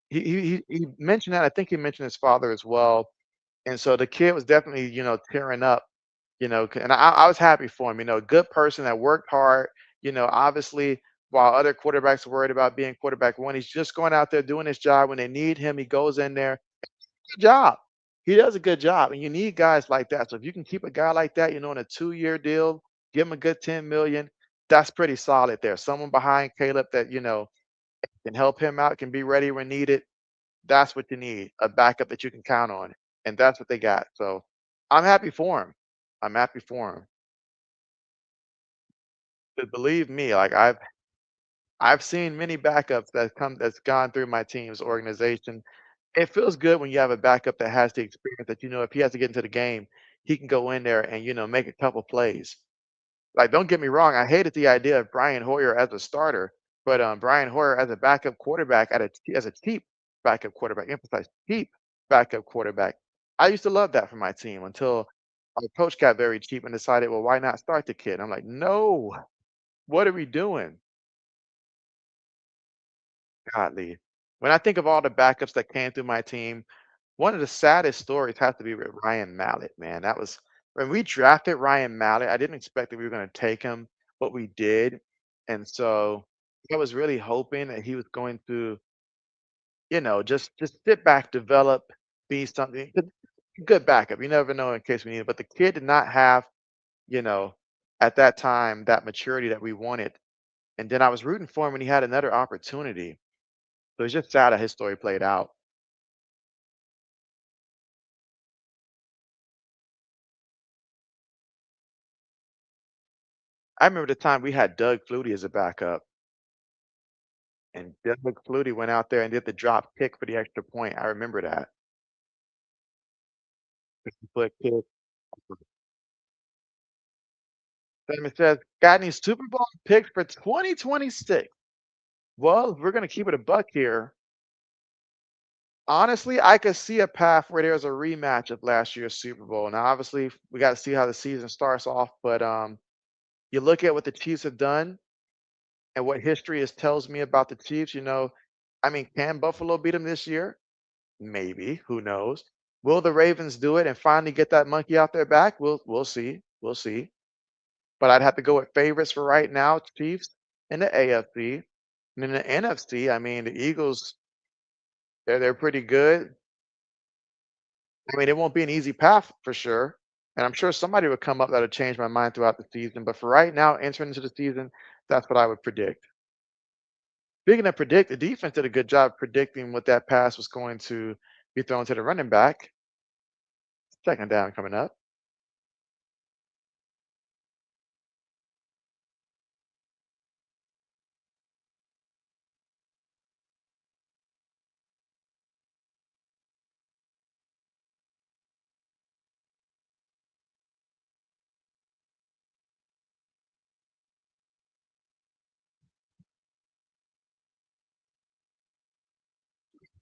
He mentioned that. I think he mentioned his father as well. And so the kid was definitely, tearing up, and I was happy for him, a good person that worked hard, obviously, while other quarterbacks are worried about being quarterback one, he's just going out there doing his job. When they need him, he goes in there. Good job. He does a good job. And you need guys like that. So if you can keep a guy like that, in a 2-year deal, give him a good 10 million, that's pretty solid there. Someone behind Caleb that, can help him out, can be ready when needed. That's what you need, a backup that you can count on, and that's what they got. So I'm happy for him. I'm happy for him. But believe me, like I've seen many backups that's gone through my team's organization. It feels good when you have a backup that has the experience that if he has to get into the game, he can go in there and make a couple plays. Like, don't get me wrong, I hated the idea of Brian Hoyer as a starter, but Brian Hoyer as a backup quarterback as a cheap backup quarterback, emphasize cheap backup quarterback. I used to love that for my team until our coach got very cheap and decided, well, why not start the kid? I'm like, no, what are we doing? Godly. When I think of all the backups that came through my team, one of the saddest stories has to be with Ryan Mallett, man. That was when we drafted Ryan Mallett. I didn't expect that we were going to take him, but we did. And so I was really hoping that he was going to, just sit back, develop, be something good backup. You never know in case we need it. But the kid did not have, you know, at that time that maturity that we wanted. And then I was rooting for him when he had another opportunity. So it's just sad how his story played out. I remember the time we had Doug Flutie as a backup, and Doug Flutie went out there and did the drop kick for the extra point. I remember that. 50-foot kick. Simon says, "Got any Super Bowl picks for 2026?" Well, if we're gonna keep it a buck here, honestly, I could see a path where there's a rematch of last year's Super Bowl. Now, obviously, we got to see how the season starts off, but you look at what the Chiefs have done and what history tells me about the Chiefs. I mean, can Buffalo beat them this year? Maybe. Who knows? Will the Ravens do it and finally get that monkey off their back? We'll see. We'll see. But I'd have to go with favorites for right now, Chiefs in the AFC. And in the NFC, I mean, the Eagles, they're pretty good. I mean, it won't be an easy path for sure. And I'm sure somebody would come up that'll change my mind throughout the season. But for right now, entering into the season, that's what I would predict. Speaking of predict, the defense did a good job predicting what that pass was going to be thrown to the running back. Second down coming up.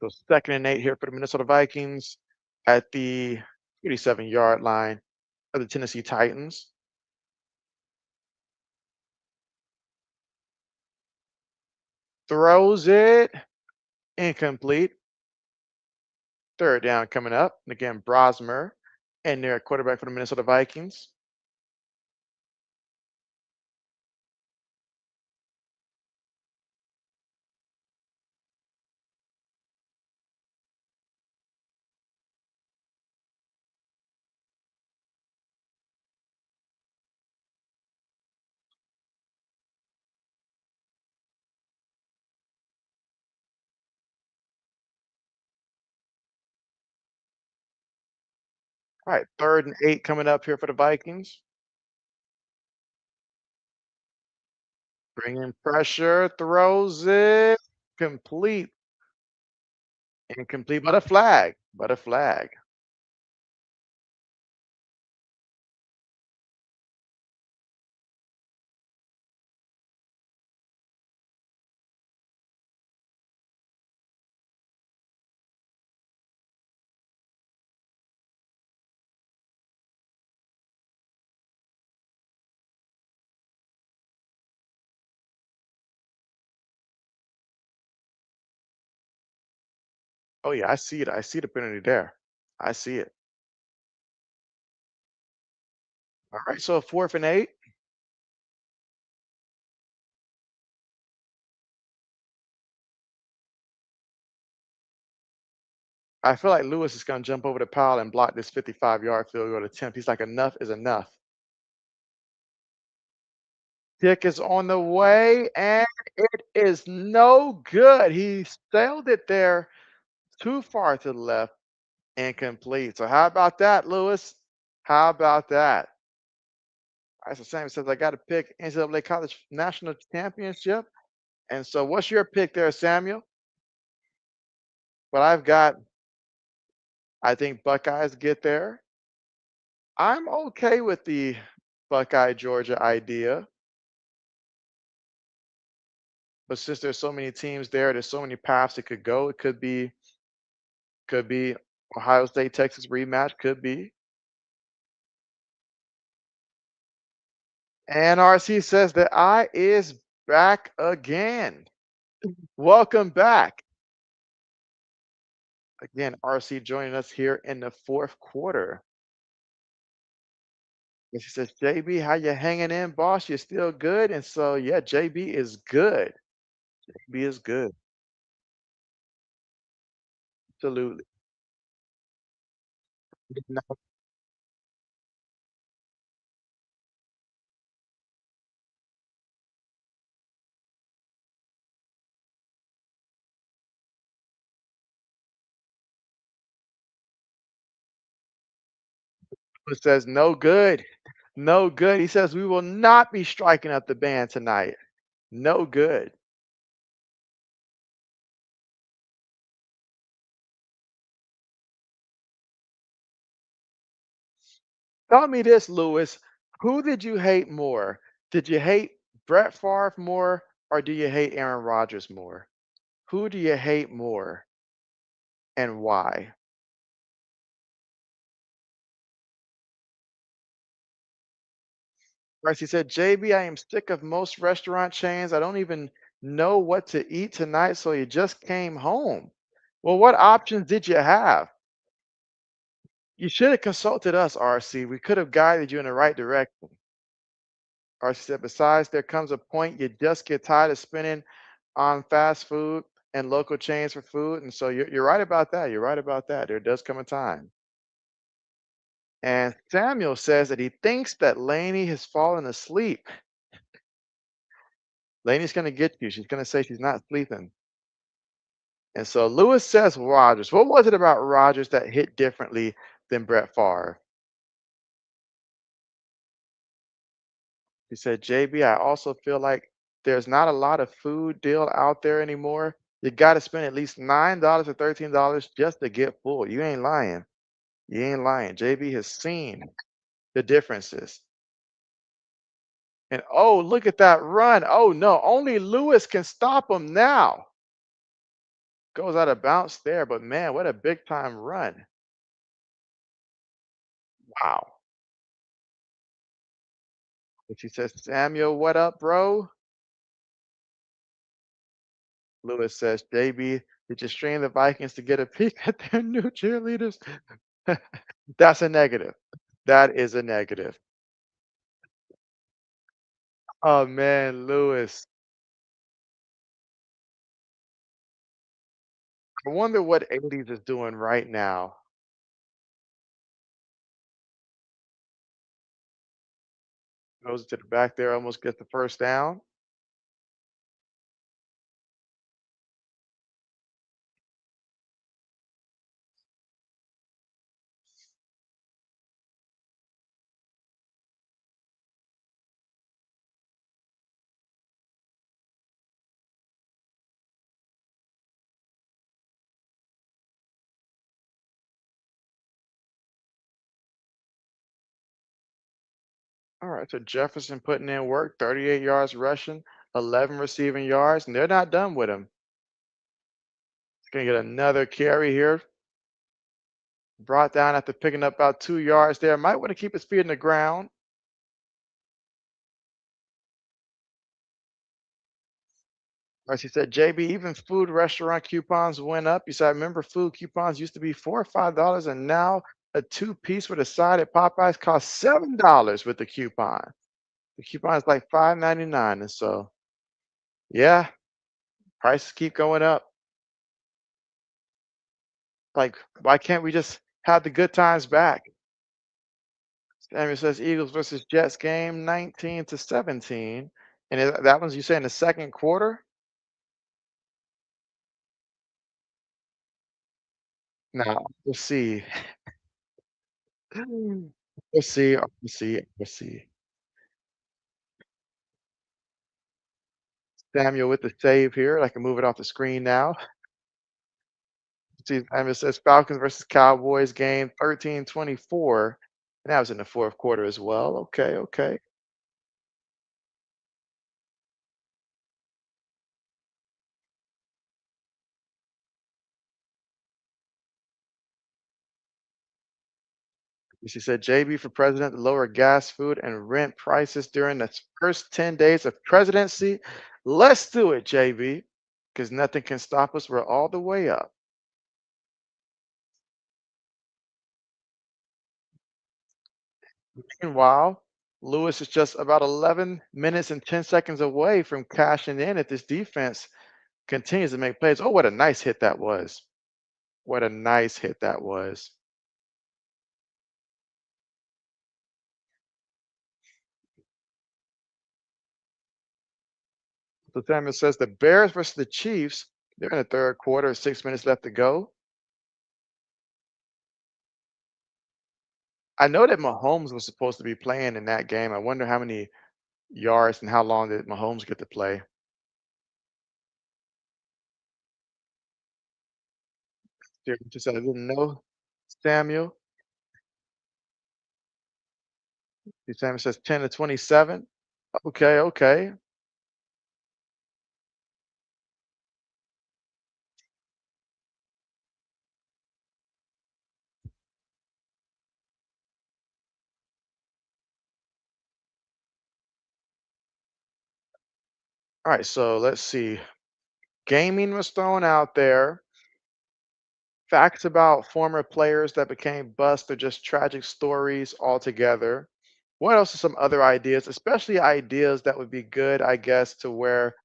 So 2nd and 8 here for the Minnesota Vikings at the 37-yard line of the Tennessee Titans. Throws it incomplete. Third down coming up. And again, Brosmer and their quarterback for the Minnesota Vikings. All right, 3rd and 8 coming up here for the Vikings. Bringing pressure, throws it complete. Incomplete, but a flag. But a flag. Oh yeah, I see it. I see the penalty there. I see it. All right, so 4th and 8. I feel like Lewis is going to jump over the pile and block this 55-yard field goal attempt. He's like, enough is enough. Kick is on the way, and it is no good. He sailed it there too far to the left, incomplete. So how about that, Lewis? How about that? All right, so Sam says I got to pick NCAA College National Championship. And so what's your pick there, Samuel? Well, I think Buckeyes get there. I'm okay with the Buckeye Georgia idea, but since there's so many teams there, there's so many paths it could go. It could be Ohio State Texas rematch, could be. And RC says the I is back again. Welcome back. Again, RC joining us here in the fourth quarter. And she says, JB, how you hanging in, boss? You still good? And so, yeah, JB is good. JB is good. Absolutely. Now, it says, no good. No good. He says, we will not be striking up the band tonight. No good. Tell me this, Lewis. Who did you hate more? Did you hate Brett Favre more or do you hate Aaron Rodgers more? Who do you hate more and why? Right, he said, JB, I am sick of most restaurant chains. I don't even know what to eat tonight, so you just came home. Well, what options did you have? You should have consulted us, RC. We could have guided you in the right direction. RC said, besides, there comes a point you just get tired of spending on fast food and local chains for food. And so you're right about that. You're right about that. There does come a time. And Samuel says that he thinks that Lainey has fallen asleep. Lainey's going to get you. She's going to say she's not sleeping. And so Lewis says Rodgers. What was it about Rodgers that hit differently than Brett Favre? He said, JB, I also feel like there's not a lot of food deal out there anymore. You got to spend at least $9 or $13 just to get full. You ain't lying. You ain't lying. JB has seen the differences. And oh, look at that run. Oh no, only Lewis can stop him now. Goes out of bounds there, but man, what a big time run. Wow. And she says, Samuel, what up, bro? Lewis says, JB, did you stream the Vikings to get a peek at their new cheerleaders? That's a negative. That is a negative. Oh man, Lewis. I wonder what 80s is doing right now. Goes to the back there, almost gets the first down. All right, so Jefferson putting in work, 38 yards rushing, 11 receiving yards, and they're not done with him. He's going to get another carry here. Brought down after picking up about 2 yards there. Might want to keep his feet in the ground. Or she said, JB, even food restaurant coupons went up. You said, I remember food coupons used to be $4 or $5, and now a two-piece with a side at Popeyes costs $7 with the coupon. The coupon is like 5.99, and so yeah, prices keep going up. Like, why can't we just have the good times back? Samuel says Eagles versus Jets game 19-17. And that one's you say in the second quarter? No, we'll see. We'll see. We'll see. We'll see. Samuel with the save here. I can move it off the screen now. See, Samuel says Falcons versus Cowboys game 13-24. And that was in the fourth quarter as well. Okay, okay. She said JB for president to lower gas, food, and rent prices during the first 10 days of presidency. Let's do it, JB, because nothing can stop us. We're all the way up. Meanwhile, Lewis is just about 11 minutes and 10 seconds away from cashing in if this defense continues to make plays. Oh, what a nice hit that was. What a nice hit that was. So Samuel says the Bears versus the Chiefs. They're in the third quarter, 6 minutes left to go. I know that Mahomes was supposed to be playing in that game. I wonder how many yards and how long did Mahomes get to play? Just said I didn't know. Samuel. Samuel says 10-27. Okay, okay. All right, so let's see. Gaming was thrown out there. Facts about former players that became bust or just tragic stories altogether. What else are some other ideas, especially ideas that would be good, I guess, to where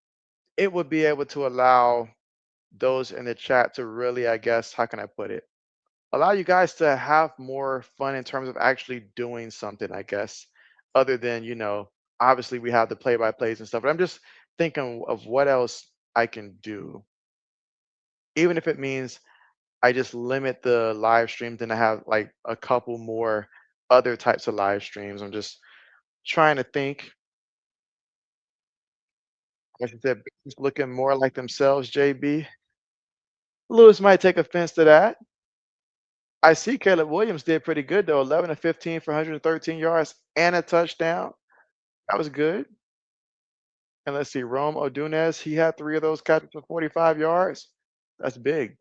it would be able to allow those in the chat to really, I guess, how can I put it? Allow you guys to have more fun in terms of actually doing something, I guess, other than, obviously we have the play by plays and stuff, but I'm just thinking of what else I can do, even if it means I just limit the live streams and I have like a couple more other types of live streams. I'm just trying to think. Like I said, just looking more like themselves, JB. Lewis might take offense to that. I see Caleb Williams did pretty good though, 11 to 15 for 113 yards and a touchdown. That was good. And let's see, Rome Odunez, he had three of those catches for 45 yards. That's big.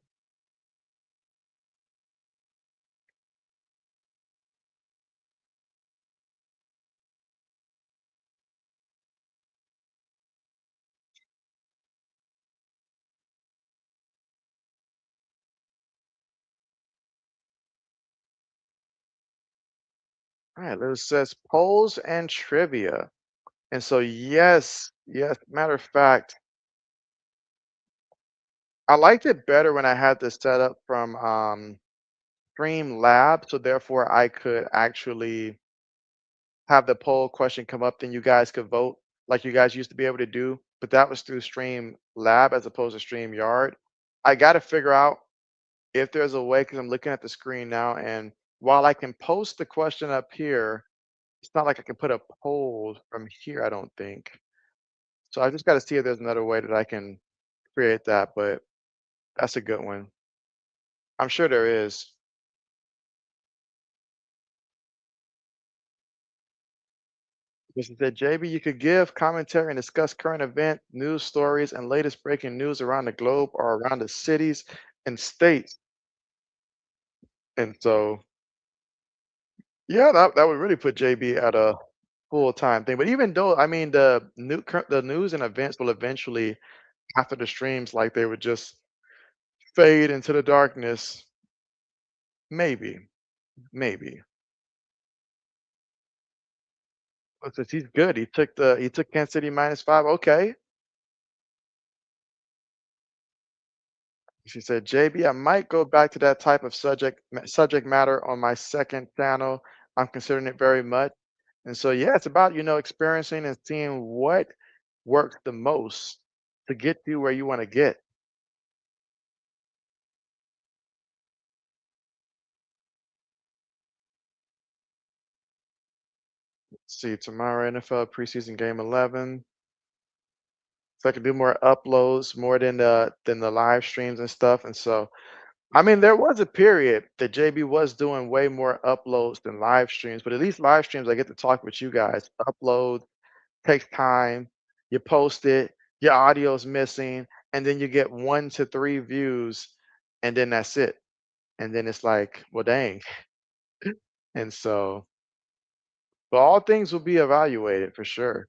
All right, Lewis says polls and trivia. And so, yes, yes, matter of fact, I liked it better when I had this set up from Stream Lab, so therefore I could actually have the poll question come up, then you guys could vote like you guys used to be able to do. But that was through Stream Lab as opposed to Stream Yard. I got to figure out if there's a way because I'm looking at the screen now, and while I can post the question up here, it's not like I can put a poll from here. I don't think so. I just got to see if there's another way that I can create that. But that's a good one. I'm sure there is. This is that JB, you could give commentary and discuss current event, news stories, and latest breaking news around the globe or around the cities and states. And so, yeah, that would really put JB at a full time thing. But even though, I mean, the news and events will eventually after the streams, like they would just fade into the darkness. Maybe, maybe. Looks like he's good. He took Kansas City -5. Okay. She said, JB, I might go back to that type of subject matter on my second channel. I'm considering it very much. And so, yeah, it's about, experiencing and seeing what works the most to get you where you want to get. See, tomorrow, NFL preseason game 11. So I can do more uploads, more than the live streams and stuff. And so, I mean, there was a period that JB was doing way more uploads than live streams, but at least live streams, I get to talk with you guys. Upload takes time. You post it, your audio's missing, and then you get 1 to 3 views, and then that's it. And then it's like, well, dang. And so, but all things will be evaluated for sure.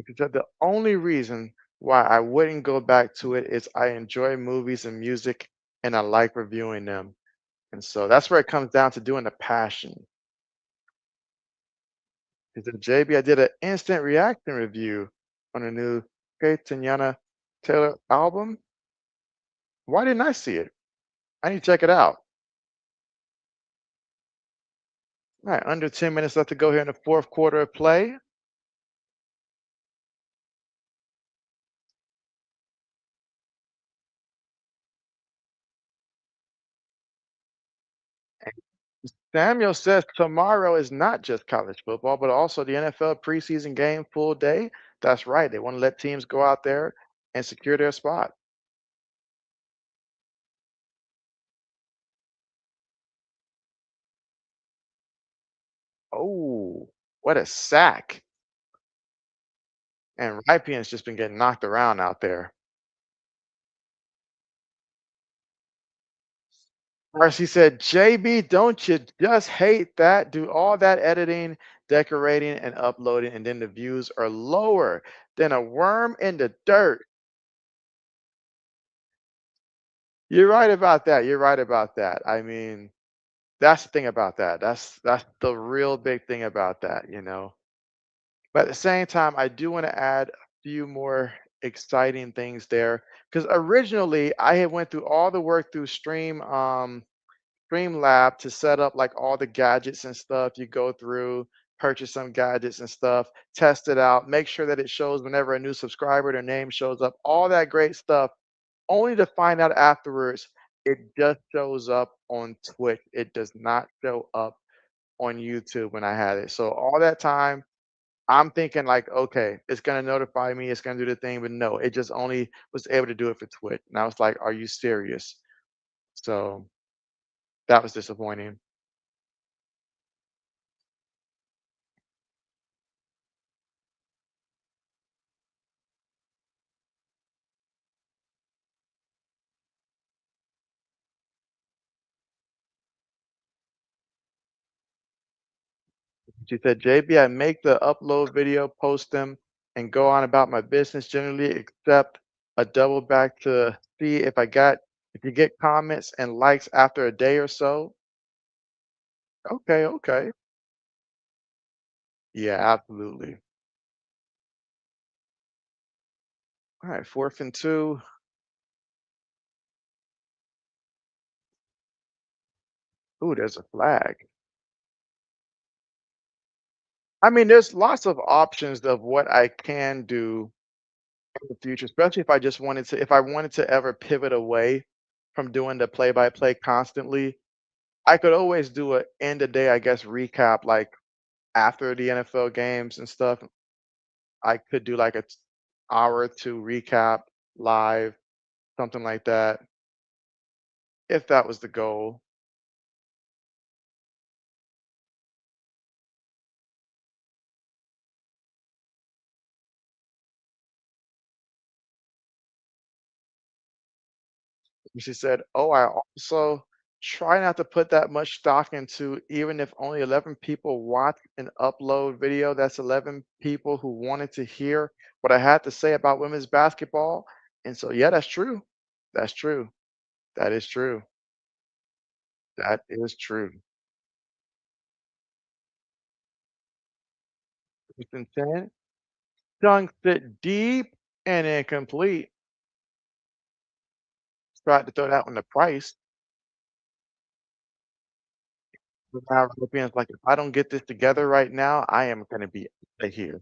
Because the only reason why I wouldn't go back to it is I enjoy movies and music, and I like reviewing them. And so that's where it comes down to doing the passion. Because JB, I did an instant reaction review on a new Tanyana Taylor album. Why didn't I see it? I need to check it out. All right, under 10 minutes left to go here in the fourth quarter of play. Samuel says tomorrow is not just college football, but also the NFL preseason game full day. That's right. They want to let teams go out there and secure their spot. Oh, what a sack. And Rypien's just been getting knocked around out there. Marcy said, JB, don't you just hate that? Do all that editing, decorating, and uploading, and then the views are lower than a worm in the dirt. You're right about that. You're right about that. I mean, that's the thing about that. That's the real big thing about that. But at the same time, I do want to add a few more exciting things there. Because originally I had went through all the work through Streamlab to set up like all the gadgets and stuff. You go through, purchase some gadgets and stuff, test it out, make sure that it shows whenever a new subscriber, their name shows up, all that great stuff, only to find out afterwards it just shows up on Twitch. It does not show up on YouTube when I had it. So all that time, I'm thinking like, okay, it's gonna notify me, it's gonna do the thing, but no, it just only was able to do it for Twitch. And I was like, are you serious? So that was disappointing. She said, JB, I make the upload video, post them, and go on about my business generally, except a double back to see if you get comments and likes after a day or so. Okay, okay. Yeah, absolutely. All right, 4th and 2. Ooh, there's a flag. I mean, there's lots of options of what I can do in the future, especially if I wanted to ever pivot away from doing the play-by-play constantly. I could always do a end of day, I guess, recap like after the NFL games and stuff. I could do like a hour or two recap live, something like that, if that was the goal. She said, "Oh, I also try not to put that much stock into, even if only 11 people watch an upload video, that's 11 people who wanted to hear what I had to say about women's basketball. And so, yeah, that's true. That's true. That is true. That is true. Houston 10 dunks it deep and incomplete. Tried to throw that one to Price. But now Philippians like, if I don't get this together right now, I am going to be out here.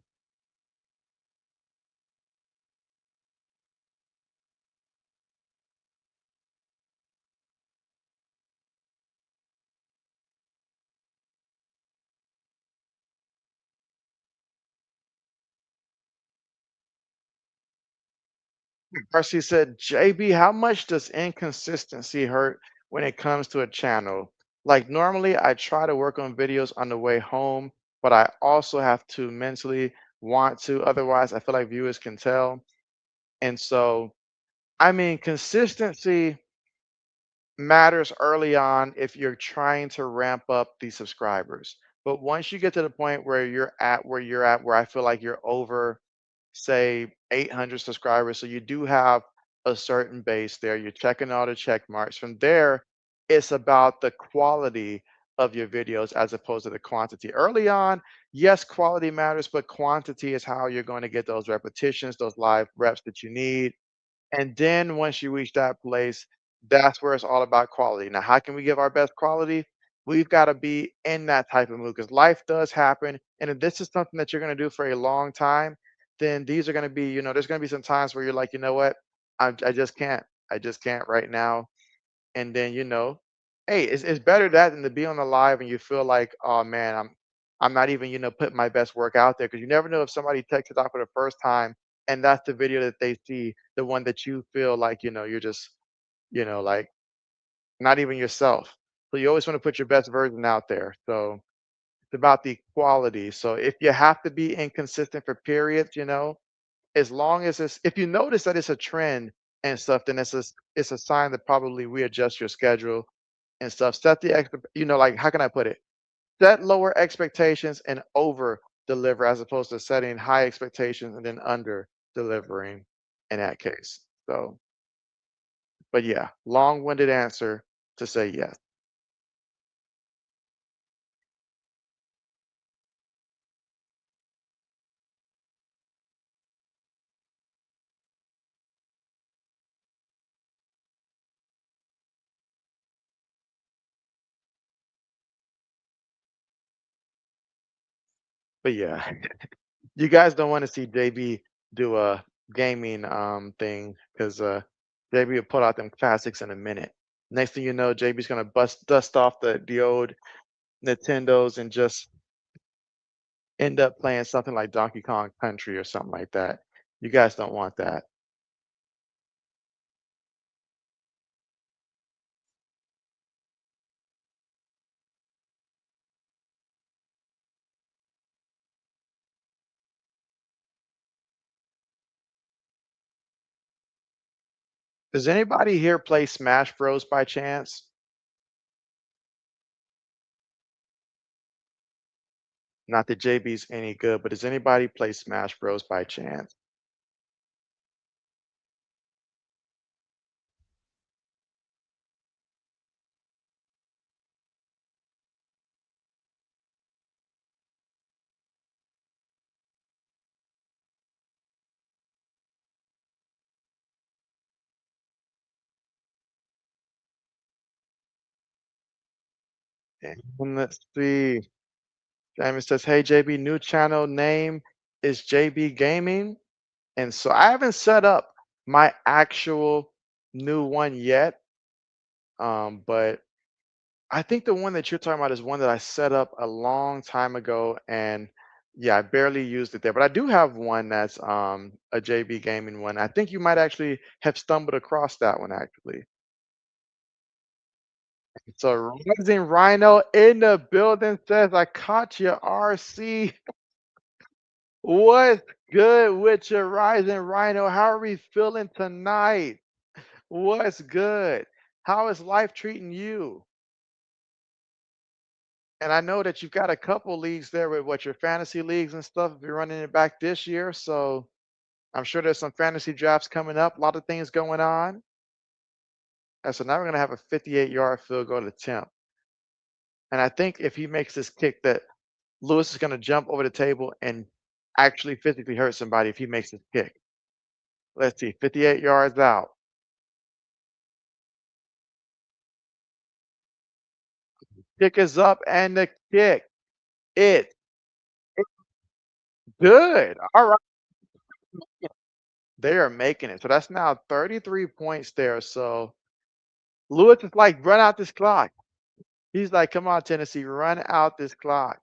Percy said, JB, how much does inconsistency hurt when it comes to a channel? Like, normally I try to work on videos on the way home, but I also have to mentally want to. Otherwise, I feel like viewers can tell. And so, I mean, consistency matters early on if you're trying to ramp up the subscribers. But once you get to the point where you're at, where I feel like you're over, say, 800 subscribers, so you do have a certain base there, you're checking all the check marks. From there, it's about the quality of your videos as opposed to the quantity. Early on, yes, quality matters, but quantity is how you're going to get those repetitions, those live reps that you need. And then once you reach that place, that's where it's all about quality. Now, how can we give our best quality? We've got to be in that type of mood because life does happen. And if this is something that you're going to do for a long time, then these are going to be, there's going to be some times where you're like, you know what? I just can't. I just can't right now. And then, hey, it's better that than to be on the live and you feel like, oh man, I'm not even, putting my best work out there because you never know if somebody texts it out for the first time and that's the video that they see, the one that you feel like, you're just, like not even yourself. So you always want to put your best version out there. So it's about the quality. So if you have to be inconsistent for periods, as long as if you notice that it's a trend and stuff, then it's a sign that probably readjust your schedule and stuff. Set the like how can I put it? Set lower expectations and over deliver as opposed to setting high expectations and then under delivering in that case. So, but yeah, long-winded answer to say yes. But yeah, you guys don't want to see JB do a gaming thing because JB will put out them classics in a minute. Next thing you know, JB's gonna dust off the old Nintendos and just end up playing something like Donkey Kong Country or something like that. You guys don't want that. Does anybody here play Smash Bros by chance? Not that JB's any good, but does anybody play Smash Bros by chance? And let's see. Diamond says, "Hey JB, new channel name is JB Gaming." And so I haven't set up my actual new one yet. But I think the one that you're talking about is one that I set up a long time ago, and yeah, I barely used it there. But I do have one that's a JB Gaming one. I think you might actually have stumbled across that one actually. So Rising Rhino in the building says, "I caught your RC." What's good with your Rising Rhino? How are we feeling tonight? What's good? How is life treating you? And I know that you've got a couple leagues there with what your fantasy leagues and stuff. If you're running it back this year, so I'm sure there's some fantasy drafts coming up. A lot of things going on. And so now we're gonna have a 58-yard field goal attempt. And I think if he makes this kick, that Lewis is gonna jump over the table and actually physically hurt somebody if he makes this kick. Let's see, 58 yards out. Kick is up and the kick. It it's good. All right. They are making it. So that's now 33 points there. So Lewis is like, run out this clock. He's like, come on, Tennessee, run out this clock.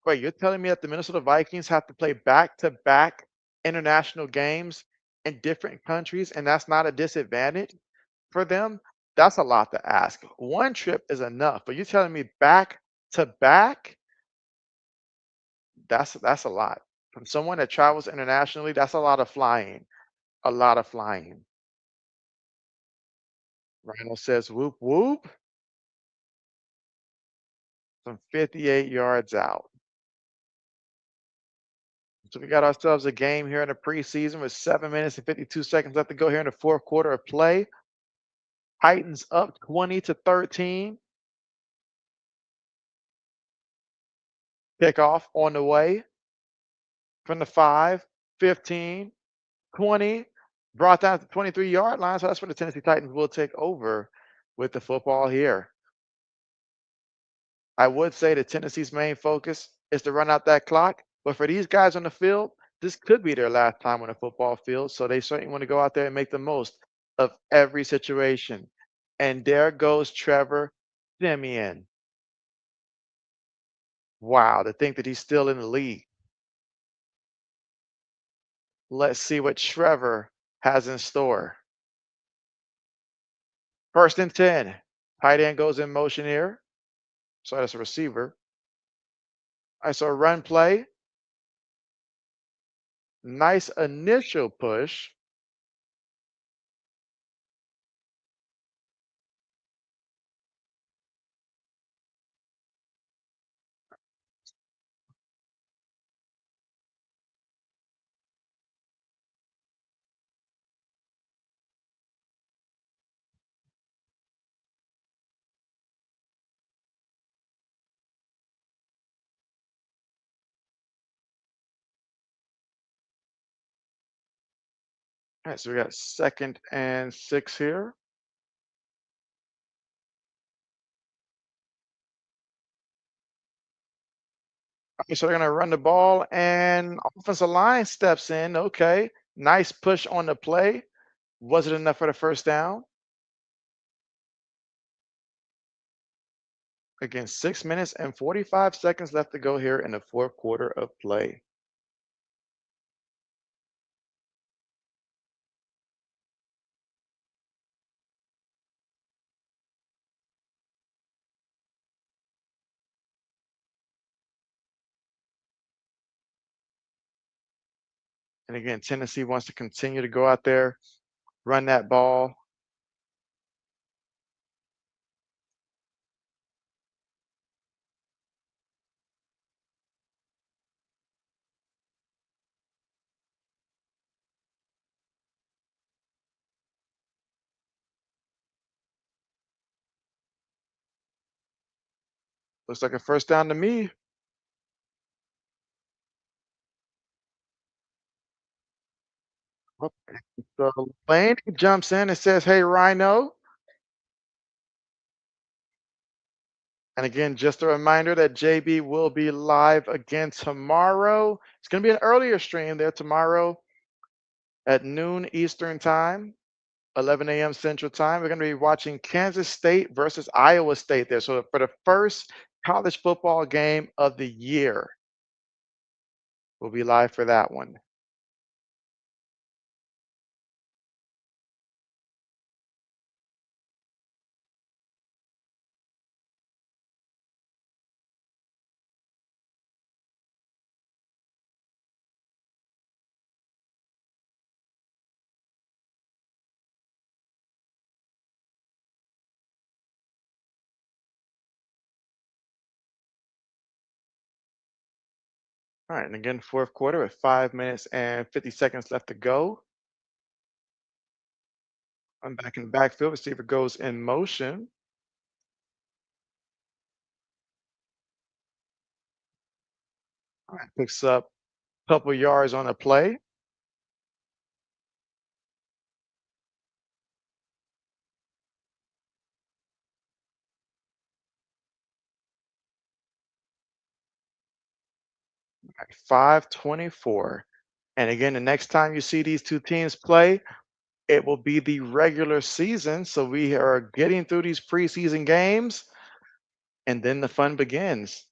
Wait, you're telling me that the Minnesota Vikings have to play back-to-back international games in different countries, and that's not a disadvantage for them? That's a lot to ask. One trip is enough, but you're telling me back to back? That's a lot. From someone that travels internationally, that's a lot of flying. A lot of flying. Rhino says whoop whoop from 58 yards out. So we got ourselves a game here in the preseason with 7 minutes and 52 seconds left to go here in the fourth quarter of play. Titans up 20-13. Kickoff on the way from the 5, 15, 20, brought down to the 23-yard line. So that's where the Tennessee Titans will take over with the football here. I would say that Tennessee's main focus is to run out that clock, but for these guys on the field, this could be their last time on the football field. So they certainly want to go out there and make the most of every situation. And there goes Trevor Siemian. Wow, to think that he's still in the league. Let's see what Trevor has in store. First and 10. Tight end goes in motion here. So that's a receiver. I saw run play. Nice initial push. All right, so we got 2nd and 6 here. Okay, so they're gonna run the ball and offensive line steps in. Okay. Nice push on the play. Was it enough for the first down? Again, 6 minutes and 45 seconds left to go here in the fourth quarter of play. And again, Tennessee wants to continue to go out there, run that ball. Looks like a first down to me. Okay. So Lane jumps in and says, "Hey, Rhino." And again, just a reminder that JB will be live again tomorrow. It's going to be an earlier stream there tomorrow at noon Eastern Time, 11 a.m. Central Time. We're going to be watching Kansas State versus Iowa State there. So for the first college football game of the year, we'll be live for that one. All right, and again, fourth quarter with 5 minutes and 50 seconds left to go. I'm back in the backfield. Receiver goes in motion. All right, picks up a couple yards on a play. All right, 5:24. And again, the next time you see these two teams play, it will be the regular season. So we are getting through these preseason games, and then the fun begins.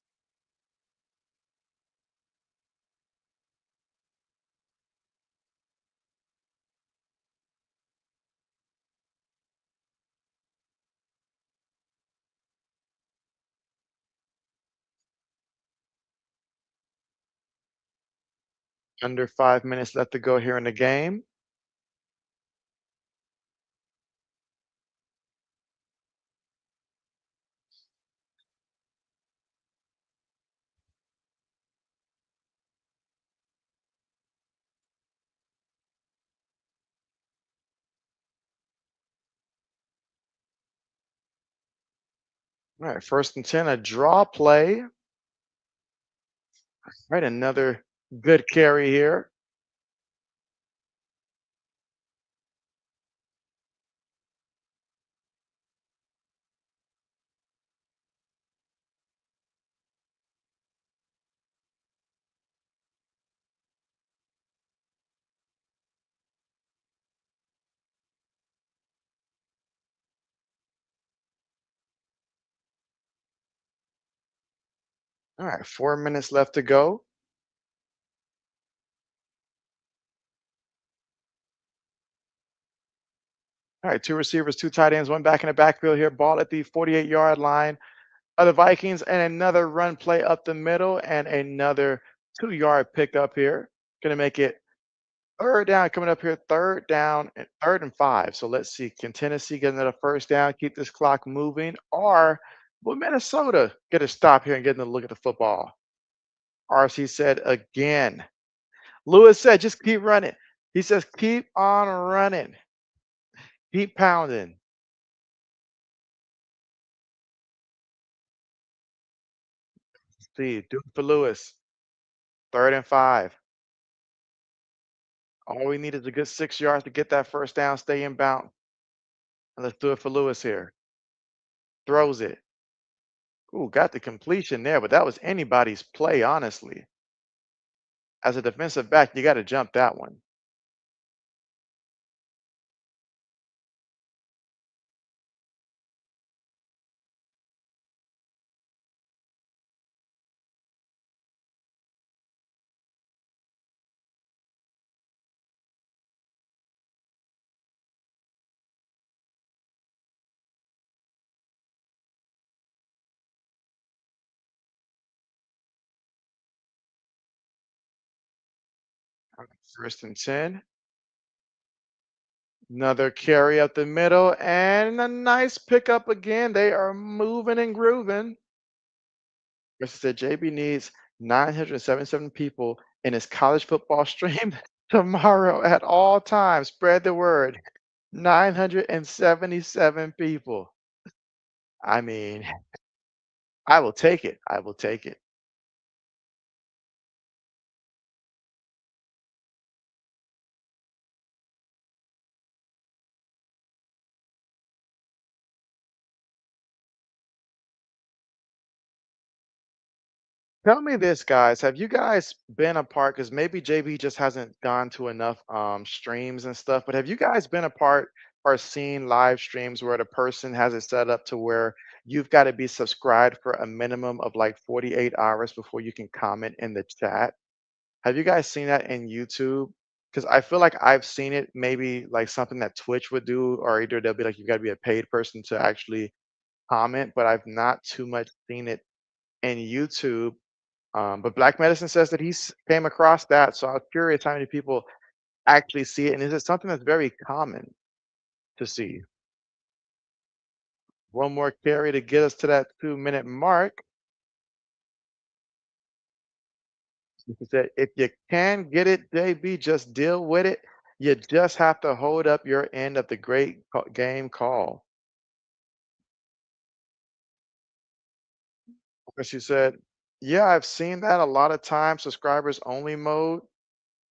Under 5 minutes left to go here in the game. All right, 1st and 10, a draw play. Right, another good carry here. All right, 4 minutes left to go. All right, two receivers, two tight ends, one back in the backfield here. Ball at the 48-yard line of the Vikings, and another run play up the middle, and another 2-yard pickup here. Going to make it third down coming up here, third down and 3rd and 5. So let's see. Can Tennessee get another first down, keep this clock moving, or will Minnesota get a stop here and get a look at the football? RC said again. Lewis said, just keep running. He says, keep on running. Keep pounding. See, do it for Lewis. 3rd and 5. All we need is a good 6 yards to get that first down, stay in bounds. And let's do it for Lewis here. Throws it. Ooh, got the completion there, but that was anybody's play, honestly. As a defensive back, you got to jump that one. First and 10. Another carry up the middle and a nice pickup again. They are moving and grooving. Chris said JB needs 977 people in his college football stream tomorrow at all times. Spread the word. 977 people. I mean, I will take it. I will take it. Tell me this, guys. Have you guys been a part? Because maybe JB just hasn't gone to enough streams and stuff, but have you guys been a part or seen live streams where the person has it set up to where you've got to be subscribed for a minimum of like 48 hours before you can comment in the chat? Have you guys seen that in YouTube? Because I feel like I've seen it maybe like something that Twitch would do, or either they'll be like, you got to be a paid person to actually comment, but I've not too much seen it in YouTube. But Black Medicine says that he's came across that. So I was curious how many people actually see it. And is it something that's very common to see? One more carry to get us to that 2-minute mark. He said, if you can get it, JB, just deal with it. You just have to hold up your end of the great game call. And she said, yeah, I've seen that a lot of times, subscribers only mode.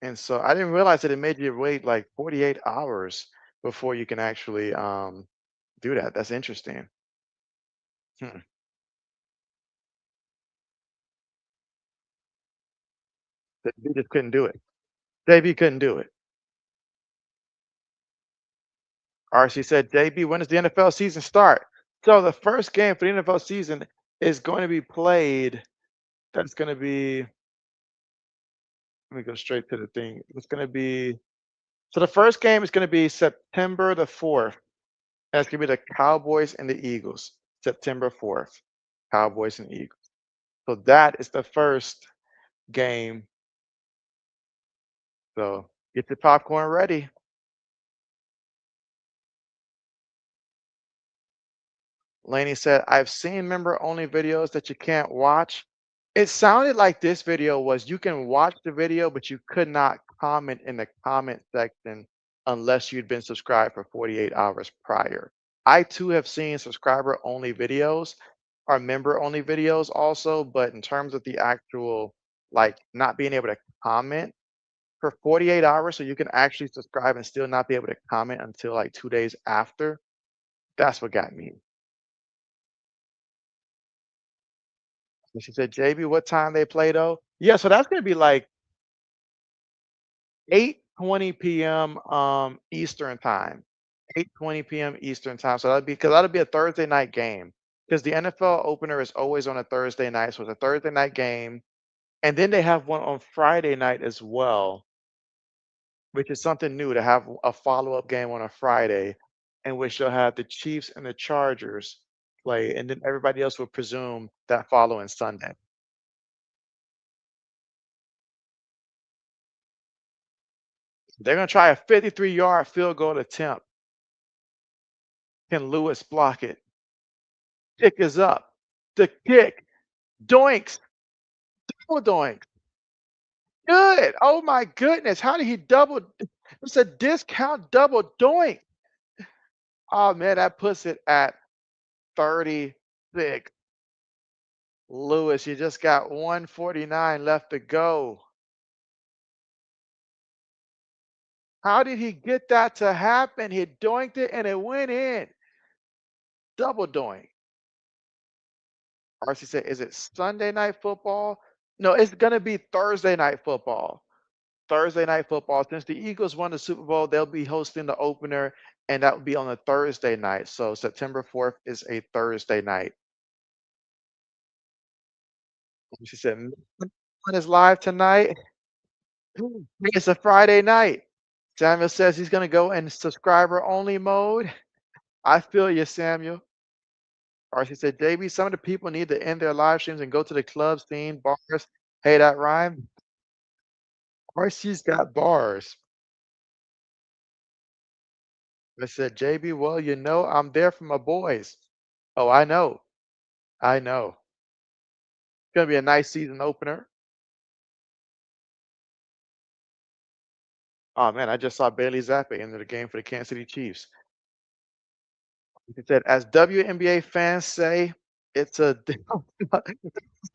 And so I didn't realize that it made you wait like 48 hours before you can actually do that. That's interesting. Hmm. JB just couldn't do it. JB couldn't do it. RC said, JB, when does the NFL season start? So the first game for the NFL season is going to be played. That's going to be, let me go straight to the thing. It's going to be, so the first game is going to be September the 4th. That's going to be the Cowboys and the Eagles. September 4th. Cowboys and Eagles. So that is the first game. So get your popcorn ready. Laney said, I've seen member only videos that you can't watch. It sounded like this video was you can watch the video, but you could not comment in the comment section unless you'd been subscribed for 48 hours prior. I too have seen subscriber only videos or member only videos also, but in terms of the actual like not being able to comment for 48 hours, so you can actually subscribe and still not be able to comment until like 2 days after, that's what got me. And she said, JB, what time they play though? Yeah, so that's gonna be like 8:20 p.m. Eastern time. 8:20 p.m. Eastern time. So that'll be a Thursday night game. Because the NFL opener is always on a Thursday night. So it's a Thursday night game. And then they have one on Friday night as well, which is something new to have a follow-up game on a Friday in which they'll have the Chiefs and the Chargers play, and then everybody else will presume that following Sunday. They're gonna try a 53-yard field goal attempt. Can Lewis block it? Kick is up. The kick. Doinks. Double doinks. Good. Oh my goodness. How did he double? It's a discount double doink. Oh man, that puts it at 36. Lewis, you just got 149 left to go. How did he get that to happen? He doinked it and it went in. Double doink. RC said, is it Sunday night football? No, it's going to be Thursday night football. Thursday night football. Since the Eagles won the Super Bowl, they'll be hosting the opener, and that will be on a Thursday night. So September 4th is a Thursday night. She said, "One is live tonight. It's a Friday night." Samuel says he's going to go in subscriber only mode. I feel you, Samuel. RC said, JB, some of the people need to end their live streams and go to the club scene, bars. Hey, that rhyme. RC's got bars. I said, JB, well, I'm there for my boys. Oh, I know. I know. It's gonna be a nice season opener. Oh man, I just saw Bailey Zappi enter the game for the Kansas City Chiefs. He said, as WNBA fans say, it's a they don't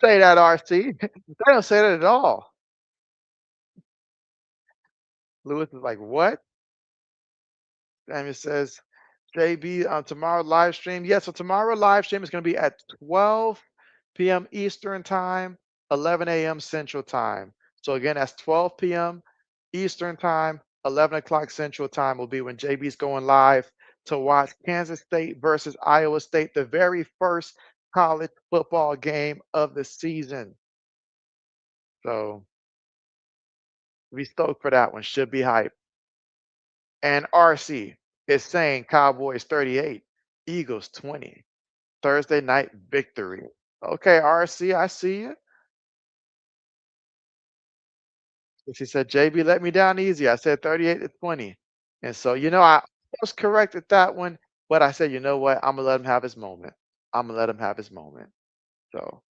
say that, RC. They don't say that at all. Lewis is like, what? Samuel says, JB, tomorrow live stream. Yeah, so tomorrow live stream is going to be at 12 p.m. Eastern time, 11 a.m. Central time. So again, that's 12 p.m. Eastern time, 11 o'clock Central time will be when JB's going live to watch Kansas State versus Iowa State, the very first college football game of the season. So be stoked for that one. Should be hype. And RC is saying Cowboys 38, Eagles 20. Thursday night victory. Okay, RC, I see you. And she said, JB let me down easy. I said 38 to 20. And so, I was corrected that one, but I said, you know what? I'm gonna let him have his moment. I'm gonna let him have his moment. So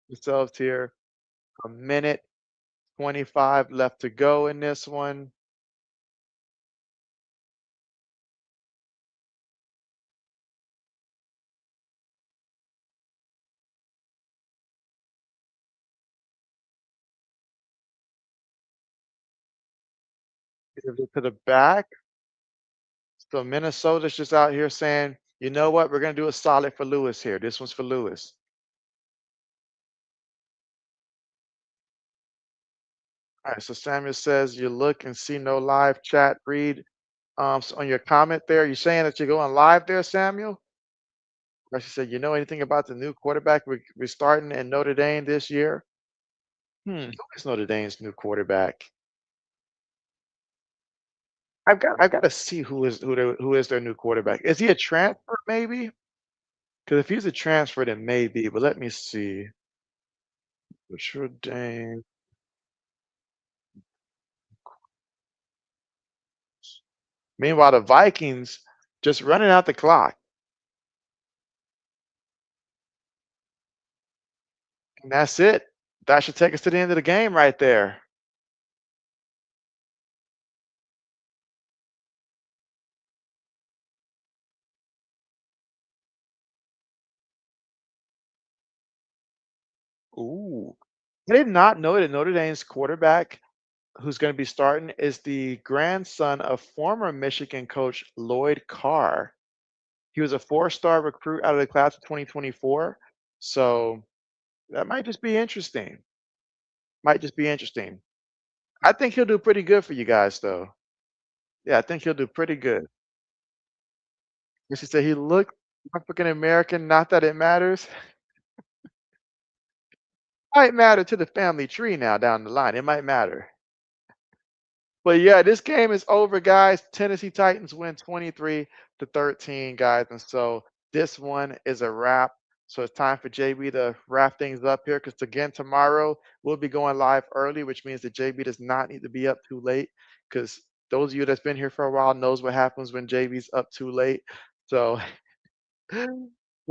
Yourselves here. A minute 25 left to go in this one. To the back. So Minnesota's just out here saying, you know what? We're going to do a solid for Lewis here. This one's for Lewis. All right. So Samuel says you look and see no live chat. Read so on your comment there. You're saying that you're going live there, Samuel? Or she said, you know anything about the new quarterback we're starting in Notre Dame this year? Who is Notre Dame's new quarterback? I've got to see who is their new quarterback. Is he a transfer maybe? Because if he's a transfer, then maybe. But let me see. Notre Dame. Meanwhile, the Vikings just running out the clock. And that's it. That should take us to the end of the game right there. Ooh. I did not know that Notre Dame's quarterback who's going to be starting is the grandson of former Michigan coach Lloyd Carr. He was a four-star recruit out of the class of 2024. So that might just be interesting. Might just be interesting. I think he'll do pretty good for you guys, though. Yeah, I think he'll do pretty good. And she said he looked African American. Not that it matters. Might matter to the family tree now down the line. It might matter. But yeah, this game is over, guys. Tennessee Titans win 23-13, guys. And so this one is a wrap. So it's time for JB to wrap things up here because again, tomorrow we'll be going live early, which means that JB does not need to be up too late because those of you that's been here for a while knows what happens when JB's up too late. So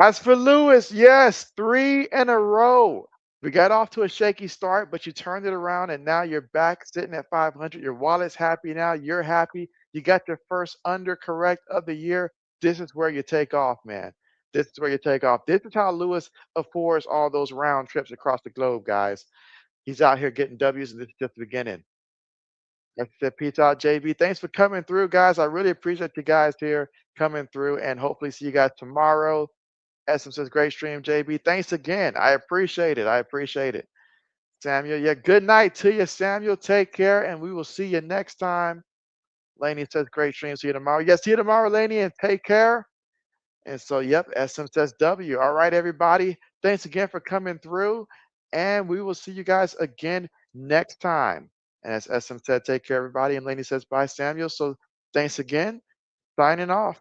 as for Lewis, yes, 3 in a row. We got off to a shaky start, but you turned it around and now you're back sitting at 500. Your wallet's happy now. You're happy. You got your first under correct of the year. This is where you take off, man. This is where you take off. This is how Lewis affords all those round trips across the globe, guys. He's out here getting W's, and this is just the beginning. Like I said, peace out, JB. Thanks for coming through, guys. I really appreciate you guys here coming through, and hopefully see you guys tomorrow. Essence says, great stream, JB. Thanks again. I appreciate it. I appreciate it. Samuel, yeah, good night to you, Samuel. Take care, and we will see you next time. Laney says, great stream. See you tomorrow. Yes, see you tomorrow, Laney, and take care. And so, yep, SM says W. All right, everybody. Thanks again for coming through, and we will see you guys again next time. And as SM said, take care, everybody. And Laney says, bye, Samuel. So thanks again. Signing off.